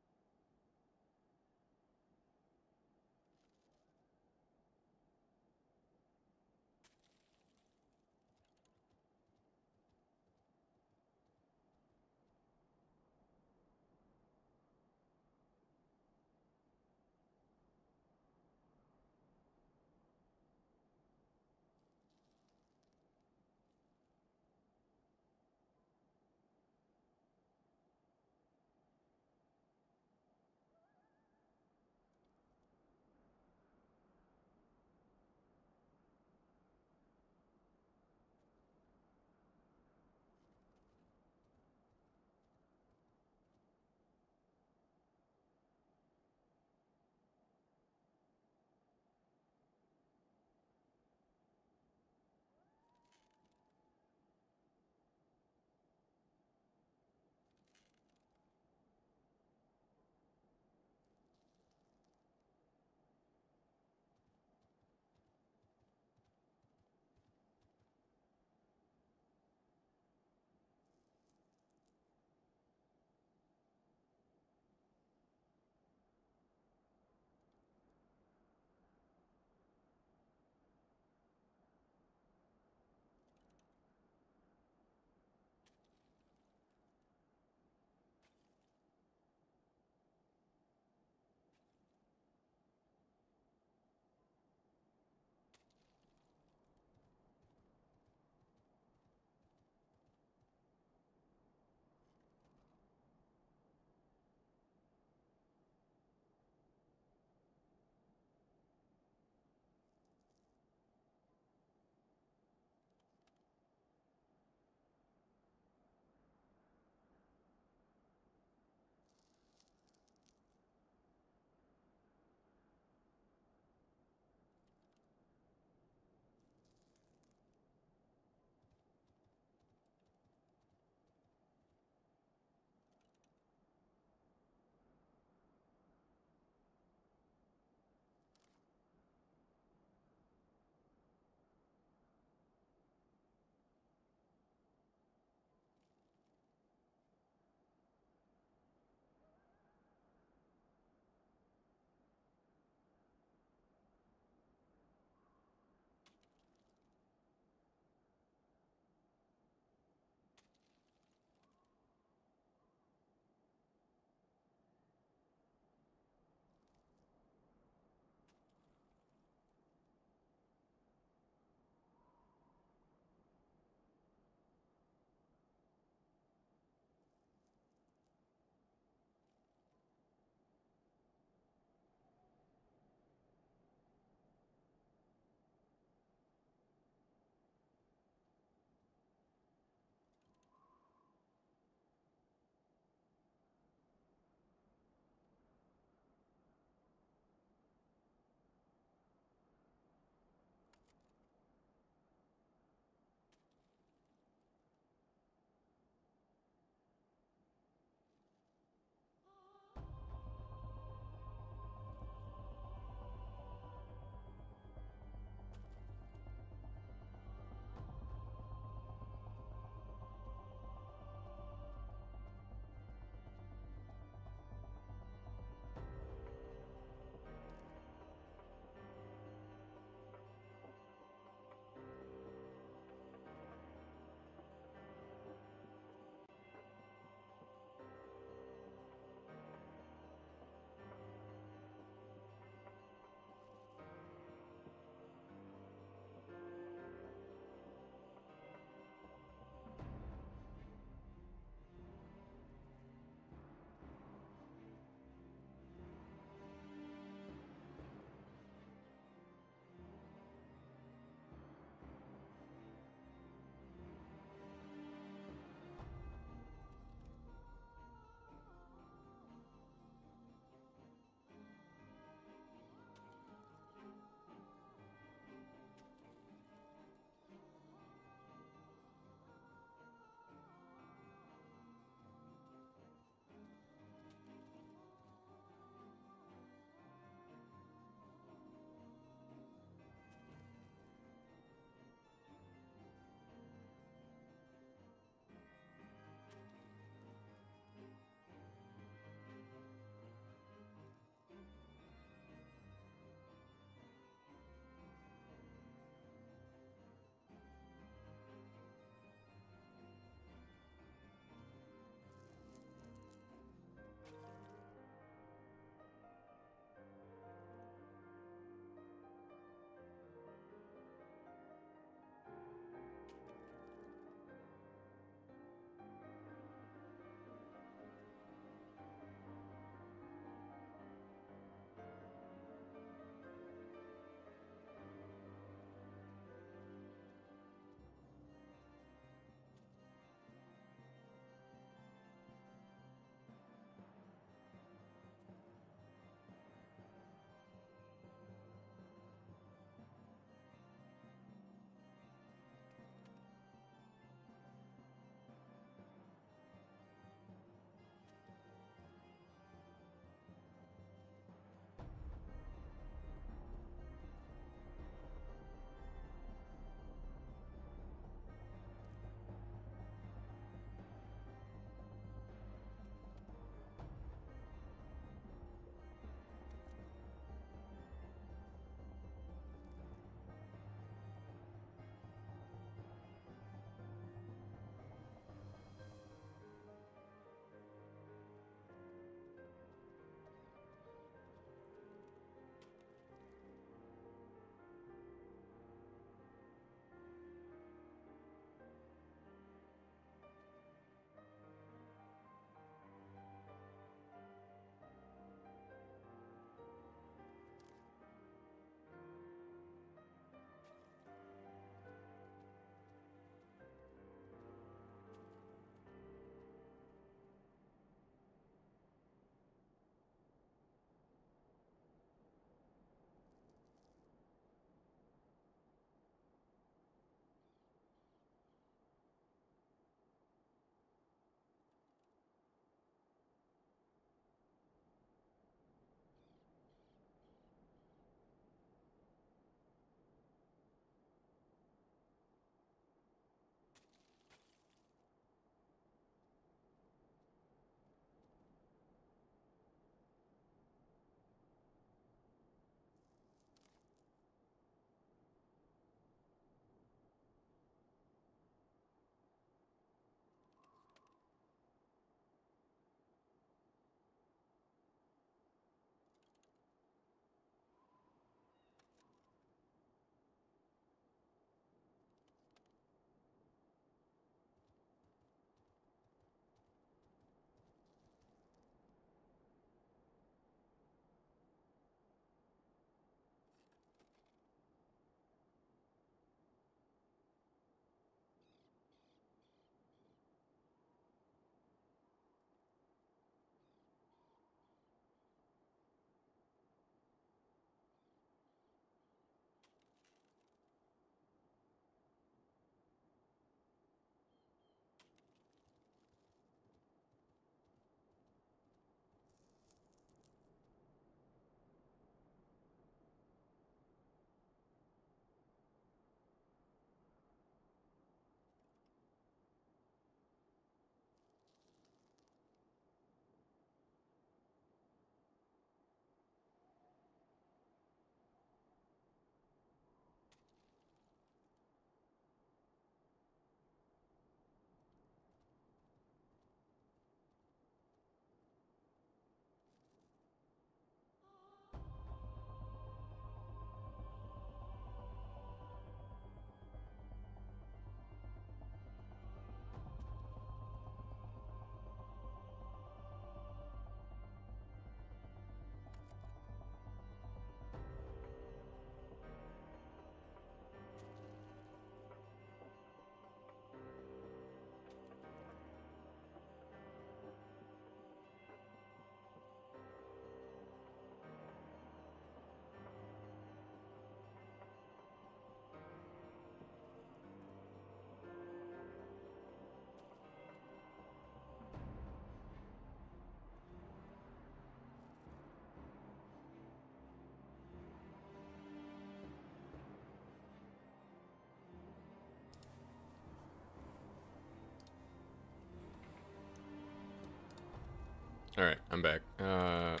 Alright, I'm back. And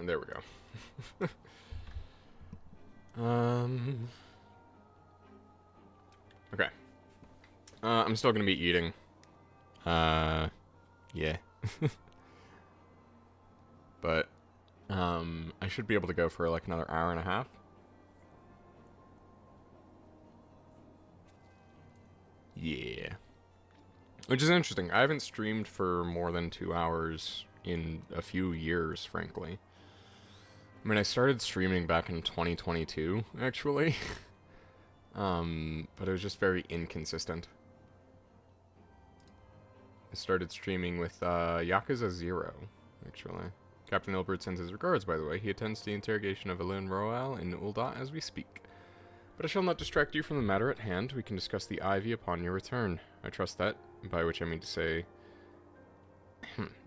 there we go. Okay. I'm still gonna be eating. Yeah. But, I should be able to go for like another hour and a half. Yeah. Which is interesting. I haven't streamed for more than 2 hours in a few years, frankly. I mean, I started streaming back in 2022, actually. But it was just very inconsistent. I started streaming with, Yakuza 0, actually. Captain Ilbert sends his regards, by the way. He attends the interrogation of Elune Royale in Ul'dah as we speak. But I shall not distract you from the matter at hand. We can discuss the Ivy upon your return. I trust that, by which I mean to say...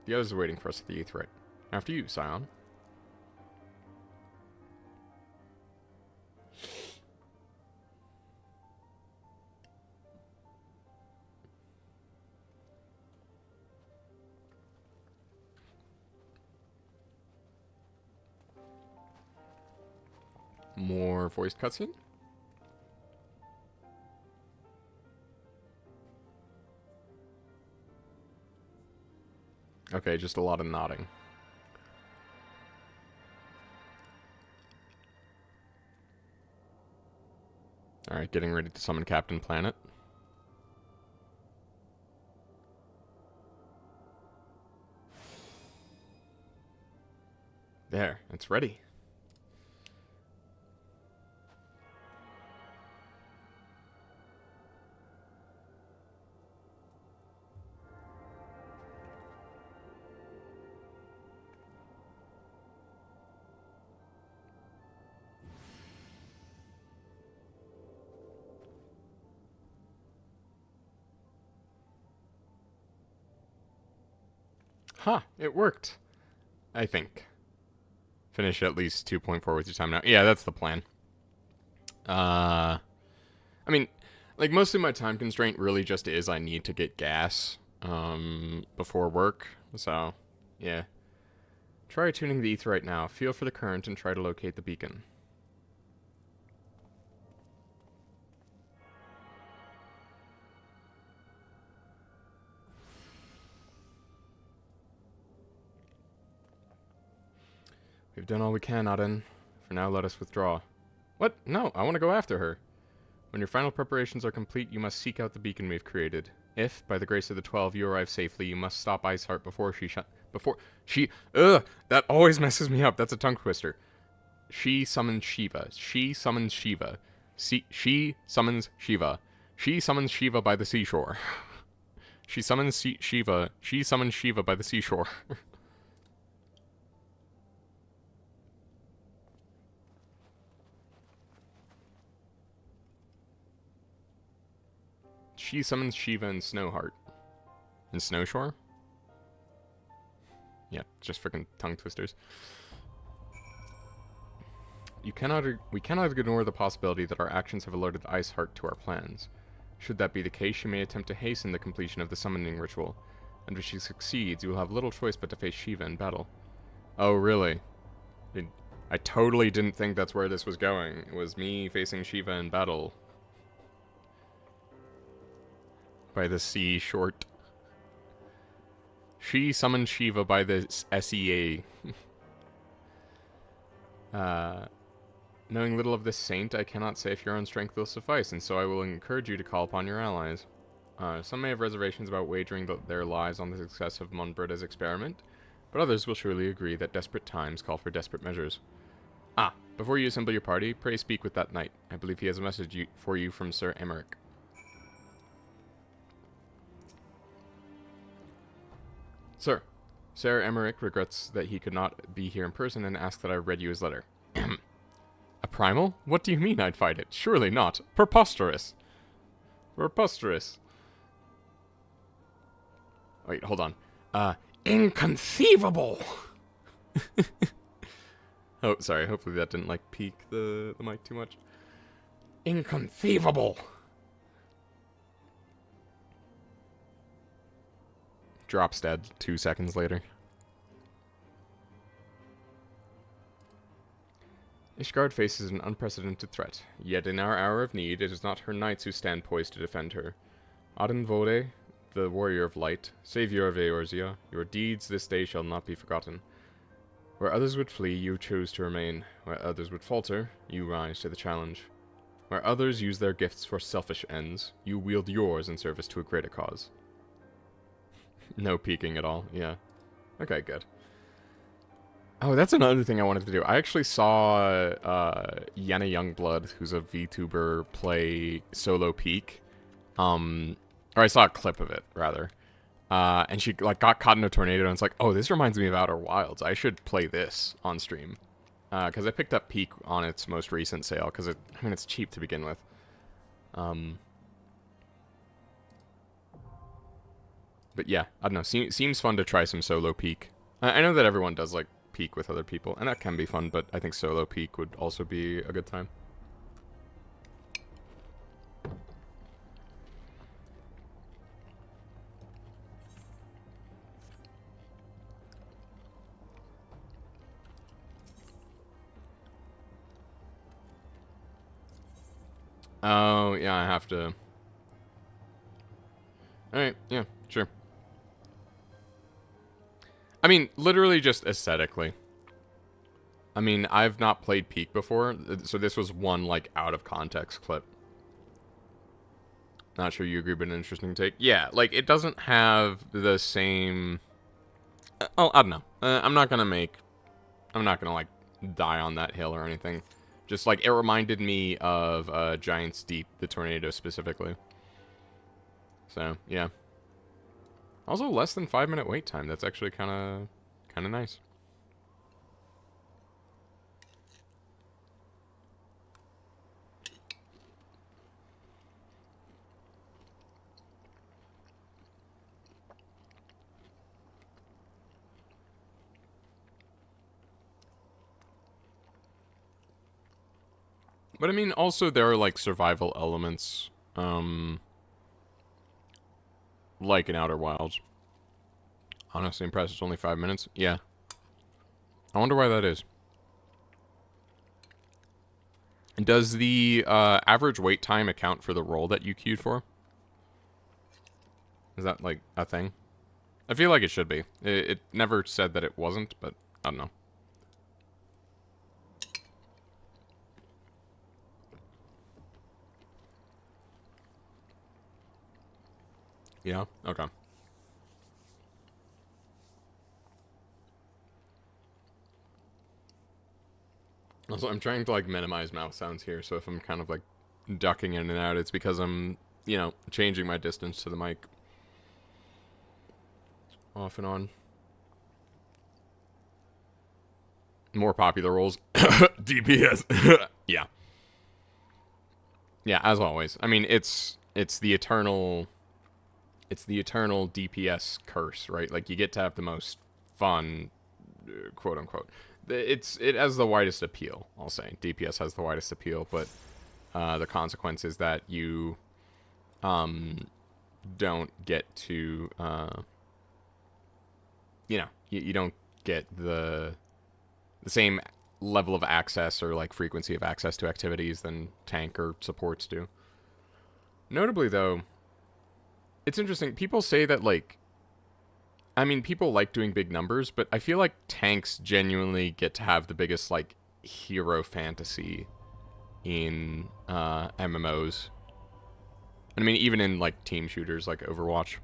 the others are waiting for us at the Aetheryte. After you, Scion. More voiced cutscene? Okay, just a lot of nodding. Alright, getting ready to summon Captain Planet. There, it's ready. Huh, it worked. I think. Finish at least 2.4 with your time now. Yeah, that's the plan. I mean, like, mostly my time constraint really just is I need to get gas, before work. So, yeah. Try tuning the Aetheryte now. Feel for the current and try to locate the beacon. We've done all we can, Aden. For now, let us withdraw. What? No, I want to go after her. When your final preparations are complete, you must seek out the beacon we've created. If, by the grace of the 12, you arrive safely, you must stop Iceheart before she that always messes me up. That's a tongue twister. She summons Shiva. She summons Shiva. She summons Shiva. She summons Shiva by the seashore. She summons Shiva. She summons Shiva by the seashore. She summons Shiva in Snowheart. In Snowshore? Yeah, just freaking tongue twisters. We cannot ignore the possibility that our actions have alerted Iceheart to our plans. Should that be the case, she may attempt to hasten the completion of the summoning ritual. And if she succeeds, you will have little choice but to face Shiva in battle. Oh, really? I totally didn't think that's where this was going. It was me facing Shiva in battle. By the sea short. She summoned Shiva by the SEA. Knowing little of this saint, I cannot say if your own strength will suffice, and so I will encourage you to call upon your allies. Some may have reservations about wagering their lives on the success of Monbritta's experiment, but others will surely agree that desperate times call for desperate measures. Ah, before you assemble your party, pray speak with that knight. I believe he has a message for you from Sir Emmerich. Sir, Sir Emmerich regrets that he could not be here in person and asks that I read you his letter. A primal? What do you mean I'd fight it? Surely not. Preposterous. Preposterous. Wait, hold on. Inconceivable! Oh, sorry. Hopefully that didn't, like, peak the mic too much. Inconceivable! Drops dead 2 seconds later. Ishgard faces an unprecedented threat, yet in our hour of need, it is not her knights who stand poised to defend her. Adenvode, the warrior of light, savior of Eorzea, your deeds this day shall not be forgotten. Where others would flee, you choose to remain. Where others would falter, you rise to the challenge. Where others use their gifts for selfish ends, you wield yours in service to a greater cause. No peeking at all, yeah. Okay, good. Oh, that's another thing I wanted to do. I actually saw Yenna Youngblood, who's a VTuber, play solo peek. Or I saw a clip of it, rather. And she like got caught in a tornado, and it's like, oh, this reminds me of Outer Wilds. I should play this on stream. Because I picked up Peak on its most recent sale, because it's cheap to begin with. But yeah, I don't know. Seems fun to try some solo Peak. I know that everyone does like Peak with other people, and that can be fun, but I think solo Peak would also be a good time. Oh, yeah, I have to... Alright, yeah, sure. I mean, literally just aesthetically. I mean, I've not played Peak before, so this was one, like, out-of-context clip. Not sure you agree, but an interesting take. Yeah, like, it doesn't have the same... Oh, I don't know. I'm not gonna, like, die on that hill or anything. Just, like, it reminded me of Giant's Deep, the tornado specifically. So, yeah. Also, less than 5-minute wait time. That's actually kind of nice. But I mean, also there are like survival elements, like in Outer Wilds. Honestly impressed, it's only 5 minutes. Yeah. I wonder why that is. Does the average wait time account for the role that you queued for? Is that like a thing? I feel like it should be. It never said that it wasn't, but I don't know. Yeah? Okay. Also, I'm trying to, like, minimize mouth sounds here, so if I'm kind of, like, ducking in and out, it's because I'm, you know, changing my distance to the mic. Off and on. More popular roles. DPS. Yeah. Yeah, as always. I mean, it's the eternal... It's the eternal DPS curse, right? Like, you get to have the most fun, quote unquote. It has the widest appeal, I'll say. DPS has the widest appeal, but the consequence is that you don't get to, you know, you don't get the same level of access or, like, frequency of access to activities than tank or supports do. Notably, though, it's interesting. People say that, like... I mean, people like doing big numbers, but I feel like tanks genuinely get to have the biggest, like, hero fantasy in MMOs. I mean, even in, like, team shooters like Overwatch.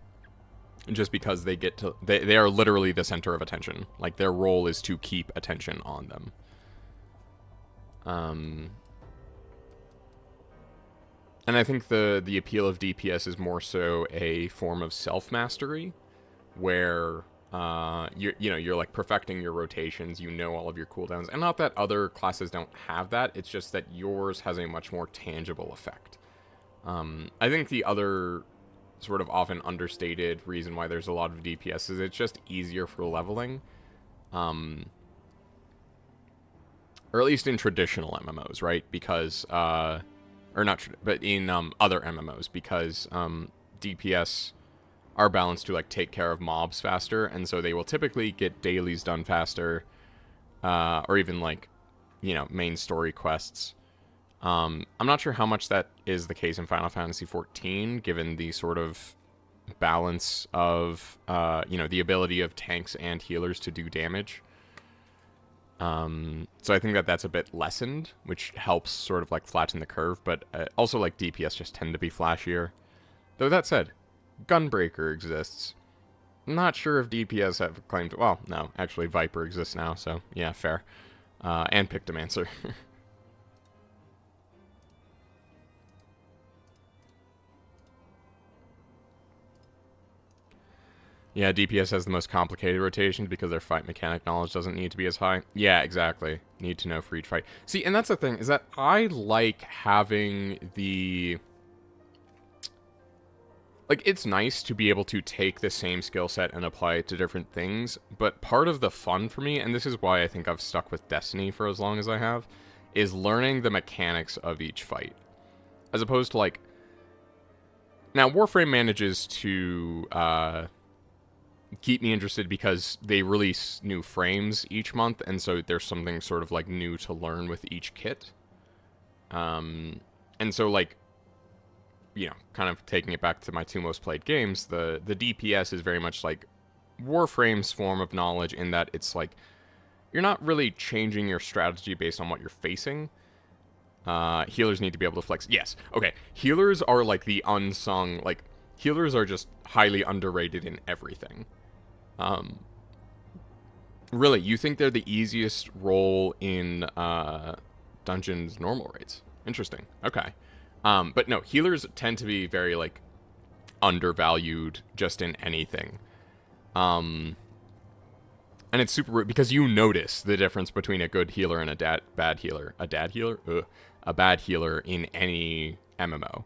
Just because they get to... They are literally the center of attention. Like, their role is to keep attention on them. And I think the appeal of DPS is more so a form of self-mastery, where you're like perfecting your rotations, you know all of your cooldowns, and not that other classes don't have that. It's just that yours has a much more tangible effect. I think the other sort of often understated reason why there's a lot of DPS is it's just easier for leveling, or at least in traditional MMOs, right? Because or not, but in other MMOs, because DPS are balanced to, like, take care of mobs faster, and so they will typically get dailies done faster, or even, like, you know, main story quests. I'm not sure how much that is the case in Final Fantasy XIV, given the sort of balance of, you know, the ability of tanks and healers to do damage. So I think that that's a bit lessened, which helps sort of like flatten the curve, but also like DPS just tend to be flashier. Though that said, Gunbreaker exists. Not sure if DPS have claimed, well, no, actually Viper exists now, so yeah, fair. And Pictomancer. Yeah, DPS has the most complicated rotations because their fight mechanic knowledge doesn't need to be as high. Yeah, exactly. Need to know for each fight. See, and that's the thing, is that I like having the... Like, it's nice to be able to take the same skill set and apply it to different things, but part of the fun for me, and this is why I think I've stuck with Destiny for as long as I have, is learning the mechanics of each fight. As opposed to, like... Now, Warframe manages to, keep me interested because they release new frames each month, and so there's something sort of like new to learn with each kit. And so like, you know, kind of taking it back to my two most played games, the DPS is very much like Warframe's form of knowledge in that it's like, you're not really changing your strategy based on what you're facing. Healers need to be able to flex. Yes, okay, healers are like the unsung, like, healers are just highly underrated in everything. Really, you think they're the easiest role in Dungeons normal raids? Interesting. Okay. But no, healers tend to be very, like, undervalued just in anything. And it's super rude because you notice the difference between a good healer and a bad healer. A bad healer in any MMO.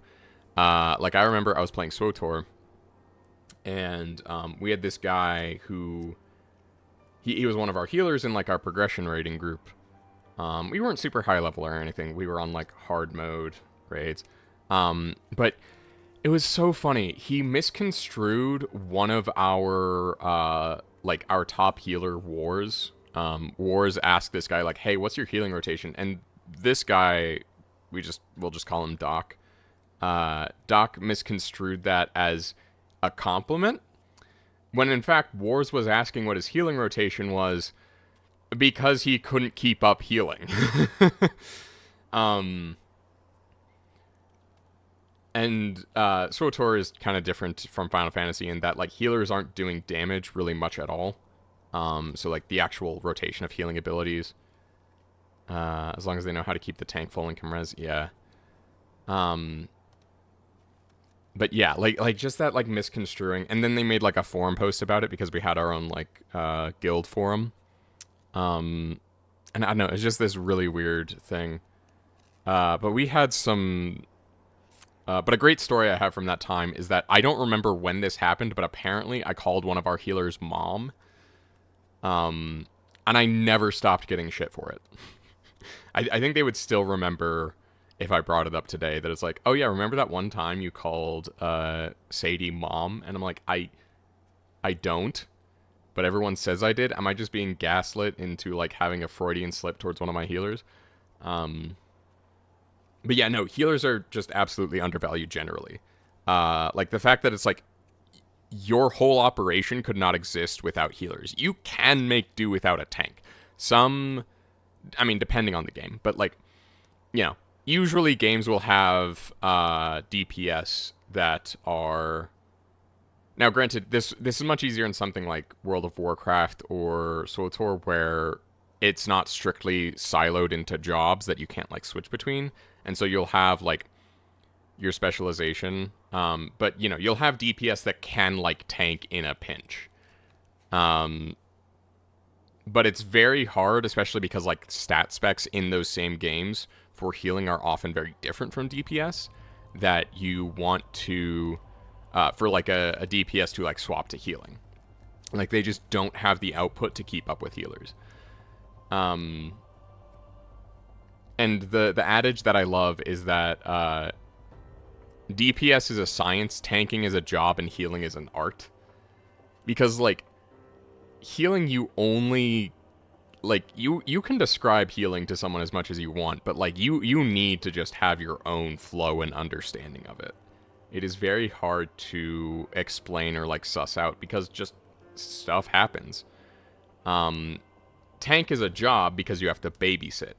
Like, I remember I was playing SWTOR, and we had this guy who, he was one of our healers in, like, our progression raiding group. We weren't super high level or anything. We were on, like, hard mode raids. But it was so funny. He misconstrued one of our, like, our top healer, Wars. Wars asked this guy, like, hey, what's your healing rotation? And this guy, we'll just call him Doc. Doc misconstrued that as a compliment, when in fact Wars was asking what his healing rotation was because he couldn't keep up healing. And SWTOR is kind of different from Final Fantasy in that, like, healers aren't doing damage really much at all. So, like, the actual rotation of healing abilities, as long as they know how to keep the tank full and can res, yeah. But yeah, like just that, like, misconstruing, and then they made, like, a forum post about it because we had our own, like, guild forum. And I don't know, it's just this really weird thing. But we had some, but a great story I have from that time is that I don't remember when this happened, but apparently I called one of our healers mom. And I never stopped getting shit for it. I think they would still remember if I brought it up today, that it's like, oh yeah, remember that one time you called Sadie mom? And I'm like, I don't, but everyone says I did. Am I just being gaslit into, like, having a Freudian slip towards one of my healers? But yeah, no, healers are just absolutely undervalued generally. Like, the fact that it's like, your whole operation could not exist without healers. You can make do without a tank. Some, I mean, depending on the game, but, like, you know, usually games will have DPS that are... Now, granted, this is much easier in something like World of Warcraft or SWTOR, where it's not strictly siloed into jobs that you can't, like, switch between. And so you'll have, like, your specialization. But, you know, you'll have DPS that can, like, tank in a pinch. But it's very hard, especially because, like, stat specs in those same games for healing are often very different from DPS, that you want to, for, like, a DPS to, like, swap to healing. Like, they just don't have the output to keep up with healers. And the adage that I love is that DPS is a science, tanking is a job, and healing is an art. Because, like, healing, you only like, you can describe healing to someone as much as you want, but, like, you need to just have your own flow and understanding of it. It is very hard to explain or, like, suss out, because just stuff happens. Tank is a job because you have to babysit,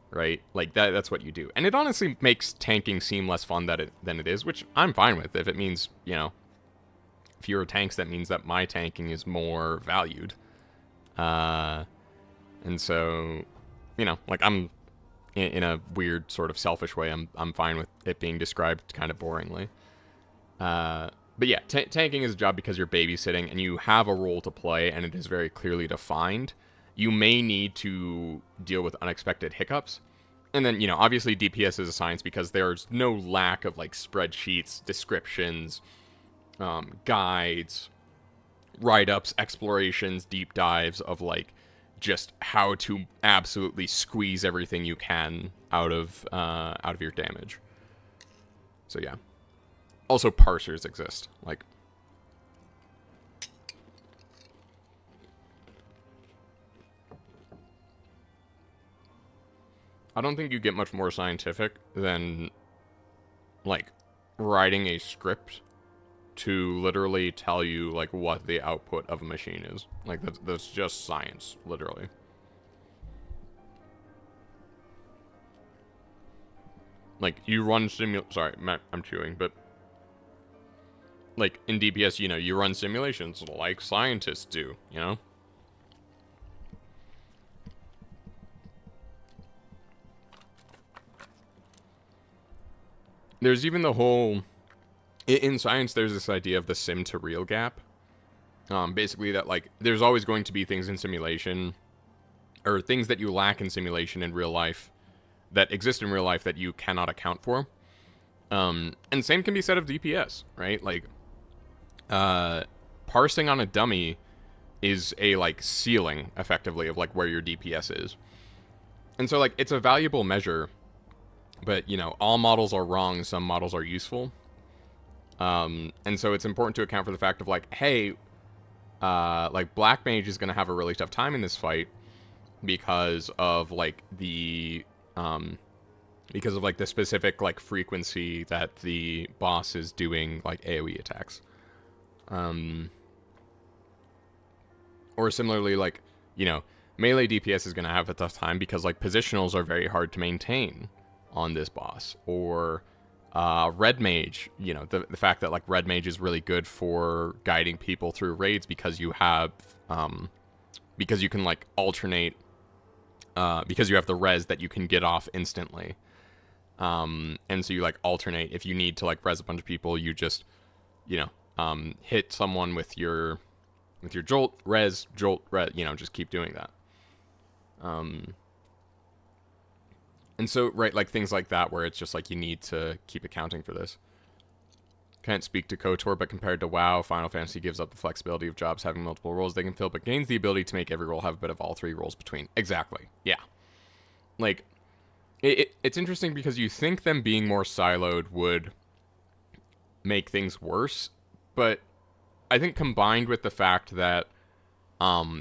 right? Like, that's what you do. And it honestly makes tanking seem less fun than it is, which I'm fine with. If it means, you know, fewer tanks, that means that my tanking is more valued. And so, you know, like, I'm, in a weird sort of selfish way, I'm fine with it being described kind of boringly. But yeah, tanking is a job because you're babysitting and you have a role to play and it is very clearly defined. You may need to deal with unexpected hiccups. And then, you know, obviously DPS is a science because there's no lack of, like, spreadsheets, descriptions, guides, write-ups, explorations, deep dives of, like, just how to absolutely squeeze everything you can out of your damage. So yeah. Also, parsers exist. Like, I don't think you get much more scientific than, like, writing a script to literally tell you, like, what the output of a machine is. Like, that's just science, literally. Like, you run sorry, I'm chewing, but, like, in DPS, you know, you run simulations like scientists do, you know? There's even the whole... In science, there's this idea of the sim to real gap. Basically that, like, there's always going to be things in simulation, or things that you lack in simulation in real life, that exist in real life that you cannot account for. And same can be said of DPS, right? Like, parsing on a dummy is a, like, ceiling, effectively, of, like, where your DPS is. And so, like, it's a valuable measure, but, you know, all models are wrong, some models are useful. And so it's important to account for the fact of, like, hey, like, Black Mage is going to have a really tough time in this fight because of, like, the specific, like, frequency that the boss is doing, like, AoE attacks. Or similarly, like, you know, melee DPS is going to have a tough time because, like, positionals are very hard to maintain on this boss. Or Red Mage, you know, the fact that, like, Red Mage is really good for guiding people through raids because you have, because you can, like, alternate, because you have the res that you can get off instantly. And so you, like, alternate. If you need to, like, res a bunch of people, you just, you know, hit someone with your jolt, res, you know, just keep doing that. And so, right, like, things like that where it's just, like, you need to keep accounting for this. Can't speak to KOTOR, but compared to WoW, Final Fantasy gives up the flexibility of jobs having multiple roles they can fill, but gains the ability to make every role have a bit of all three roles between. Exactly, yeah. Like, it's interesting because you think them being more siloed would make things worse, but I think combined with the fact that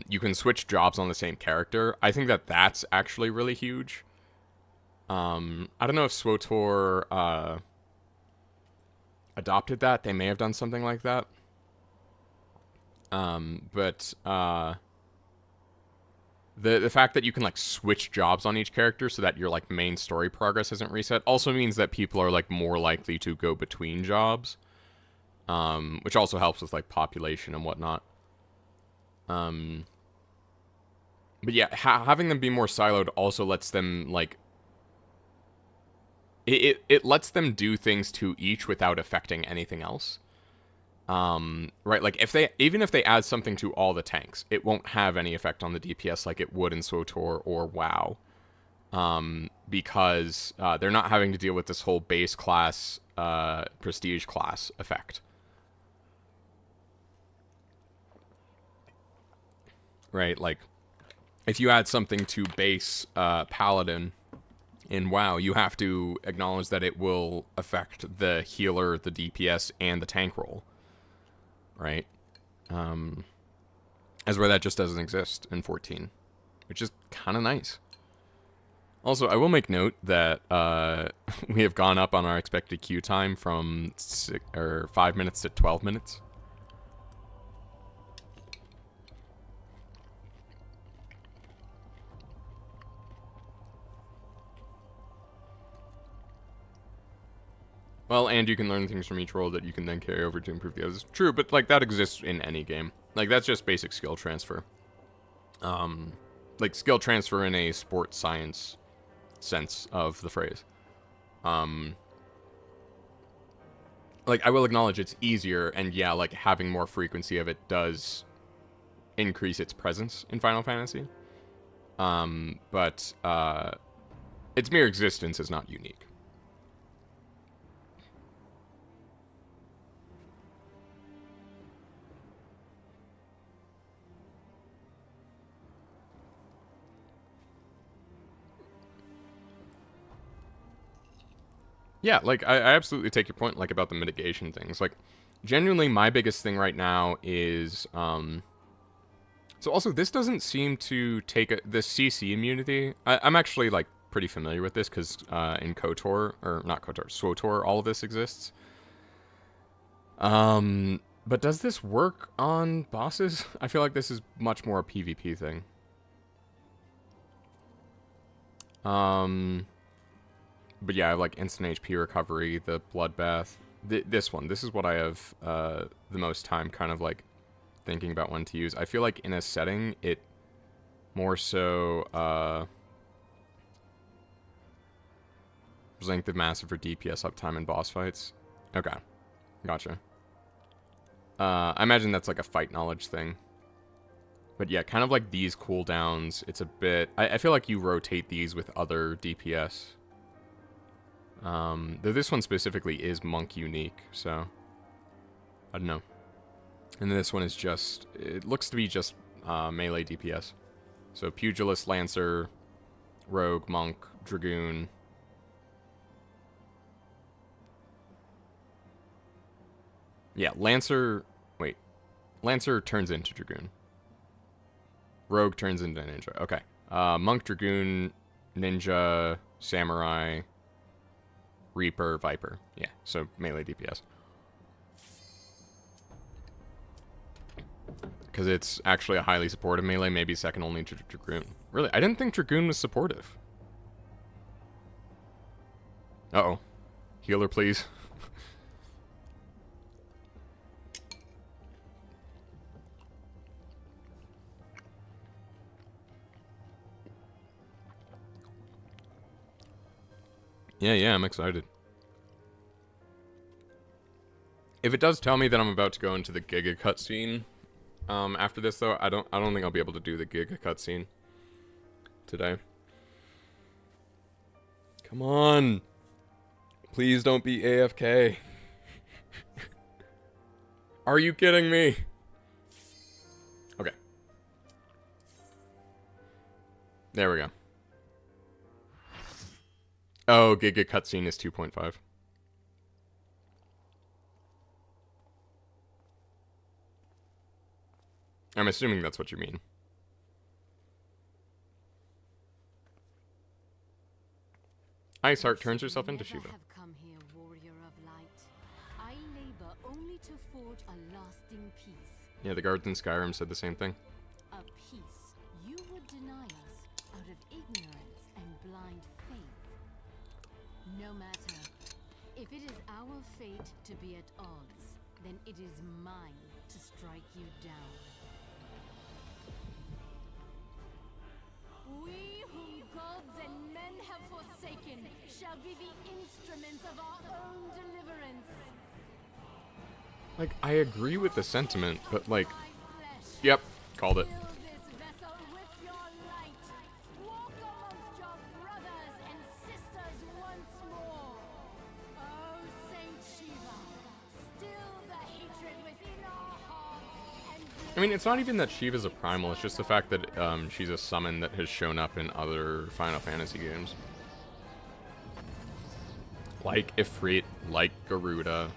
you can switch jobs on the same character, I think that that's actually really huge. I don't know if SWTOR adopted that. They may have done something like that. But the fact that you can, like, switch jobs on each character so that your, like, main story progress isn't reset also means that people are, like, more likely to go between jobs. Which also helps with, like, population and whatnot. But yeah, having them be more siloed also lets them, like, it lets them do things to each without affecting anything else. Right, like, even if they add something to all the tanks, it won't have any effect on the DPS like it would in SWTOR or WoW. Because they're not having to deal with this whole base class, prestige class effect. Right, like, if you add something to base Paladin in WoW, you have to acknowledge that it will affect the healer, the DPS, and the tank role. Right? As where that just doesn't exist in 14. which is kind of nice. Also, I will make note that we have gone up on our expected queue time from 5 minutes to 12 minutes. Well, and you can learn things from each role that you can then carry over to improve the others. True, but like that exists in any game. Like that's just basic skill transfer. Like skill transfer in a sports science sense of the phrase. Like I will acknowledge it's easier, and yeah, like having more frequency of it does increase its presence in Final Fantasy. But its mere existence is not unique. Yeah, like, I absolutely take your point, like, about the mitigation things. Like, genuinely, my biggest thing right now is, so also, this doesn't seem to take the CC immunity. I'm actually, like, pretty familiar with this, because, in KOTOR, or not KOTOR, SWOTOR, all of this exists. But does this work on bosses? I feel like this is much more a PvP thing. But yeah, I have like instant HP recovery, the bloodbath. This is what I have the most time kind of like thinking about when to use. I feel like in a setting, it more so length of massive for DPS uptime in boss fights. Okay, gotcha. I imagine that's like a fight knowledge thing. But yeah, kind of like these cooldowns, it's a bit... I feel like you rotate these with other DPS. Though this one specifically is monk unique, so I don't know. And this one is just, it looks to be just melee DPS. So pugilist, lancer, rogue, monk, dragoon. Yeah, lancer turns into dragoon. Rogue turns into ninja. Okay. Monk, dragoon, ninja, samurai, Reaper, Viper. Yeah, so melee DPS. Because it's actually a highly supportive melee, maybe second only to Dragoon. Really, I didn't think Dragoon was supportive. Uh-oh. Healer, please. Yeah, I'm excited. If it does tell me that I'm about to go into the Giga cutscene, after this though, I don't think I'll be able to do the Giga cutscene today. Come on. Please don't be AFK. Are you kidding me? Okay. There we go. Oh, Giga cutscene is 2.5. I'm assuming that's what you mean. Iceheart turns herself into Shiva. Have come here, warrior of light. I labor only to forge a lasting peace. Yeah, the guards in Skyrim said the same thing. A peace you would deny us out of ignorance and blind faith. No matter. If it is our fate to be at odds, then it is mine to strike you down. We whom gods and men have forsaken shall be the instruments of our own deliverance. Like, I agree with the sentiment, but like, yep, called it. I mean, it's not even that Shiva's a primal, it's just the fact that she's a summon that has shown up in other Final Fantasy games. Like Ifrit, like Garuda.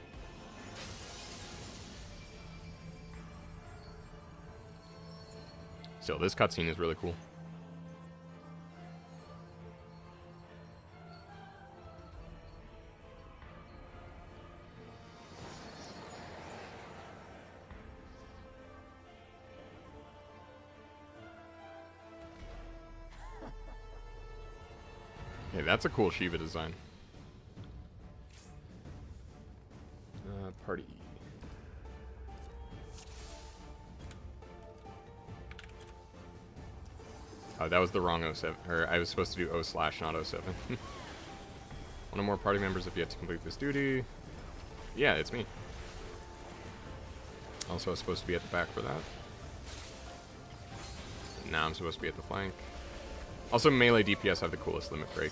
So this cutscene is really cool. Okay, that's a cool Shiva design. Party. Oh, that was the wrong 07. Or I was supposed to do O/, not 07. One or more party members have yet to complete this duty. Yeah, it's me. Also, I was supposed to be at the back for that. Now I'm supposed to be at the flank. Also, melee DPS have the coolest limit break.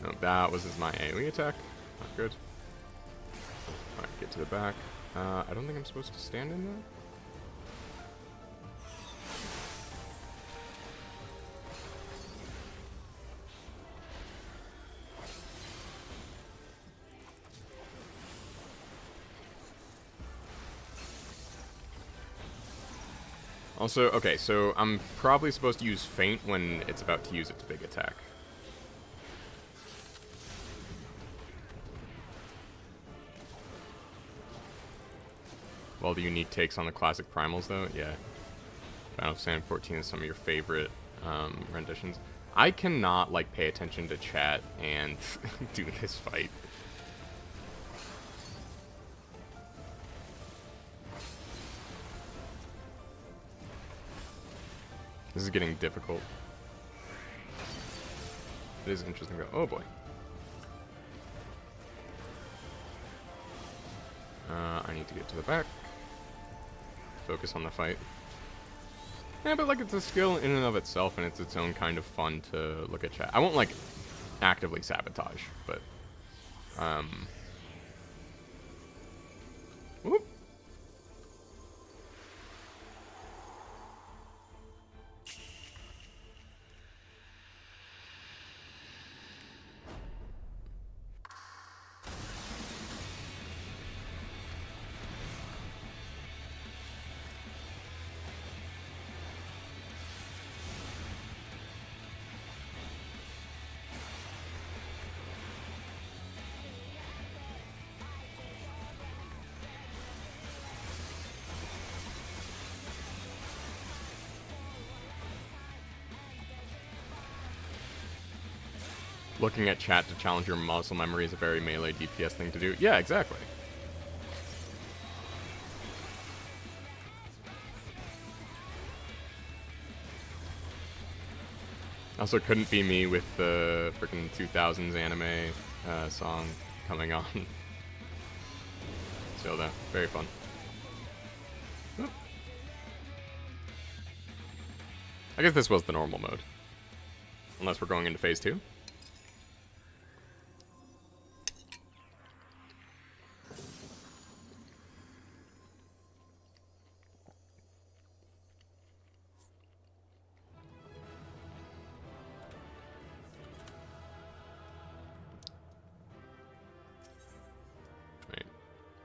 No, that was my AoE attack. Not good. Alright, get to the back. I don't think I'm supposed to stand in there. Also, okay, so I'm probably supposed to use Feint when it's about to use its big attack. Well, the unique takes on the classic primals, though, yeah. Final Fantasy 14 is some of your favorite renditions. I cannot, like, pay attention to chat and do this fight. This is getting difficult. It is interesting though. Oh boy. I need to get to the back. Focus on the fight. Yeah, but like it's a skill in and of itself, and it's its own kind of fun to look at chat. I won't like actively sabotage, but whoop. Looking at chat to challenge your muscle memory is a very melee DPS thing to do. Yeah, exactly. Also, couldn't be me with the freaking 2000s anime song coming on. So, though, very fun. Oop. I guess this was the normal mode. Unless we're going into phase 2.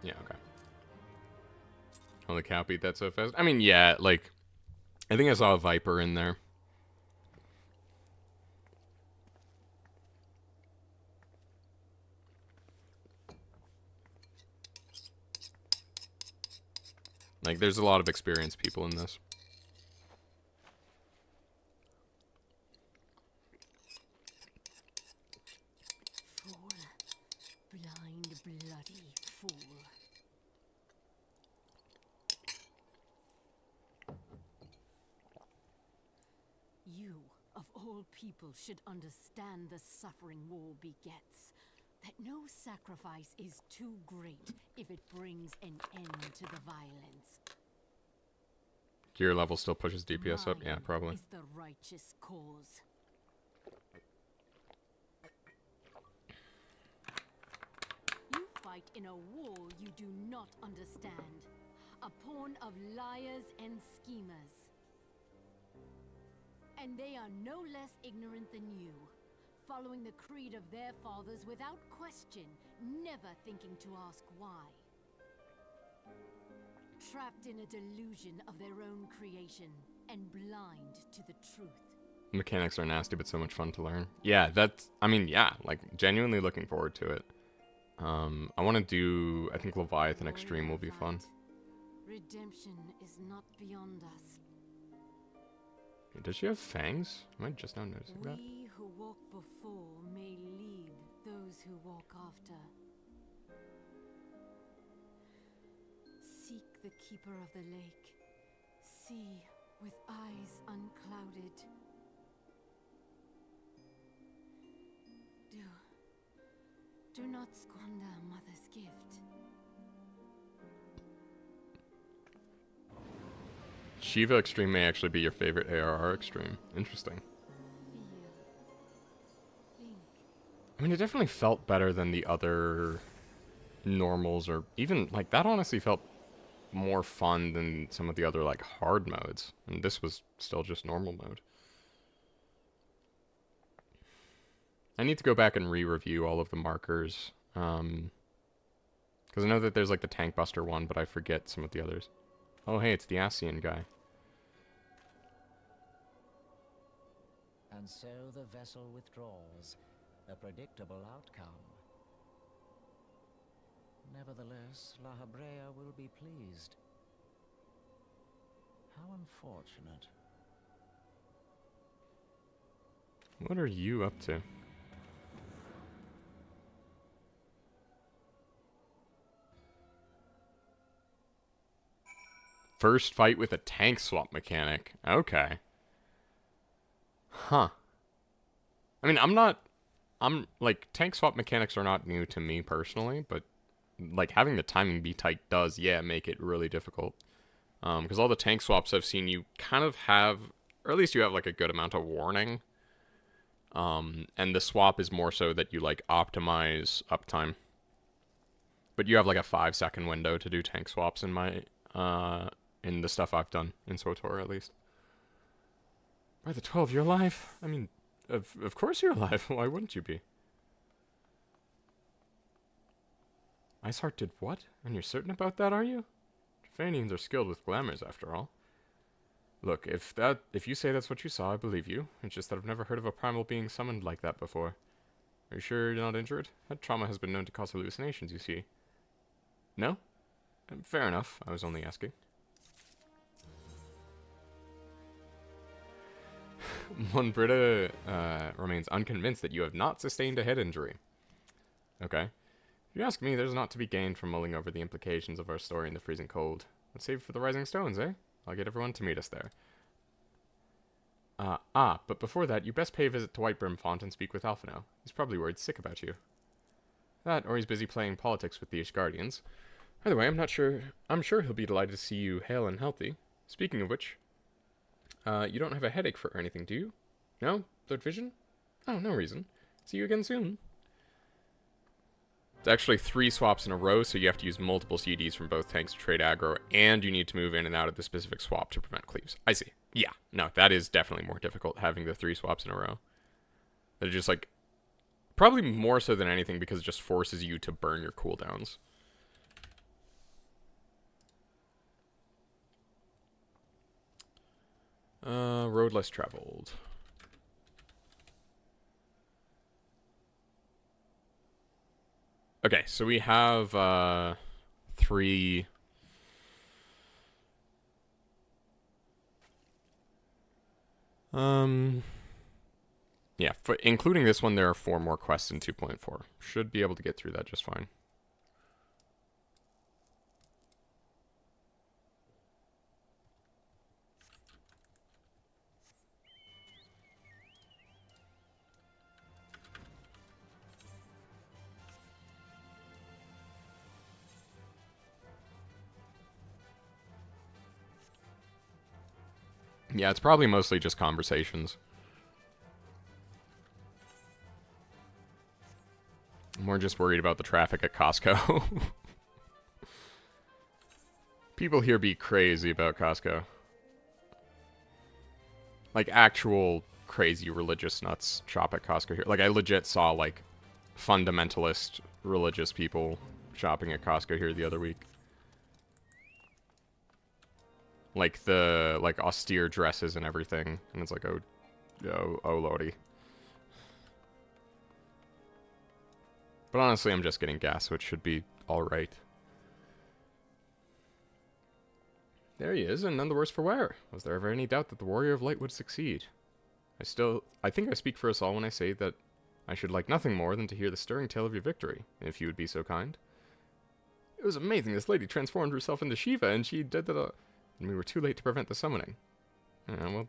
Yeah, okay. Oh, the cow beat that so fast? I mean, yeah, like, I think I saw a Viper in there. Like, there's a lot of experienced people in this. Fool. Blind, bloody fool. You, of all people, should understand the suffering war begets. That no sacrifice is too great if it brings an end to the violence. Gear level still pushes DPS up? Yeah, probably. Is the righteous cause. You fight in a war you do not understand. A pawn of liars and schemers. And they are no less ignorant than you. Following the creed of their fathers without question, never thinking to ask why. Trapped in a delusion of their own creation, and blind to the truth. Mechanics are nasty, but so much fun to learn. Yeah, that's, I mean, yeah, like, genuinely looking forward to it. I want to do, I think Leviathan Extreme will be fun. Redemption is not beyond us. Does she have fangs? Am I just now noticing that? We who walk before may lead those who walk after. Seek the keeper of the lake. See with eyes unclouded. Do not squander mother's gift. Shiva Extreme may actually be your favorite ARR Extreme. Interesting. I mean, it definitely felt better than the other normals, or even, like, that honestly felt more fun than some of the other, like, hard modes. And this was still just normal mode. I need to go back and re-review all of the markers. Because I know that there's, like, the Tank Buster one, but I forget some of the others. Oh, hey, it's the ASEAN guy. And so the vessel withdraws, a predictable outcome. Nevertheless, La Habrea will be pleased. How unfortunate. What are you up to? First fight with a tank swap mechanic. Okay. Huh. I mean, I'm, like, tank swap mechanics are not new to me personally, but, like, having the timing be tight does, yeah, make it really difficult. Because all the tank swaps I've seen, you kind of have, or at least you have, like, a good amount of warning. And the swap is more so that you, like, optimize uptime. But you have, like, a 5-second window to do tank swaps in my, in the stuff I've done, in SWTOR at least. By the 12, you're alive? I mean, of course you're alive. Why wouldn't you be? Iceheart did what? And you're certain about that, are you? Trifanians are skilled with glamours, after all. Look, if you say that's what you saw, I believe you. It's just that I've never heard of a primal being summoned like that before. Are you sure you're not injured? That trauma has been known to cause hallucinations, you see. No? Fair enough. I was only asking. One Britta remains unconvinced that you have not sustained a head injury. Okay. If you ask me, there's not to be gained from mulling over the implications of our story in the freezing cold. Let's save it for the Rising Stones, eh? I'll get everyone to meet us there. But before that, you best pay a visit to Whitebrim Font and speak with Alphino. He's probably worried sick about you. That, or he's busy playing politics with the Ishgardians. Either way, I'm sure he'll be delighted to see you hale and healthy. Speaking of which, you don't have a headache or anything, do you? No? Third vision? Oh, no reason. See you again soon. It's actually 3 swaps in a row, so you have to use multiple CDs from both tanks to trade aggro, and you need to move in and out of the specific swap to prevent cleaves. I see. Yeah, no, that is definitely more difficult, having the 3 swaps in a row. They're just, like, probably more so than anything because it just forces you to burn your cooldowns. Road less traveled. Okay, so we have 3. Yeah, including this one, there are 4 more quests in 2.4. Should be able to get through that just fine. Yeah, it's probably mostly just conversations. I'm more just worried about the traffic at Costco. People here be crazy about Costco. Like, actual crazy religious nuts shop at Costco here. Like, I legit saw, like, fundamentalist religious people shopping at Costco here the other week. Like, the, like, austere dresses and everything. And it's like, oh lordy. But honestly, I'm just getting gas, so it should be alright. There he is, and none the worse for wear. Was there ever any doubt that the Warrior of Light would succeed? I think I speak for us all when I say that I should like nothing more than to hear the stirring tale of your victory, if you would be so kind. It was amazing. This lady transformed herself into Shiva, and she did that, and we were too late to prevent the summoning. Well,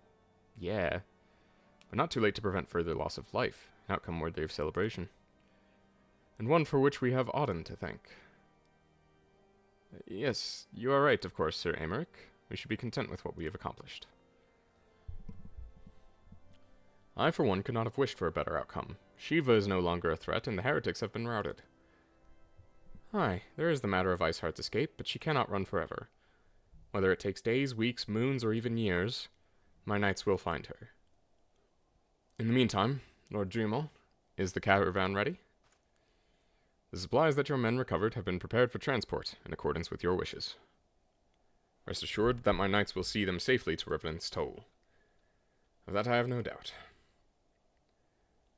yeah. But not too late to prevent further loss of life, an outcome worthy of celebration. And one for which we have Auden to thank. Yes, you are right, of course, Sir Aymeric. We should be content with what we have accomplished. I, for one, could not have wished for a better outcome. Shiva is no longer a threat, and the heretics have been routed. Aye, there is the matter of Iceheart's escape, but she cannot run forever. Whether it takes days, weeks, moons, or even years, my knights will find her. In the meantime, Lord Dremel, is the caravan ready? The supplies that your men recovered have been prepared for transport, in accordance with your wishes. Rest assured that my knights will see them safely to Rivenant's Toll. Of that I have no doubt.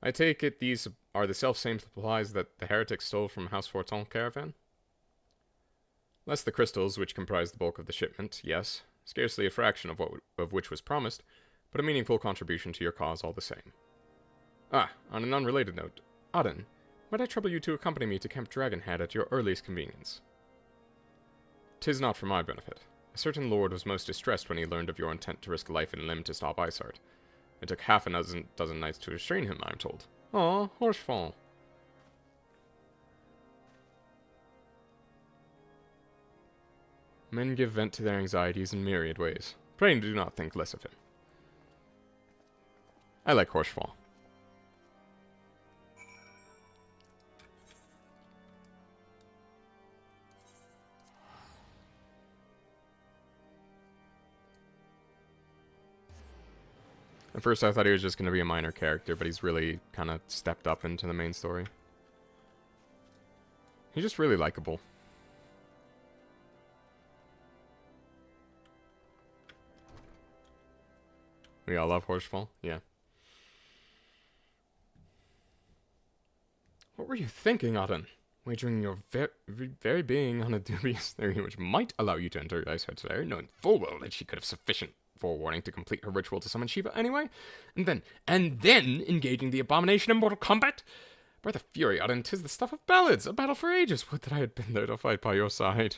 I take it these are the self-same supplies that the heretics stole from House Forton caravan? Less the crystals which comprise the bulk of the shipment, yes, scarcely a fraction of which was promised, but a meaningful contribution to your cause all the same. Ah, on an unrelated note, Auden, might I trouble you to accompany me to Camp Dragonhead at your earliest convenience? 'Tis not for my benefit. A certain lord was most distressed when he learned of your intent to risk life and limb to stop Iceheart. It took half a dozen knights to restrain him, I am told. Ah, Horsefall. Men give vent to their anxieties in myriad ways. Pray do not think less of him. I like Horsefall. At first I thought he was just going to be a minor character, but he's really kind of stepped up into the main story. He's just really likable. We all love Horsefall? Yeah. What were you thinking, Auden? Wagering your very being on a dubious theory which might allow you to enter Iceheart's lair, knowing full well that she could have sufficient forewarning to complete her ritual to summon Shiva anyway? And then engaging the abomination in mortal combat? By the fury, Auden, 'tis the stuff of ballads, a battle for ages. Would that I had been there to fight by your side.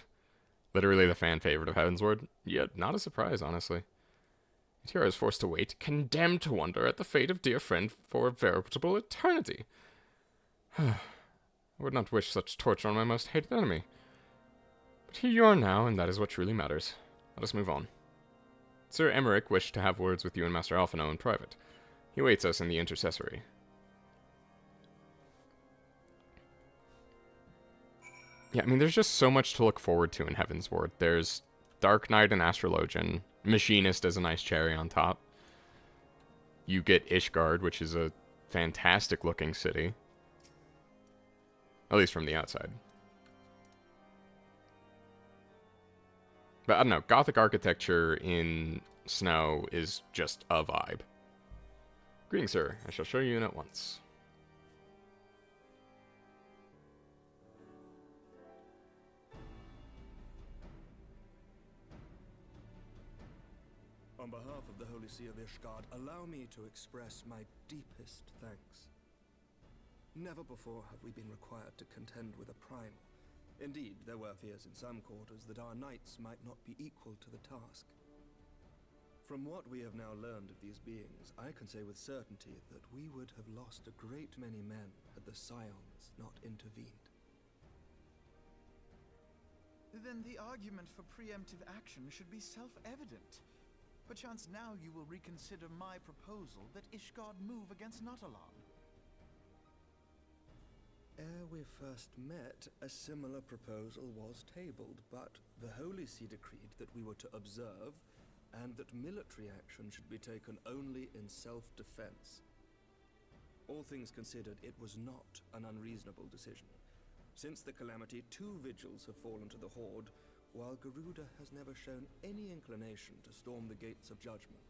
Literally the fan favorite of Heavensward. Yet not a surprise, honestly. Yet here I was forced to wait, condemned to wonder at the fate of dear friend for a veritable eternity. I would not wish such torture on my most hated enemy. But here you are now, and that is what truly matters. Let us move on. Sir Aymeric wished to have words with you and Master Alphino in private. He waits us in the intercessory. Yeah, I mean, there's just so much to look forward to in Heavensward. There's Dark Knight and Astrologian. Machinist is a nice cherry on top. You get Ishgard, which is a fantastic looking city. At least from the outside. But I don't know, Gothic architecture in snow is just a vibe. Greetings, sir. I shall show you in at once. On behalf of the Holy See of Ishgard, allow me to express my deepest thanks. Never before have we been required to contend with a primal. Indeed, there were fears in some quarters that our knights might not be equal to the task. From what we have now learned of these beings, I can say with certainty that we would have lost a great many men had the Scions not intervened. Then the argument for preemptive action should be self-evident. Perchance now you will reconsider my proposal that Ishgard move against Notalan. Ere we first met, a similar proposal was tabled, but the Holy See decreed that we were to observe, and that military action should be taken only in self-defense. All things considered, it was not an unreasonable decision. Since the calamity, 2 vigils have fallen to the Horde, while Garuda has never shown any inclination to storm the gates of judgment.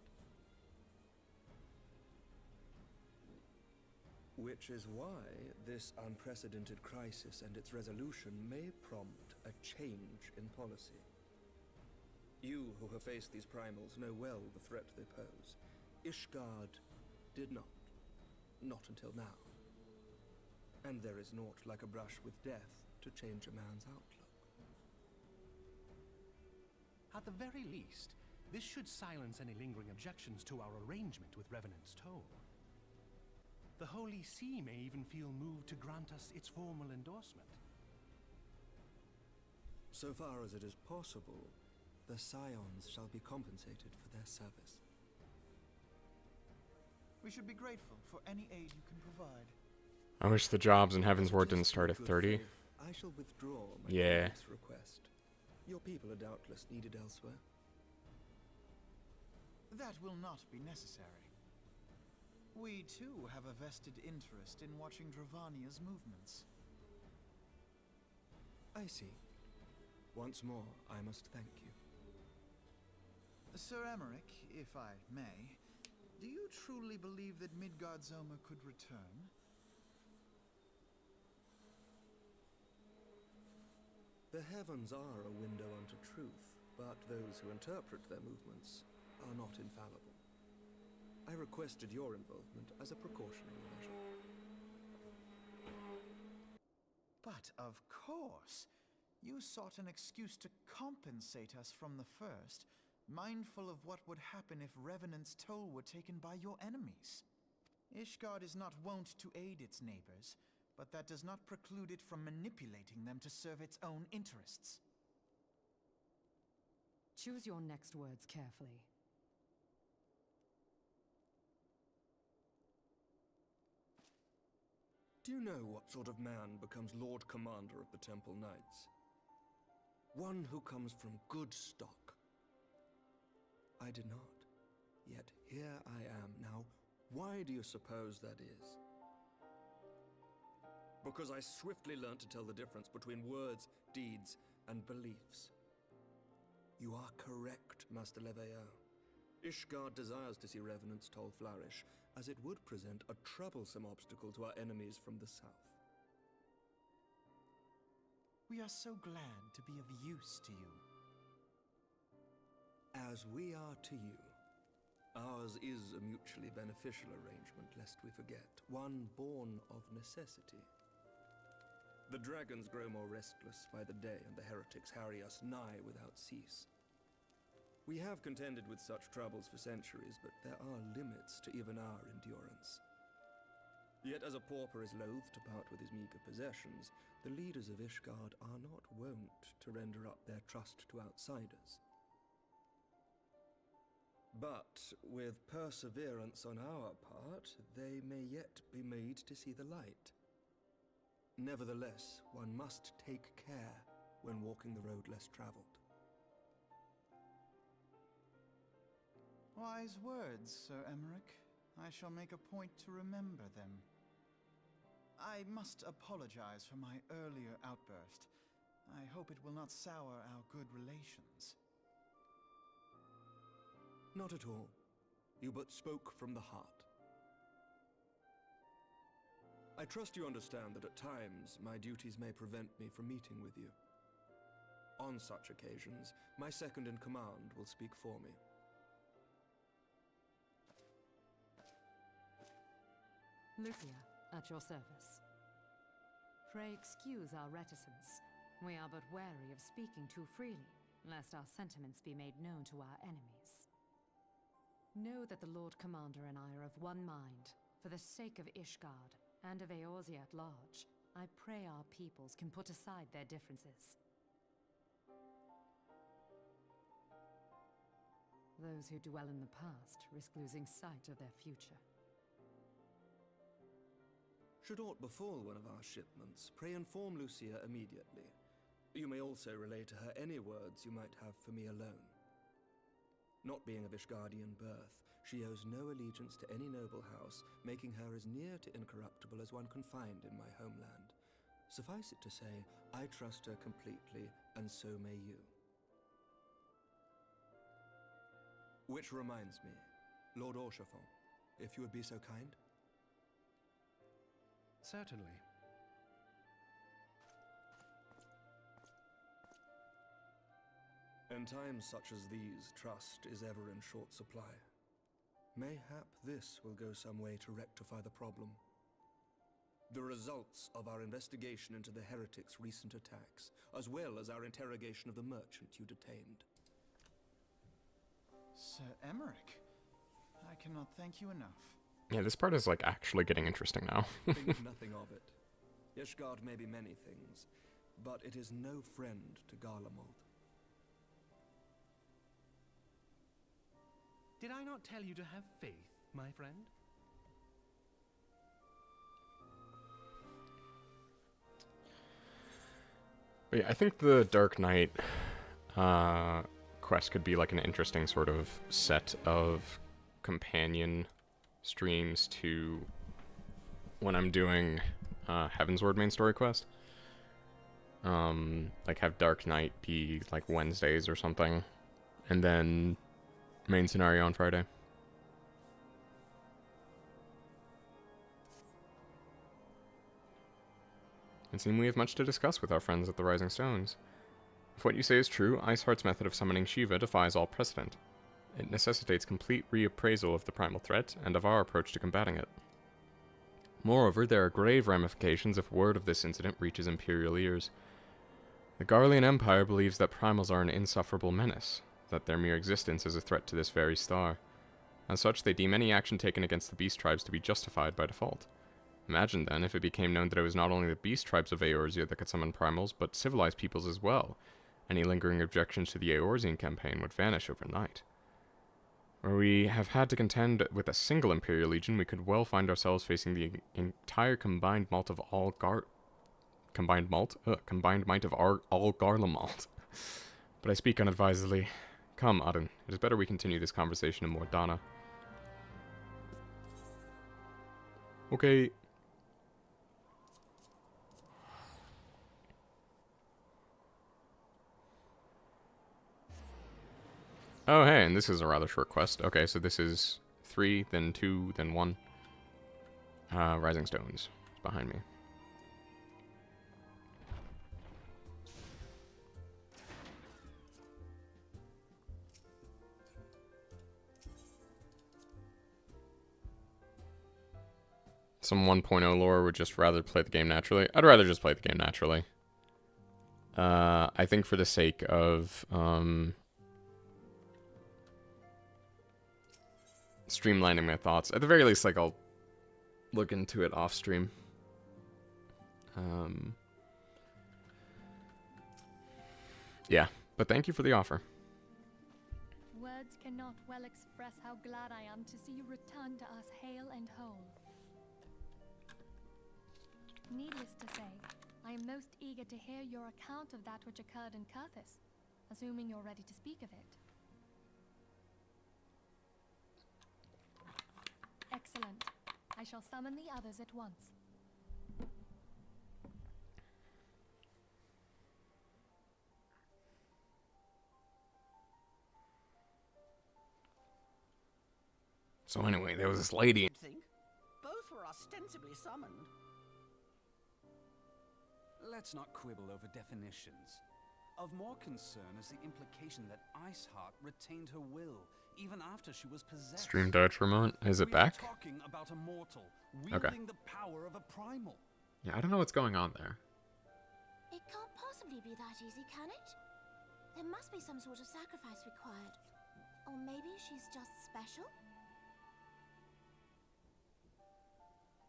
Which is why this unprecedented crisis and its resolution may prompt a change in policy. You who have faced these primals know well the threat they pose. Ishgard did not. Not until now. And there is naught like a brush with death to change a man's outlook. At the very least, this should silence any lingering objections to our arrangement with Revenant's Toll. The Holy See may even feel moved to grant us its formal endorsement. So far as it is possible, the Scions shall be compensated for their service. We should be grateful for any aid you can provide. I wish the jobs in Heavensward didn't start at 30. I shall withdraw my Yeah. request. Your people are doubtless needed elsewhere. That will not be necessary. We too have a vested interest in watching Dravania's movements. I see. Once more, I must thank you. Sir Emmerich, if I may, do you truly believe that Midgardsormr could return? The heavens are a window unto truth, but those who interpret their movements are not infallible. I requested your involvement as a precautionary measure. But of course, you sought an excuse to compensate us from the first, mindful of what would happen if Revenant's Toll were taken by your enemies. Ishgard is not wont to aid its neighbors, but that does not preclude it from manipulating them to serve its own interests. Choose your next words carefully. Do you know what sort of man becomes Lord Commander of the Temple Knights? One who comes from good stock. I did not. Yet here I am now. Why do you suppose that is? Because I swiftly learned to tell the difference between words, deeds, and beliefs. You are correct, Master Leveilleur. Ishgard desires to see Revenant's Toll flourish, as it would present a troublesome obstacle to our enemies from the south. We are so glad to be of use to you. As we are to you. Ours is a mutually beneficial arrangement, lest we forget, one born of necessity. The dragons grow more restless by the day, and the heretics harry us nigh without cease. We have contended with such troubles for centuries, but there are limits to even our endurance. Yet as a pauper is loath to part with his meager possessions, the leaders of Ishgard are not wont to render up their trust to outsiders. But with perseverance on our part, they may yet be made to see the light. Nevertheless, one must take care when walking the road less traveled. Wise words, Sir Emmerich. I shall make a point to remember them. I must apologize for my earlier outburst. I hope it will not sour our good relations. Not at all. You but spoke from the heart. I trust you understand that at times my duties may prevent me from meeting with you. On such occasions, my second in command will speak for me. Lucia, at your service. Pray excuse our reticence. We are but wary of speaking too freely, lest our sentiments be made known to our enemies. Know that the Lord Commander and I are of one mind. For the sake of Ishgard, and of Eorzea at large, I pray our peoples can put aside their differences. Those who dwell in the past risk losing sight of their future. Should aught befall one of our shipments, pray inform Lucia immediately. You may also relay to her any words you might have for me alone. Not being of Ishgardian birth, she owes no allegiance to any noble house, making her as near to incorruptible as one can find in my homeland. Suffice it to say, I trust her completely, and so may you. Which reminds me, Lord Orchefort, if you would be so kind. Certainly. In times such as these, trust is ever in short supply. Mayhap this will go some way to rectify the problem. The results of our investigation into the heretics' recent attacks, as well as our interrogation of the merchant you detained. Sir Emmerich, I cannot thank you enough. Yeah, this part is like actually getting interesting now. Think nothing of it. Ishgard may be many things, but it is no friend to Garlemald. Did I not tell you to have faith, my friend? Yeah, I think the Dark Knight quest could be like an interesting sort of set of companion streams to when I'm doing Heavensward main story quest. Like have Dark Knight be like Wednesdays or something, and then main scenario on Friday. It seems we have much to discuss with our friends at the Rising Stones. If what you say is true, Iceheart's method of summoning Shiva defies all precedent. It necessitates complete reappraisal of the primal threat and of our approach to combating it. Moreover, there are grave ramifications if word of this incident reaches Imperial ears. The Garlean Empire believes that primals are an insufferable menace, that their mere existence is a threat to this very star. As such, they deem any action taken against the beast tribes to be justified by default. Imagine, then, if it became known that it was not only the beast tribes of Eorzea that could summon primals, but civilized peoples as well. Any lingering objections to the Eorzean campaign would vanish overnight. Where we have had to contend with a single Imperial Legion, we could well find ourselves facing the entire combined might of all Garlemald. But I speak unadvisedly. Come, Auden. It is better we continue this conversation in Mordana. Okay. Oh, hey, and this is a rather short quest. Okay, so this is 3, then 2, then 1. Rising Stones is behind me. Some 1.0 lore would just rather play the game naturally. I'd rather just play the game naturally. I think for the sake of streamlining my thoughts. At the very least, like, I'll look into it off stream. Yeah, but thank you for the offer. Words cannot well express how glad I am to see you return to us hale and whole. Needless to say, I am most eager to hear your account of that which occurred in Kurthis, assuming you're ready to speak of it. Excellent. I shall summon the others at once. So anyway, there was this lady. Both were ostensibly summoned. Let's not quibble over definitions. Of more concern is the implication that Iceheart retained her will, even after she was possessed. Stream died for a moment. Is it back? Talking about a mortal wielding the power of a primal. Yeah, I don't know what's going on there. It can't possibly be that easy, can it? There must be some sort of sacrifice required. Or maybe she's just special?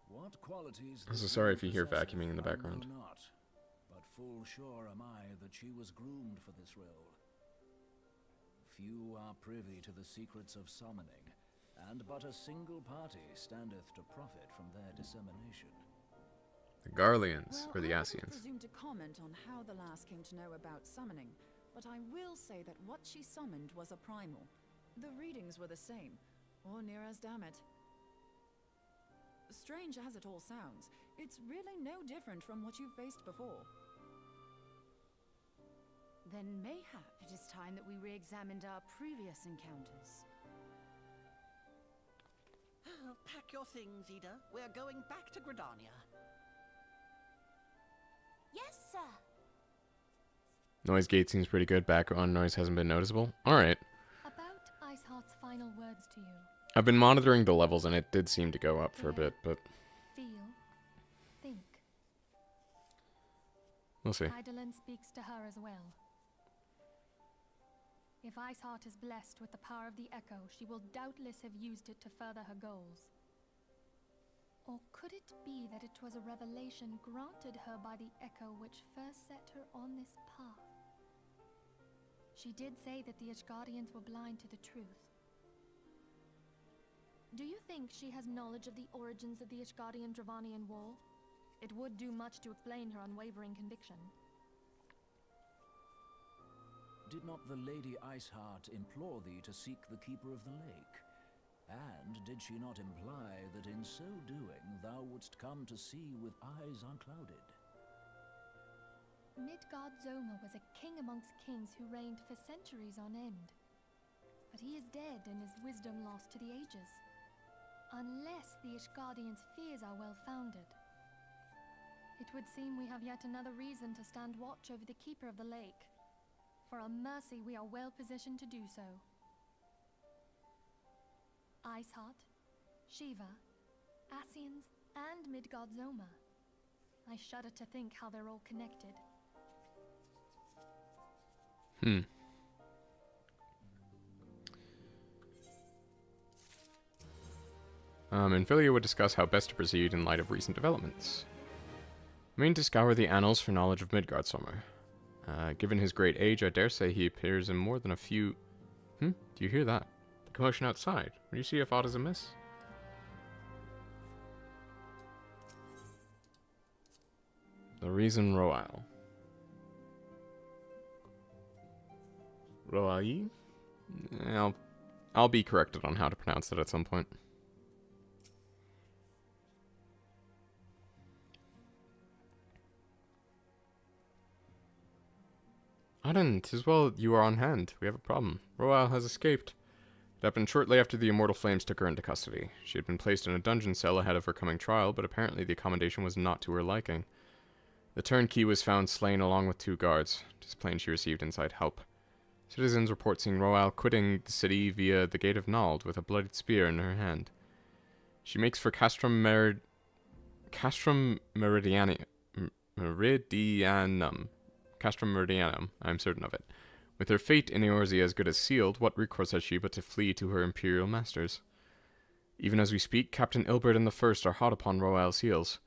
What qualities... I'm so sorry if you hear vacuuming in the background. Not, but full sure am I that she was groomed for this role. Few are privy to the secrets of summoning, and but a single party standeth to profit from their dissemination. The Garleans, or the I Asians. presume to comment on how the lass came to know about summoning, but I will say that what she summoned was a primal. The readings were the same, or near as damn it. Strange as it all sounds, it's really no different from what you've faced before. Then mayhap it is time that we re-examined our previous encounters. Pack your things, Ida. We're going back to Gridania. Yes, sir. Noise gate seems pretty good. Background noise hasn't been noticeable. Alright. About Iceheart's final words to you. I've been monitoring the levels and it did seem to go up for a bit, but Feel. Think. we'll see. Eidolon speaks to her as well. If Iceheart is blessed with the power of the Echo, she will doubtless have used it to further her goals. Or could it be that it was a revelation granted her by the Echo which first set her on this path? She did say that the Ishgardians were blind to the truth. Do you think she has knowledge of the origins of the Ishgardian-Dravanian War? It would do much to explain her unwavering conviction. Did not the Lady Iceheart implore thee to seek the Keeper of the Lake? And did she not imply that in so doing thou wouldst come to see with eyes unclouded? Midgard Zoma was a king amongst kings who reigned for centuries on end. But he is dead and his wisdom lost to the ages. Unless the Ishgardians' fears are well founded. It would seem we have yet another reason to stand watch over the Keeper of the Lake. For a mercy, we are well positioned to do so. Iceheart, Shiva, Ascians, and Midgard Zoma. I shudder to think how they're all connected. Infilia would discuss how best to proceed in light of recent developments. I mean to scour the annals for knowledge of Midgardsormr. Given his great age, I dare say he appears in more than a few... Do you hear that? The commotion outside. Will you see if aught is amiss? The reason Roal. Roal? I'll be corrected on how to pronounce it at some point. Auden, 'tis well you are on hand. We have a problem. Roal has escaped. It happened shortly after the Immortal Flames took her into custody. She had been placed in a dungeon cell ahead of her coming trial, but apparently the accommodation was not to her liking. The turnkey was found slain along with 2 guards. It is plain she received inside help. Citizens report seeing Roal quitting the city via the Gate of Nald with a bloodied spear in her hand. She makes for Castrum Meridianum. Castrum Meridianum, I am certain of it. With her fate in Eorzea as good as sealed, what recourse has she but to flee to her imperial masters? Even as we speak, Captain Ilbert and the First are hot upon Roal's heels.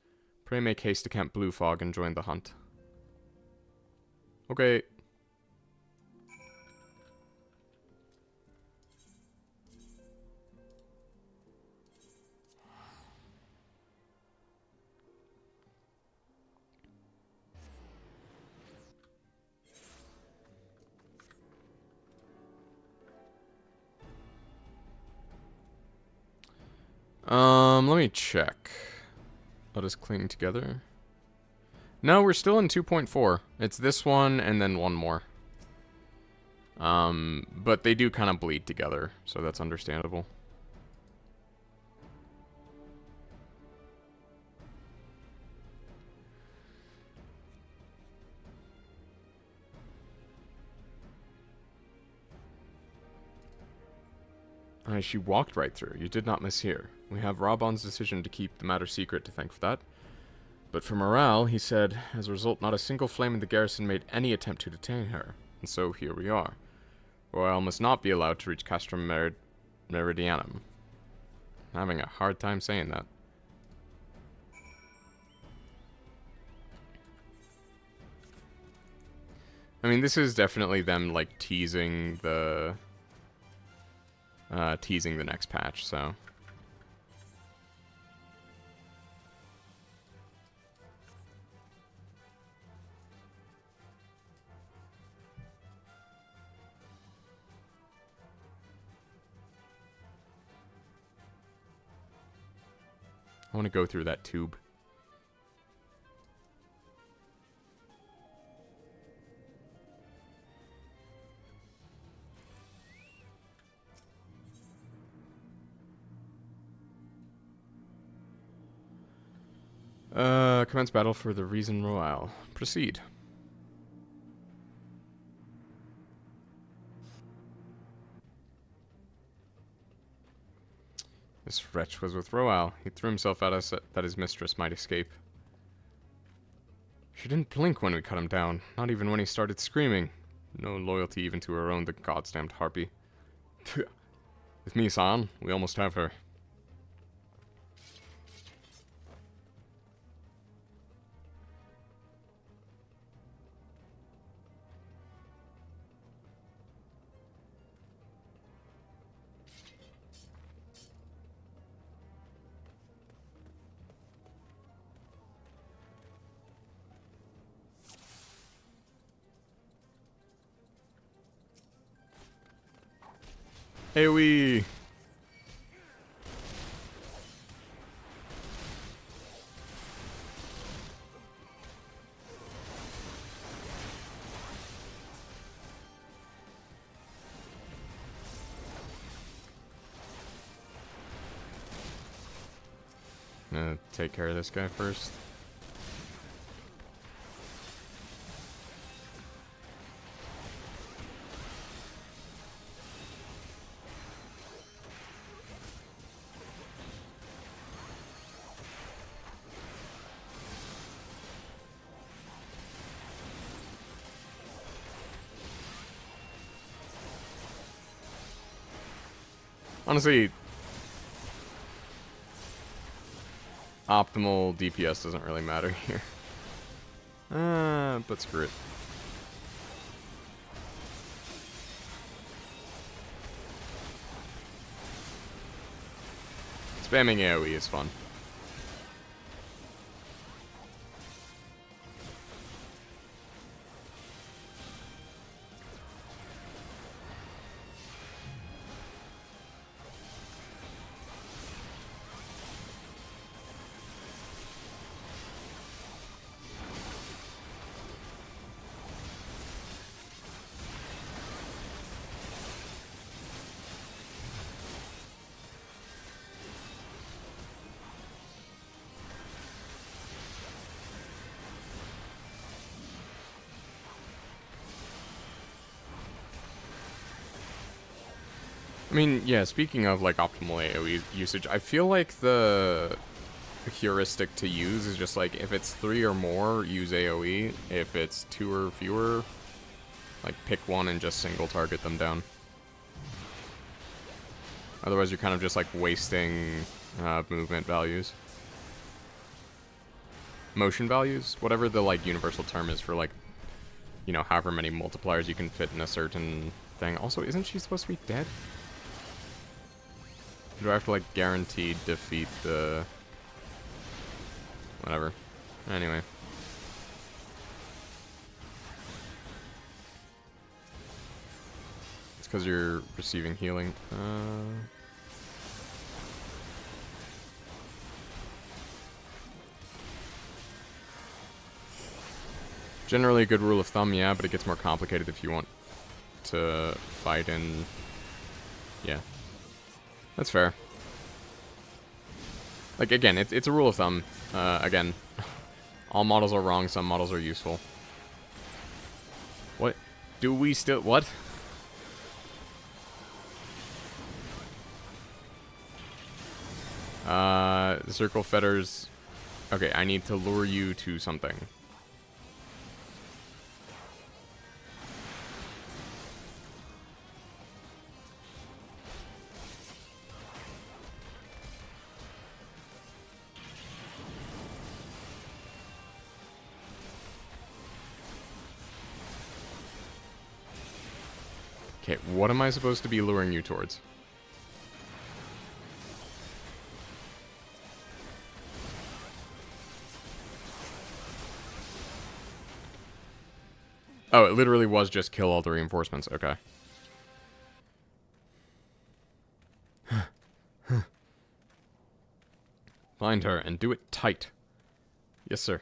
Pray make haste to Camp Bluefog and join the hunt. Okay. Let me check. Let us cling together. No, we're still in 2.4. It's this one and then one more. But they do kind of bleed together, so that's understandable. She walked right through. You did not mishear. We have Raubon's decision to keep the matter secret to thank for that. But for morale, he said, as a result, not a single flame in the garrison made any attempt to detain her. And so here we are. Roal must not be allowed to reach Castrum Meridianum. I'm having a hard time saying that. I mean, this is definitely them, like, teasing the next patch, so... I want to go through that tube. Commence battle for the reason Roal. Proceed. This wretch was with Roal. He threw himself at us that his mistress might escape. She didn't blink when we cut him down, not even when he started screaming. No loyalty even to her own, the goddamned harpy. With me, San, we almost have her. AoE! Gonna take care of this guy first. Honestly, optimal DPS doesn't really matter here. But screw it. Spamming AoE is fun. I mean, yeah, speaking of, like, optimal AoE usage, I feel like the heuristic to use is just, like, if it's 3 or more, use AoE. If it's 2 or fewer, like, pick one and just single target them down. Otherwise, you're kind of just, like, wasting movement values. Motion values? Whatever the, like, universal term is for, like, you know, however many multipliers you can fit in a certain thing. Also, isn't she supposed to be dead? Do I have to, like, guaranteed defeat the... Whatever. Anyway. It's because you're receiving healing. Generally a good rule of thumb, yeah, but it gets more complicated if you want to fight in... Yeah. That's fair. Like, again, it's a rule of thumb. Again, all models are wrong, some models are useful. What? Do we still... What? The circle fetters... Okay, I need to lure you to something. Okay, what am I supposed to be luring you towards? Oh, it literally was just kill all the reinforcements. Okay. Find her and do it tight. Yes, sir.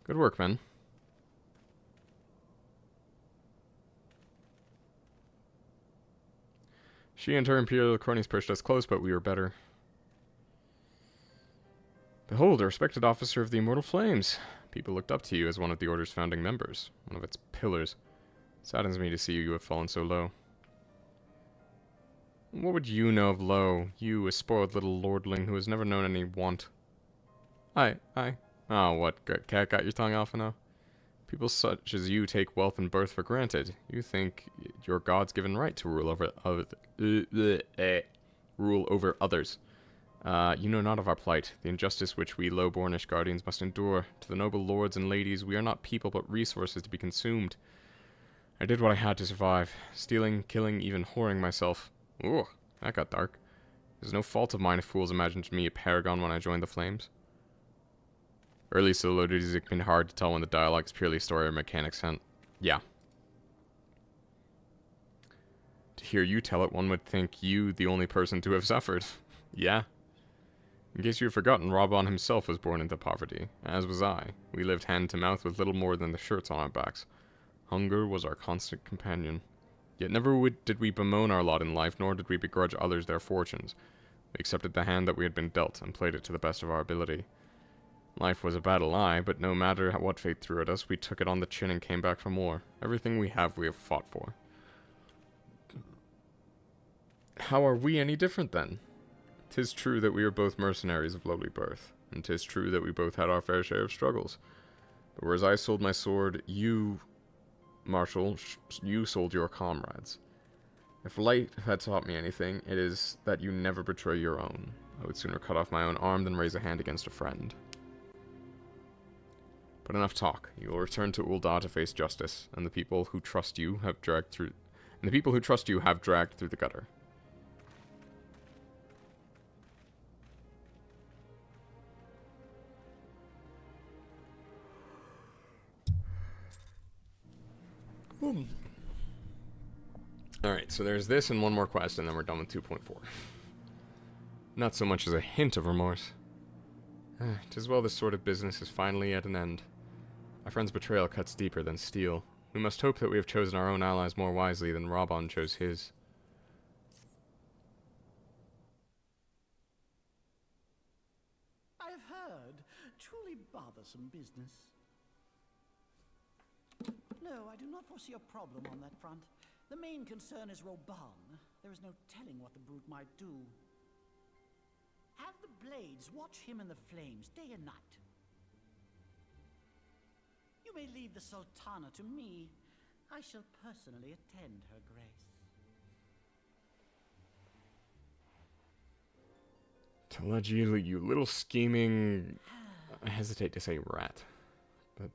Good work, man. She and her Imperial cronies pushed us close, but we were better. Behold, a respected officer of the Immortal Flames. People looked up to you as one of the Order's founding members, one of its pillars. Saddens me to see you have fallen so low. What would you know of low? You, a spoiled little lordling who has never known any want. Aye. Oh, what? Cat got your tongue off now? People such as you take wealth and birth for granted. You think your God's given right to rule over others. You know not of our plight, the injustice which we low-bornish guardians must endure. To the noble lords and ladies, we are not people but resources to be consumed. I did what I had to survive. Stealing, killing, even whoring myself. Ooh, that got dark. It was no fault of mine if fools imagined me a paragon when I joined the flames. Early soliloquies, it can be hard to tell when the dialogue is purely story or mechanics sent. Yeah. To hear you tell it, one would think you the only person to have suffered. Yeah. In case you have forgotten, Robon himself was born into poverty, as was I. We lived hand to mouth with little more than the shirts on our backs. Hunger was our constant companion. Yet never did we bemoan our lot in life, nor did we begrudge others their fortunes. We accepted the hand that we had been dealt, and played it to the best of our ability. Life was a battle, aye, but no matter what fate threw at us, we took it on the chin and came back for more. Everything we have fought for. How are we any different, then? 'Tis true that we are both mercenaries of lowly birth, and 'tis true that we both had our fair share of struggles. But whereas I sold my sword, you, Marshal, you sold your comrades. If light had taught me anything, it is that you never betray your own. I would sooner cut off my own arm than raise a hand against a friend. But enough talk. You will return to Ul'dah to face justice, and the people who trust you have dragged through the gutter. Alright, so there's this and one more quest, and then we're done with 2.4. Not so much as a hint of remorse. 'Tis well this sort of business is finally at an end. Our friend's betrayal cuts deeper than steel. We must hope that we have chosen our own allies more wisely than Robon chose his. I have heard. Truly bothersome business. No, I do not foresee a problem on that front. The main concern is Robon. There is no telling what the brute might do. Have the blades watch him in the flames day and night. You may leave the Sultana to me. I shall personally attend her grace. Telegia, you little scheming... I hesitate to say rat, but...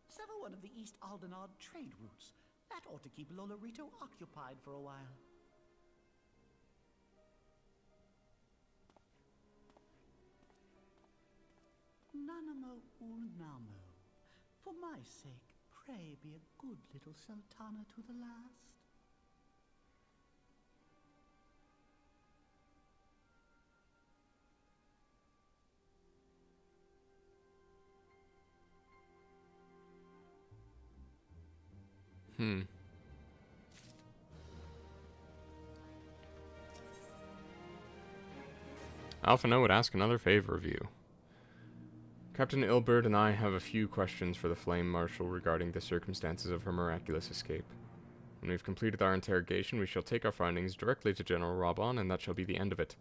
Sever one of the East Aldenard trade routes. That ought to keep Lolorito occupied for a while. Nanamo Ulnamo. For my sake, pray be a good little Sultana to the last. Alphino would ask another favor of you. Captain Ilbert and I have a few questions for the Flame Marshal regarding the circumstances of her miraculous escape. When we've completed our interrogation, we shall take our findings directly to General Robon, and that shall be the end of it.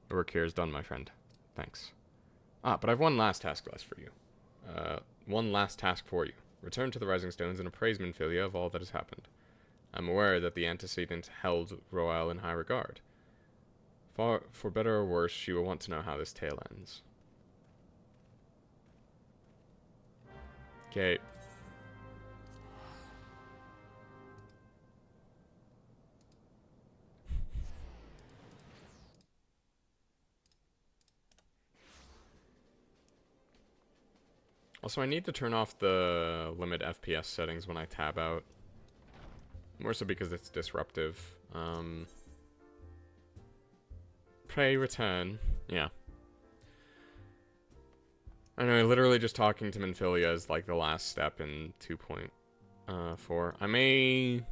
Your work here is done, my friend. Thanks. But I've one last task left for you. One last task for you. Return to the Rising Stones and appraise Minfilia of all that has happened. I'm aware that the antecedent held Royal in high regard. For better or worse, she will want to know how this tale ends. Okay. Also, I need to turn off the limit FPS settings when I tab out. More so because it's disruptive. Pray return. Yeah. I know, literally just talking to Minfilia is like the last step in 2.4. I may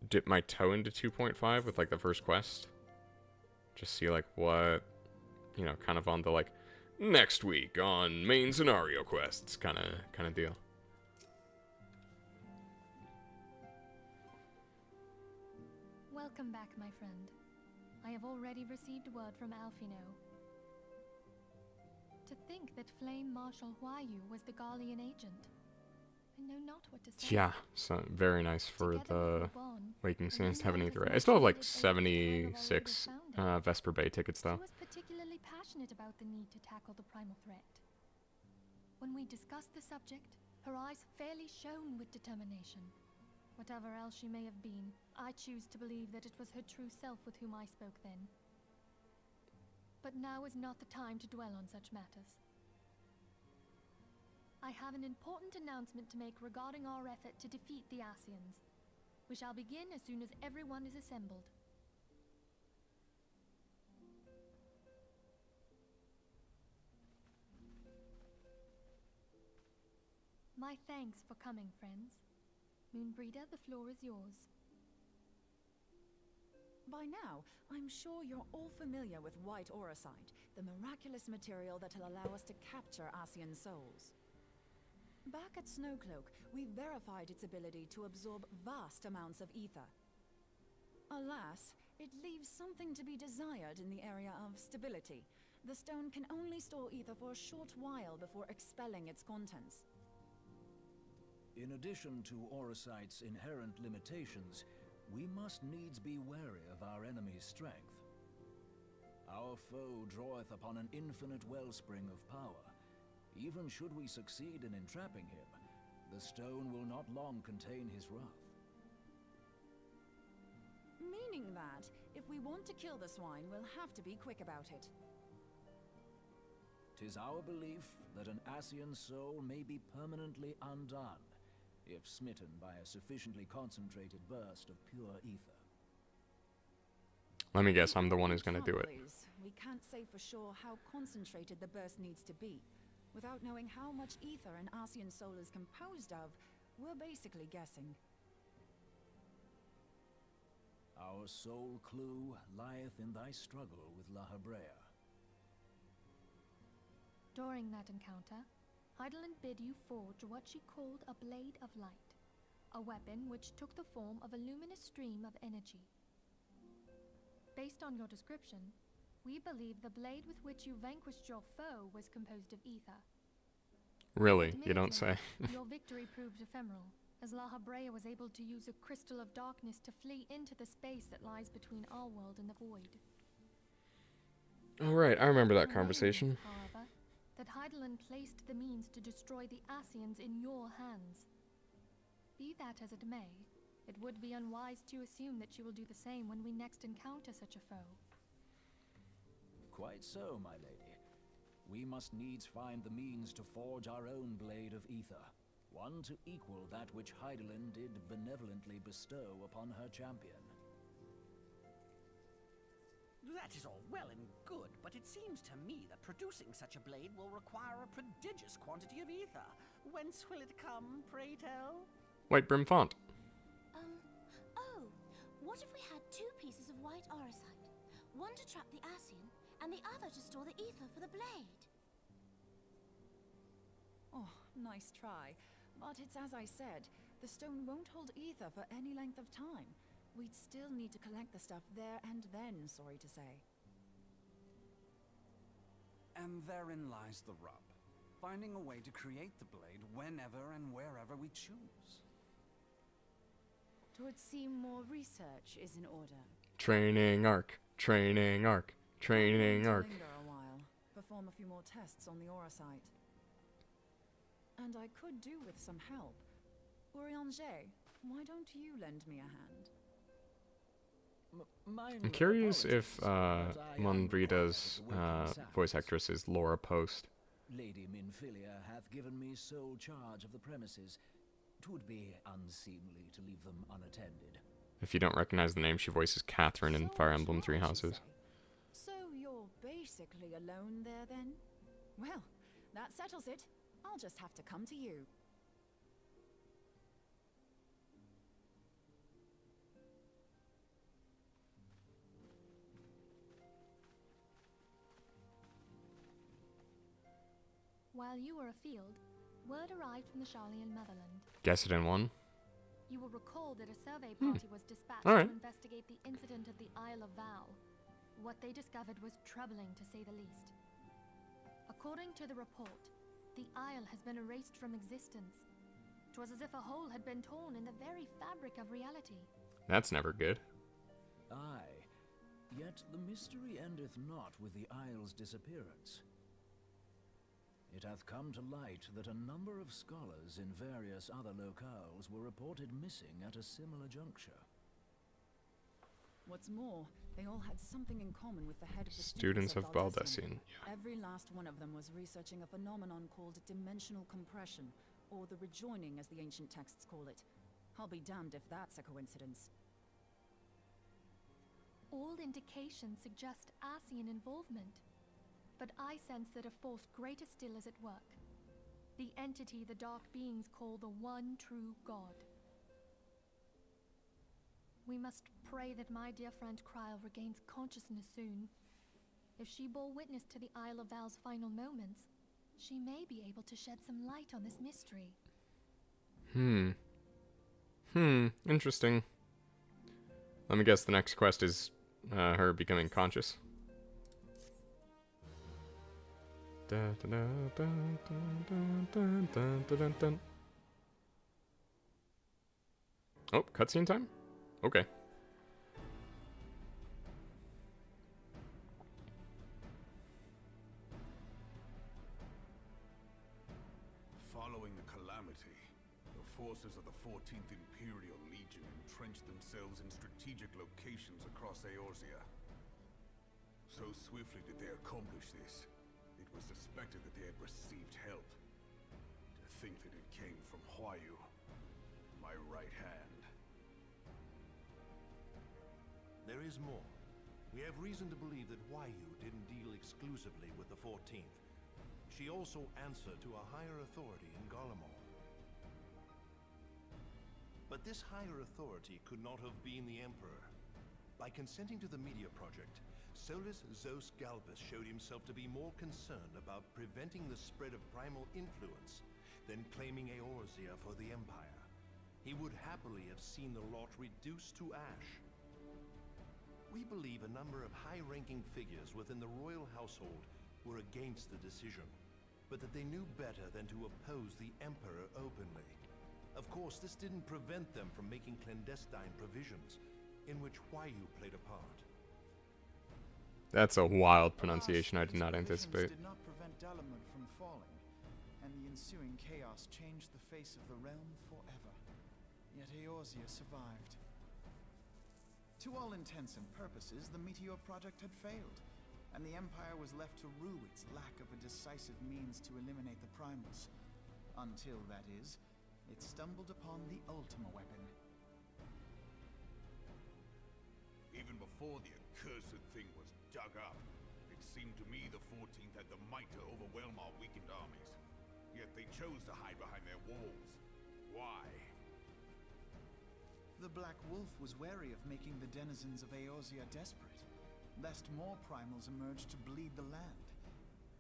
dip my toe into 2.5 with like the first quest. Just see like what, you know, kind of on the like next week on main scenario quests kind of deal. Welcome back, my friend. I have already received word from Alfino. To think that Flame Marshal Huayu was the Garlean agent. I know not what to say. Yeah, so very nice for the Waking Sands to have an Ether Ray. I still have like 76 Vesper Bay tickets though. She was particularly passionate about the need to tackle the primal threat. When we discussed the subject, her eyes fairly shone with determination. Whatever else she may have been, I choose to believe that it was her true self with whom I spoke then. But now is not the time to dwell on such matters. I have an important announcement to make regarding our effort to defeat the Asians. We shall begin as soon as everyone is assembled. My thanks for coming, friends. Moonbreeder, the floor is yours. By now, I'm sure you're all familiar with white auracite, the miraculous material that'll allow us to capture Asian souls. Back at Snowcloak, we verified its ability to absorb vast amounts of ether. Alas, it leaves something to be desired in the area of stability. The stone can only store ether for a short while before expelling its contents. In addition to auracite's inherent limitations, we must needs be wary of our enemy's strength. Our foe draweth upon an infinite wellspring of power. Even should we succeed in entrapping him, the stone will not long contain his wrath. Meaning that, if we want to kill the swine, we'll have to be quick about it. 'Tis our belief that an Asian soul may be permanently undone, if smitten by a sufficiently concentrated burst of pure ether. Let me guess, I'm the one who's gonna do it. We can't say for sure how concentrated the burst needs to be. Without knowing how much ether an Asian soul is composed of, we're basically guessing. Our sole clue lieth in thy struggle with La Habrea. During that encounter, Heidelin bid you forge what she called a Blade of Light, a weapon which took the form of a luminous stream of energy. Based on your description, we believe the blade with which you vanquished your foe was composed of ether. Really? You don't say. Your victory proved ephemeral, as La Habrea was able to use a crystal of darkness to flee into the space that lies between our world and the void. Oh, right, I remember that conversation. However, that Heidelin placed the means to destroy the Asians in your hands. Be that as it may, it would be unwise to assume that she will do the same when we next encounter such a foe. Quite so, my lady. We must needs find the means to forge our own blade of ether, one to equal that which Heidelin did benevolently bestow upon her champion. That is all well and good, but it seems to me that producing such a blade will require a prodigious quantity of ether. Whence will it come, pray tell? White brim font. Oh, what if we had two pieces of white auracite? One to trap the Asian, and the other to store the ether for the blade. Oh, nice try. But it's as I said, the stone won't hold ether for any length of time. We'd still need to collect the stuff there and then, sorry to say. And therein lies the rub. Finding a way to create the blade whenever and wherever we choose. It would seem more research is in order. Training arc. Training arc. Training arc. Linger a while, perform a few more tests on the auracite. And I could do with some help. Urianger, why don't you lend me a hand? I'm curious if Moonbreeder's voice actress is Laura Post. Lady Minfilia hath given me sole charge of the premises. 'Twould be unseemly to leave them unattended. If you don't recognize the name, she voices Catherine in Fire Emblem Three Houses. So you're basically alone there then? Well, that settles it. I'll just have to come to you. While you were afield, word arrived from the Charlian motherland. Guess it in one. You will recall that a survey party was dispatched All right. to investigate the incident at the Isle of Val. What they discovered was troubling, to say the least. According to the report, the Isle has been erased from existence. 'Twas as if a hole had been torn in the very fabric of reality. That's never good. Aye, yet the mystery endeth not with the isle's disappearance. It hath come to light that a number of scholars in various other locales were reported missing at a similar juncture. What's more, they all had something in common with the head of the Students of Baldessine. Every last one of them was researching a phenomenon called dimensional compression, or the rejoining as the ancient texts call it. I'll be damned if that's a coincidence. All indications suggest Asian involvement, but I sense that a force greater still is at work. The entity the Dark Beings call the One True God. We must pray that my dear friend Kryl regains consciousness soon. If she bore witness to the Isle of Val's final moments, she may be able to shed some light on this mystery. Interesting. Let me guess the next quest is her becoming conscious. Oh, cutscene time? Okay. Following the calamity, the forces of the 14th Imperial Legion entrenched themselves in strategic locations across Eorzea. So swiftly did they accomplish this, it was suspected that they had received help. To think that it came from Huayu, my right hand. There is more. We have reason to believe that Huayu didn't deal exclusively with the 14th. She also answered to a higher authority in Garlemald. But this higher authority could not have been the Emperor. By consenting to the media project, Solus Zos Galvus showed himself to be more concerned about preventing the spread of primal influence than claiming Eorzea for the Empire. He would happily have seen the lot reduced to ash. We believe a number of high-ranking figures within the royal household were against the decision, but that they knew better than to oppose the Emperor openly. Of course, this didn't prevent them from making clandestine provisions, in which Huayu played a part. That's a wild pronunciation I did not anticipate. Did not prevent Dalamud from falling, and the ensuing chaos changed the face of the realm forever. Yet Eorzea survived. To all intents and purposes, the Meteor Project had failed, and the Empire was left to rue its lack of a decisive means to eliminate the primals. Until, that is, it stumbled upon the Ultima weapon. Even before the accursed thing was dug up, it seemed to me the 14th had the might to overwhelm our weakened armies. Yet they chose to hide behind their walls. Why? The Black Wolf was wary of making the denizens of Eorzea desperate, lest more primals emerge to bleed the land.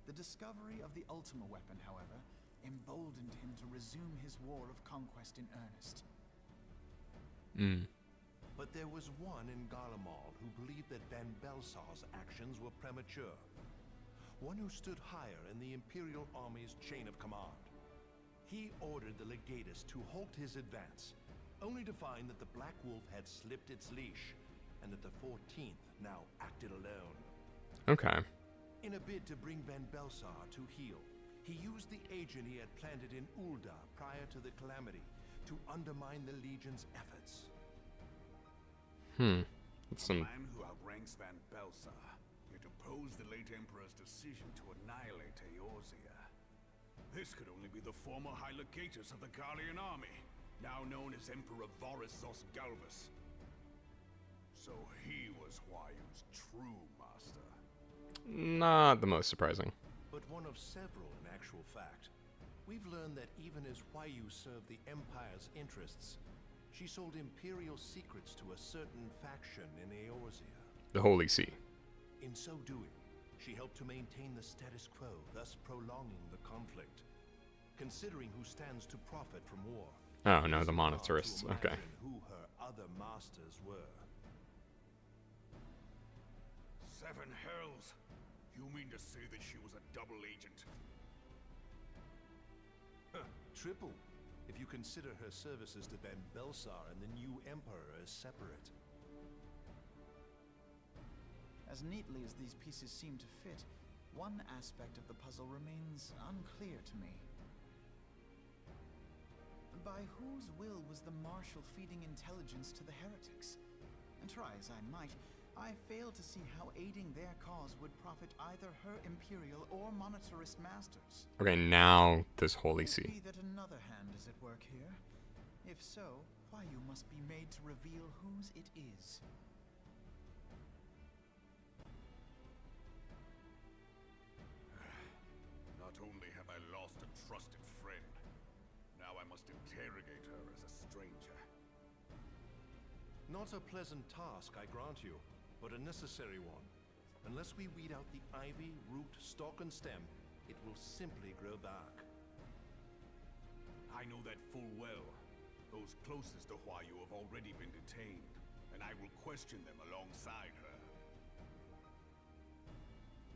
The discovery of the Ultima weapon, however, emboldened him to resume his war of conquest in earnest. But there was one in Garlemald who believed that Van Belsar's actions were premature. One who stood higher in the Imperial Army's chain of command. He ordered the Legatus to halt his advance, only to find that the Black Wolf had slipped its leash, and that the 14th now acted alone. Okay. In a bid to bring Van Belsar to heel, he used the agent he had planted in Ul'dah prior to the calamity to undermine the Legion's efforts. That's some... A man who outranks Van Belsar, yet opposed the late Emperor's decision to annihilate Eorzea. This could only be the former High Legatus of the Garlean army, now known as Emperor Varus Zos Galvus. So he was Huayu's true master. Not the most surprising. But one of several in actual fact. We've learned that even as Huayu served the Empire's interests, she sold Imperial secrets to a certain faction in Eorzea. The Holy See. In so doing, she helped to maintain the status quo, thus prolonging the conflict. Considering who stands to profit from war, Oh no, the monetarists. To Okay. imagine who her other masters were. Seven hells! You mean to say that she was a double agent? Triple, if you consider her services to Ben Belsar and the new Emperor as separate. As neatly as these pieces seem to fit, one aspect of the puzzle remains unclear to me. By whose will was the Marshal feeding intelligence to the heretics? And try as I might, I fail to see how aiding their cause would profit either her Imperial or monetarist masters. Okay, now this Holy See. Could be that another hand is at work here. If so, why you must be made to reveal whose it is. Not only have I lost a trusted friend, now I must interrogate her as a stranger. Not a pleasant task, I grant you, but a necessary one. Unless we weed out the ivy, root, stalk, and stem, it will simply grow back. I know that full well. Those closest to Huayu have already been detained, and I will question them alongside her.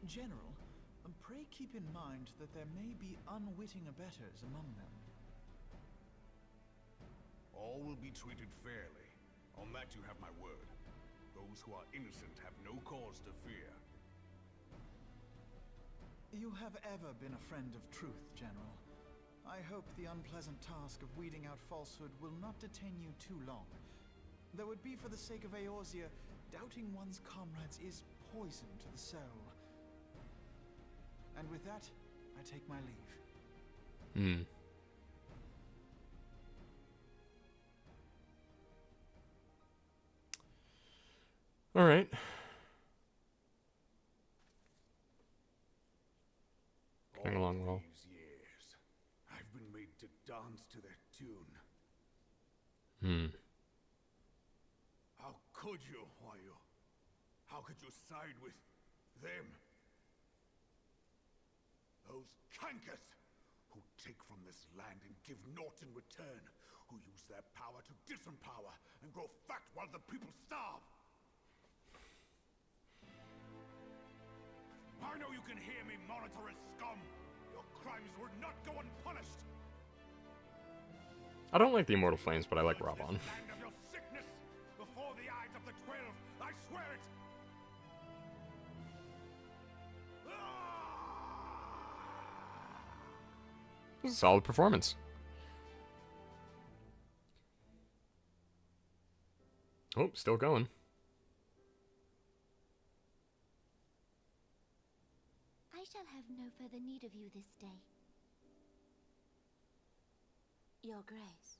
General, pray keep in mind that there may be unwitting abettors among them. All will be treated fairly. On that you have my word. Those who are innocent have no cause to fear. You have ever been a friend of truth, General. I hope the unpleasant task of weeding out falsehood will not detain you too long. Though it be for the sake of Eorzea, doubting one's comrades is poison to the soul. And with that, I take my leave. All right. Going along well. These years, I've been made to dance to their tune. How could you, Huayu? How could you side with them? Those cankers who take from this land and give naught in return, who use their power to disempower and grow fat while the people starve. I know you can hear me, monetarist scum. Your crimes will not go unpunished. I don't like the Immortal Flames, but I like Raban. Land of your sickness before the eyes of the 12. I swear it. Solid performance. Oh, still going. I shall have no further need of you this day. Your Grace.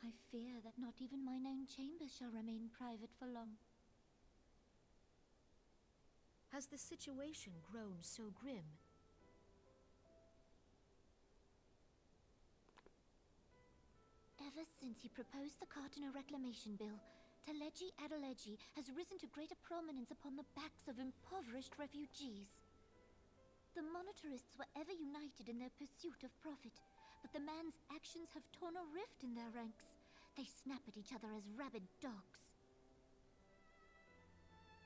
I fear that not even mine own chambers shall remain private for long. Has the situation grown so grim? Ever since he proposed the Cardinal Reclamation Bill, Teleji Adeleji has risen to greater prominence upon the backs of impoverished refugees. The monetarists were ever united in their pursuit of profit, but the man's actions have torn a rift in their ranks. They snap at each other as rabid dogs.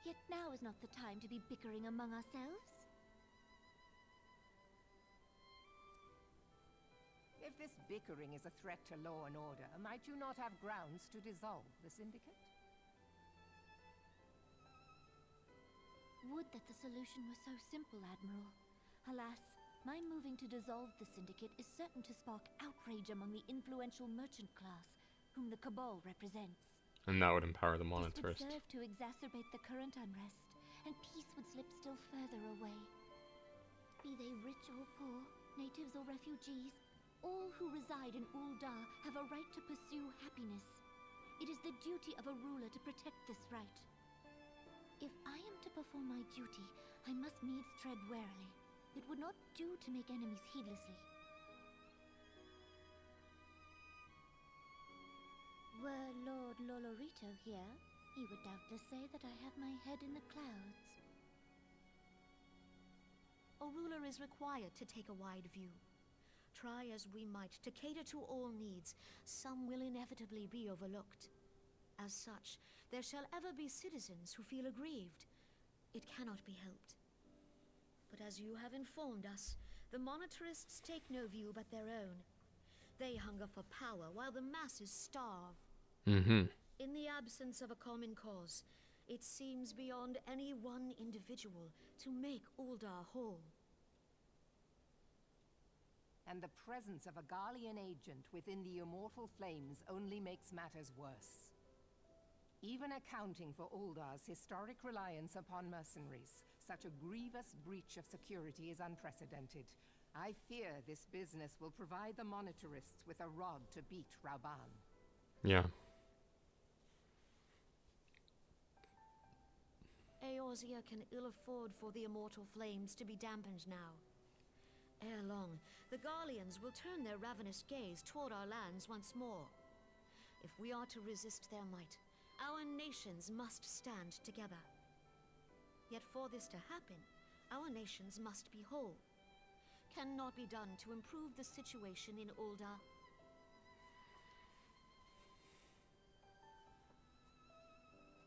Yet now is not the time to be bickering among ourselves. If this bickering is a threat to law and order, might you not have grounds to dissolve the Syndicate? Would that the solution were so simple, Admiral. Alas, my moving to dissolve the Syndicate is certain to spark outrage among the influential merchant class, whom the Cabal represents. And that would empower the This monetarist. would serve to exacerbate the current unrest, and peace would slip still further away. Be they rich or poor, natives or refugees, all who reside in Ul'dah have a right to pursue happiness. It is the duty of a ruler to protect this right. If I am to perform my duty, I must needs tread warily. It would not do to make enemies heedlessly. Were Lord Lolorito here, He would doubtless say that I have my head in the clouds. A ruler is required to take a wide view. Try as we might to cater to all needs, some will inevitably be overlooked. As such, there shall ever be citizens who feel aggrieved. It cannot be helped. But as you have informed us, the monetarists take no view but their own. They hunger for power while the masses starve. Mm-hmm. In the absence of a common cause, it seems beyond any one individual to make Uldar whole. And the presence of a Garlean agent within the Immortal Flames only makes matters worse. Even accounting for Uldar's historic reliance upon mercenaries, such a grievous breach of security is unprecedented. I fear this business will provide the monetarists with a rod to beat Rauban. Yeah. Eorzea can ill afford for the Immortal Flames to be dampened now. Ere long, the Garleans will turn their ravenous gaze toward our lands once more. If we are to resist their might, our nations must stand together. Yet for this to happen, our nations must be whole. Cannot be done to improve the situation in Uldar.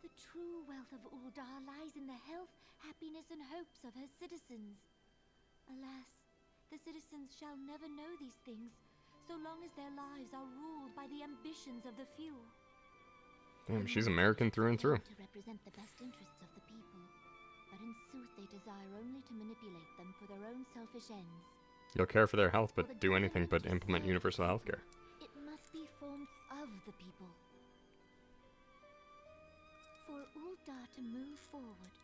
The true wealth of Uldar lies in the health, happiness, and hopes of her citizens. Alas, the citizens shall never know these things, so long as their lives are ruled by the ambitions of the few. Damn, she's American through and through. To represent the best interests of the people, but in sooth they desire only to manipulate them for their own selfish ends. You'll care for their health, but do anything but implement universal healthcare. It must be formed of the people. For Uldar to move forward,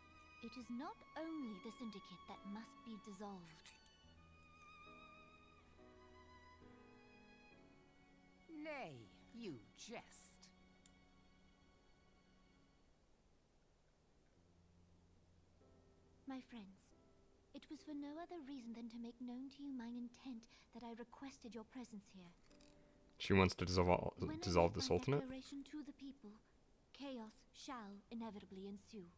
it is not only the Syndicate that must be dissolved. Nay, you jest. My friends, it was for no other reason than to make known to you mine intent that I requested your presence here. She wants to dissolve the Sultanate? Declaration to the people, chaos shall inevitably ensue.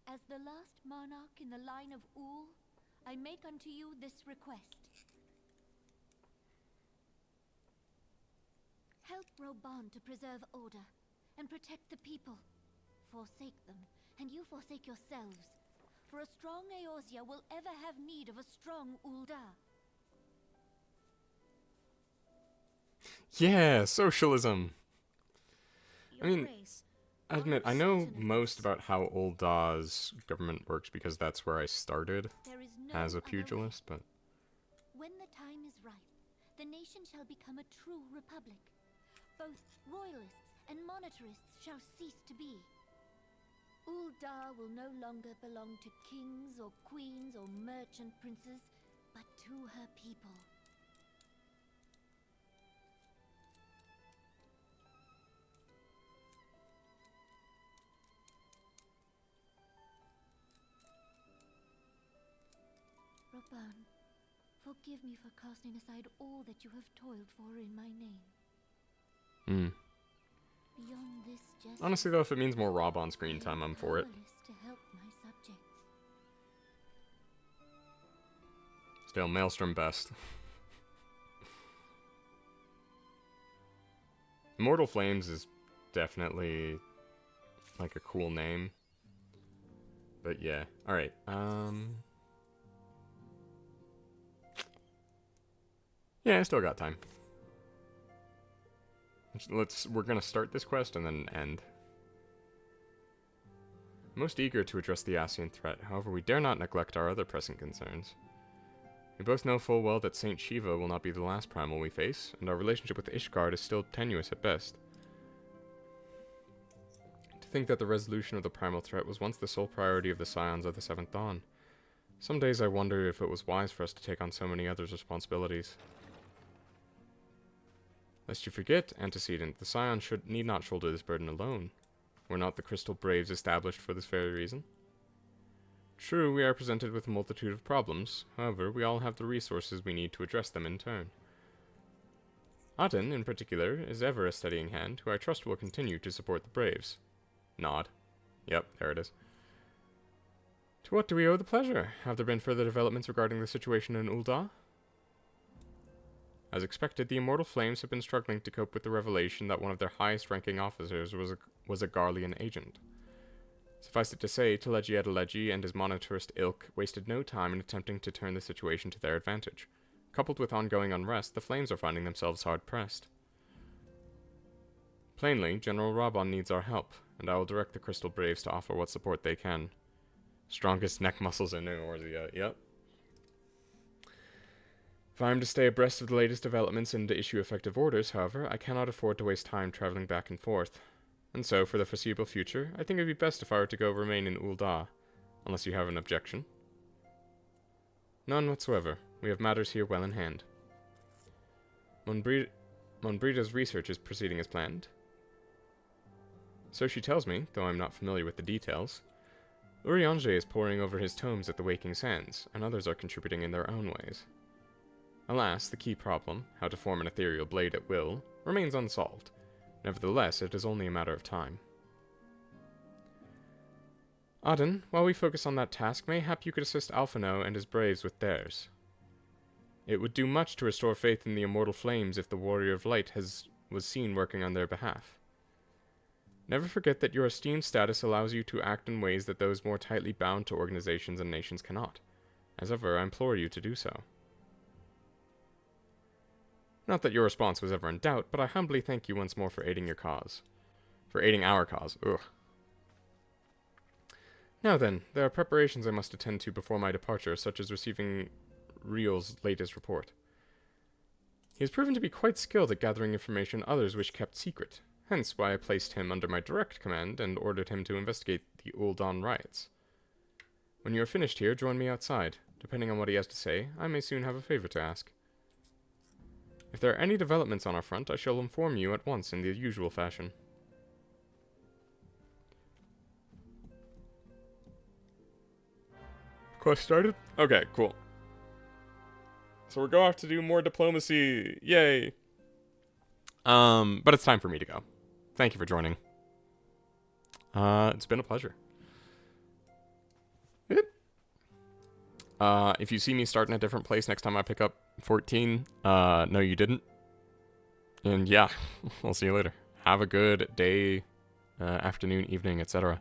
As the last monarch in the line of Ul, I make unto you this request. Help Rauban to preserve order and protect the people. Forsake them, and you forsake yourselves. For a strong Eorzea will ever have need of a strong Uldar. Yeah, socialism! I mean, I admit, I know most about how Uldar's government works because that's where I started as a pugilist, but... When the time is ripe, the nation shall become a true republic. Both royalists and monetarists shall cease to be. Uldar will no longer belong to kings or queens or merchant princes, but to her people. Rauban, forgive me for casting aside all that you have toiled for in my name. Beyond this just Honestly though, if it means more Rob on screen time, I'm for it. to help my subjects. Still, Maelstrom best. Immortal Flames is definitely like a cool name. But yeah, alright, yeah, I still got time. We're gonna start this quest and then end. Most eager to address the Ascian threat, however we dare not neglect our other pressing concerns. We both know full well that Saint Shiva will not be the last primal we face, and our relationship with Ishgard is still tenuous at best. To think that the resolution of the primal threat was once the sole priority of the Scions of the Seventh Dawn. Some days I wonder if it was wise for us to take on so many others' responsibilities. Lest you forget, Antecedent, the Scion need not shoulder this burden alone. Were not the Crystal Braves established for this very reason? True, we are presented with a multitude of problems. However, we all have the resources we need to address them in turn. Aten, in particular, is ever a steadying hand, who I trust will continue to support the Braves. Nod. Yep, there it is. To what do we owe the pleasure? Have there been further developments regarding the situation in Ul'dah? As expected, the Immortal Flames have been struggling to cope with the revelation that one of their highest-ranking officers was a Garlean agent. Suffice it to say, Teleji Adeleji and his monetarist ilk wasted no time in attempting to turn the situation to their advantage. Coupled with ongoing unrest, the Flames are finding themselves hard-pressed. Plainly, General Raban needs our help, and I will direct the Crystal Braves to offer what support they can. Strongest neck muscles in Eorzea, yep. If I am to stay abreast of the latest developments and to issue effective orders, however, I cannot afford to waste time traveling back and forth. And so, for the foreseeable future, I think it would be best if I were to go remain in Ul'dah, unless you have an objection. None whatsoever. We have matters here well in hand. Monbrida's research is proceeding as planned. So she tells me, though I'm not familiar with the details. Urianger is poring over his tomes at the Waking Sands, and others are contributing in their own ways. Alas, the key problem, how to form an ethereal blade at will, remains unsolved. Nevertheless, it is only a matter of time. Aden, while we focus on that task, mayhap you could assist Alphino and his braves with theirs. It would do much to restore faith in the Immortal Flames if the Warrior of Light was seen working on their behalf. Never forget that your esteemed status allows you to act in ways that those more tightly bound to organizations and nations cannot. As ever, I implore you to do so. Not that your response was ever in doubt, but I humbly thank you once more for aiding your cause. For aiding our cause. Ugh. Now then, there are preparations I must attend to before my departure, such as receiving Riel's latest report. He has proven to be quite skilled at gathering information others wish kept secret, hence why I placed him under my direct command and ordered him to investigate the Ul'dah riots. When you are finished here, join me outside. Depending on what he has to say, I may soon have a favor to ask. If there are any developments on our front, I shall inform you at once in the usual fashion. Quest started? Okay, cool. So we're going to have to do more diplomacy. Yay! But it's time for me to go. Thank you for joining. It's been a pleasure. If you see me start in a different place next time I pick up 14, no you didn't. And yeah, I'll see you later. Have a good day, afternoon, evening, etc.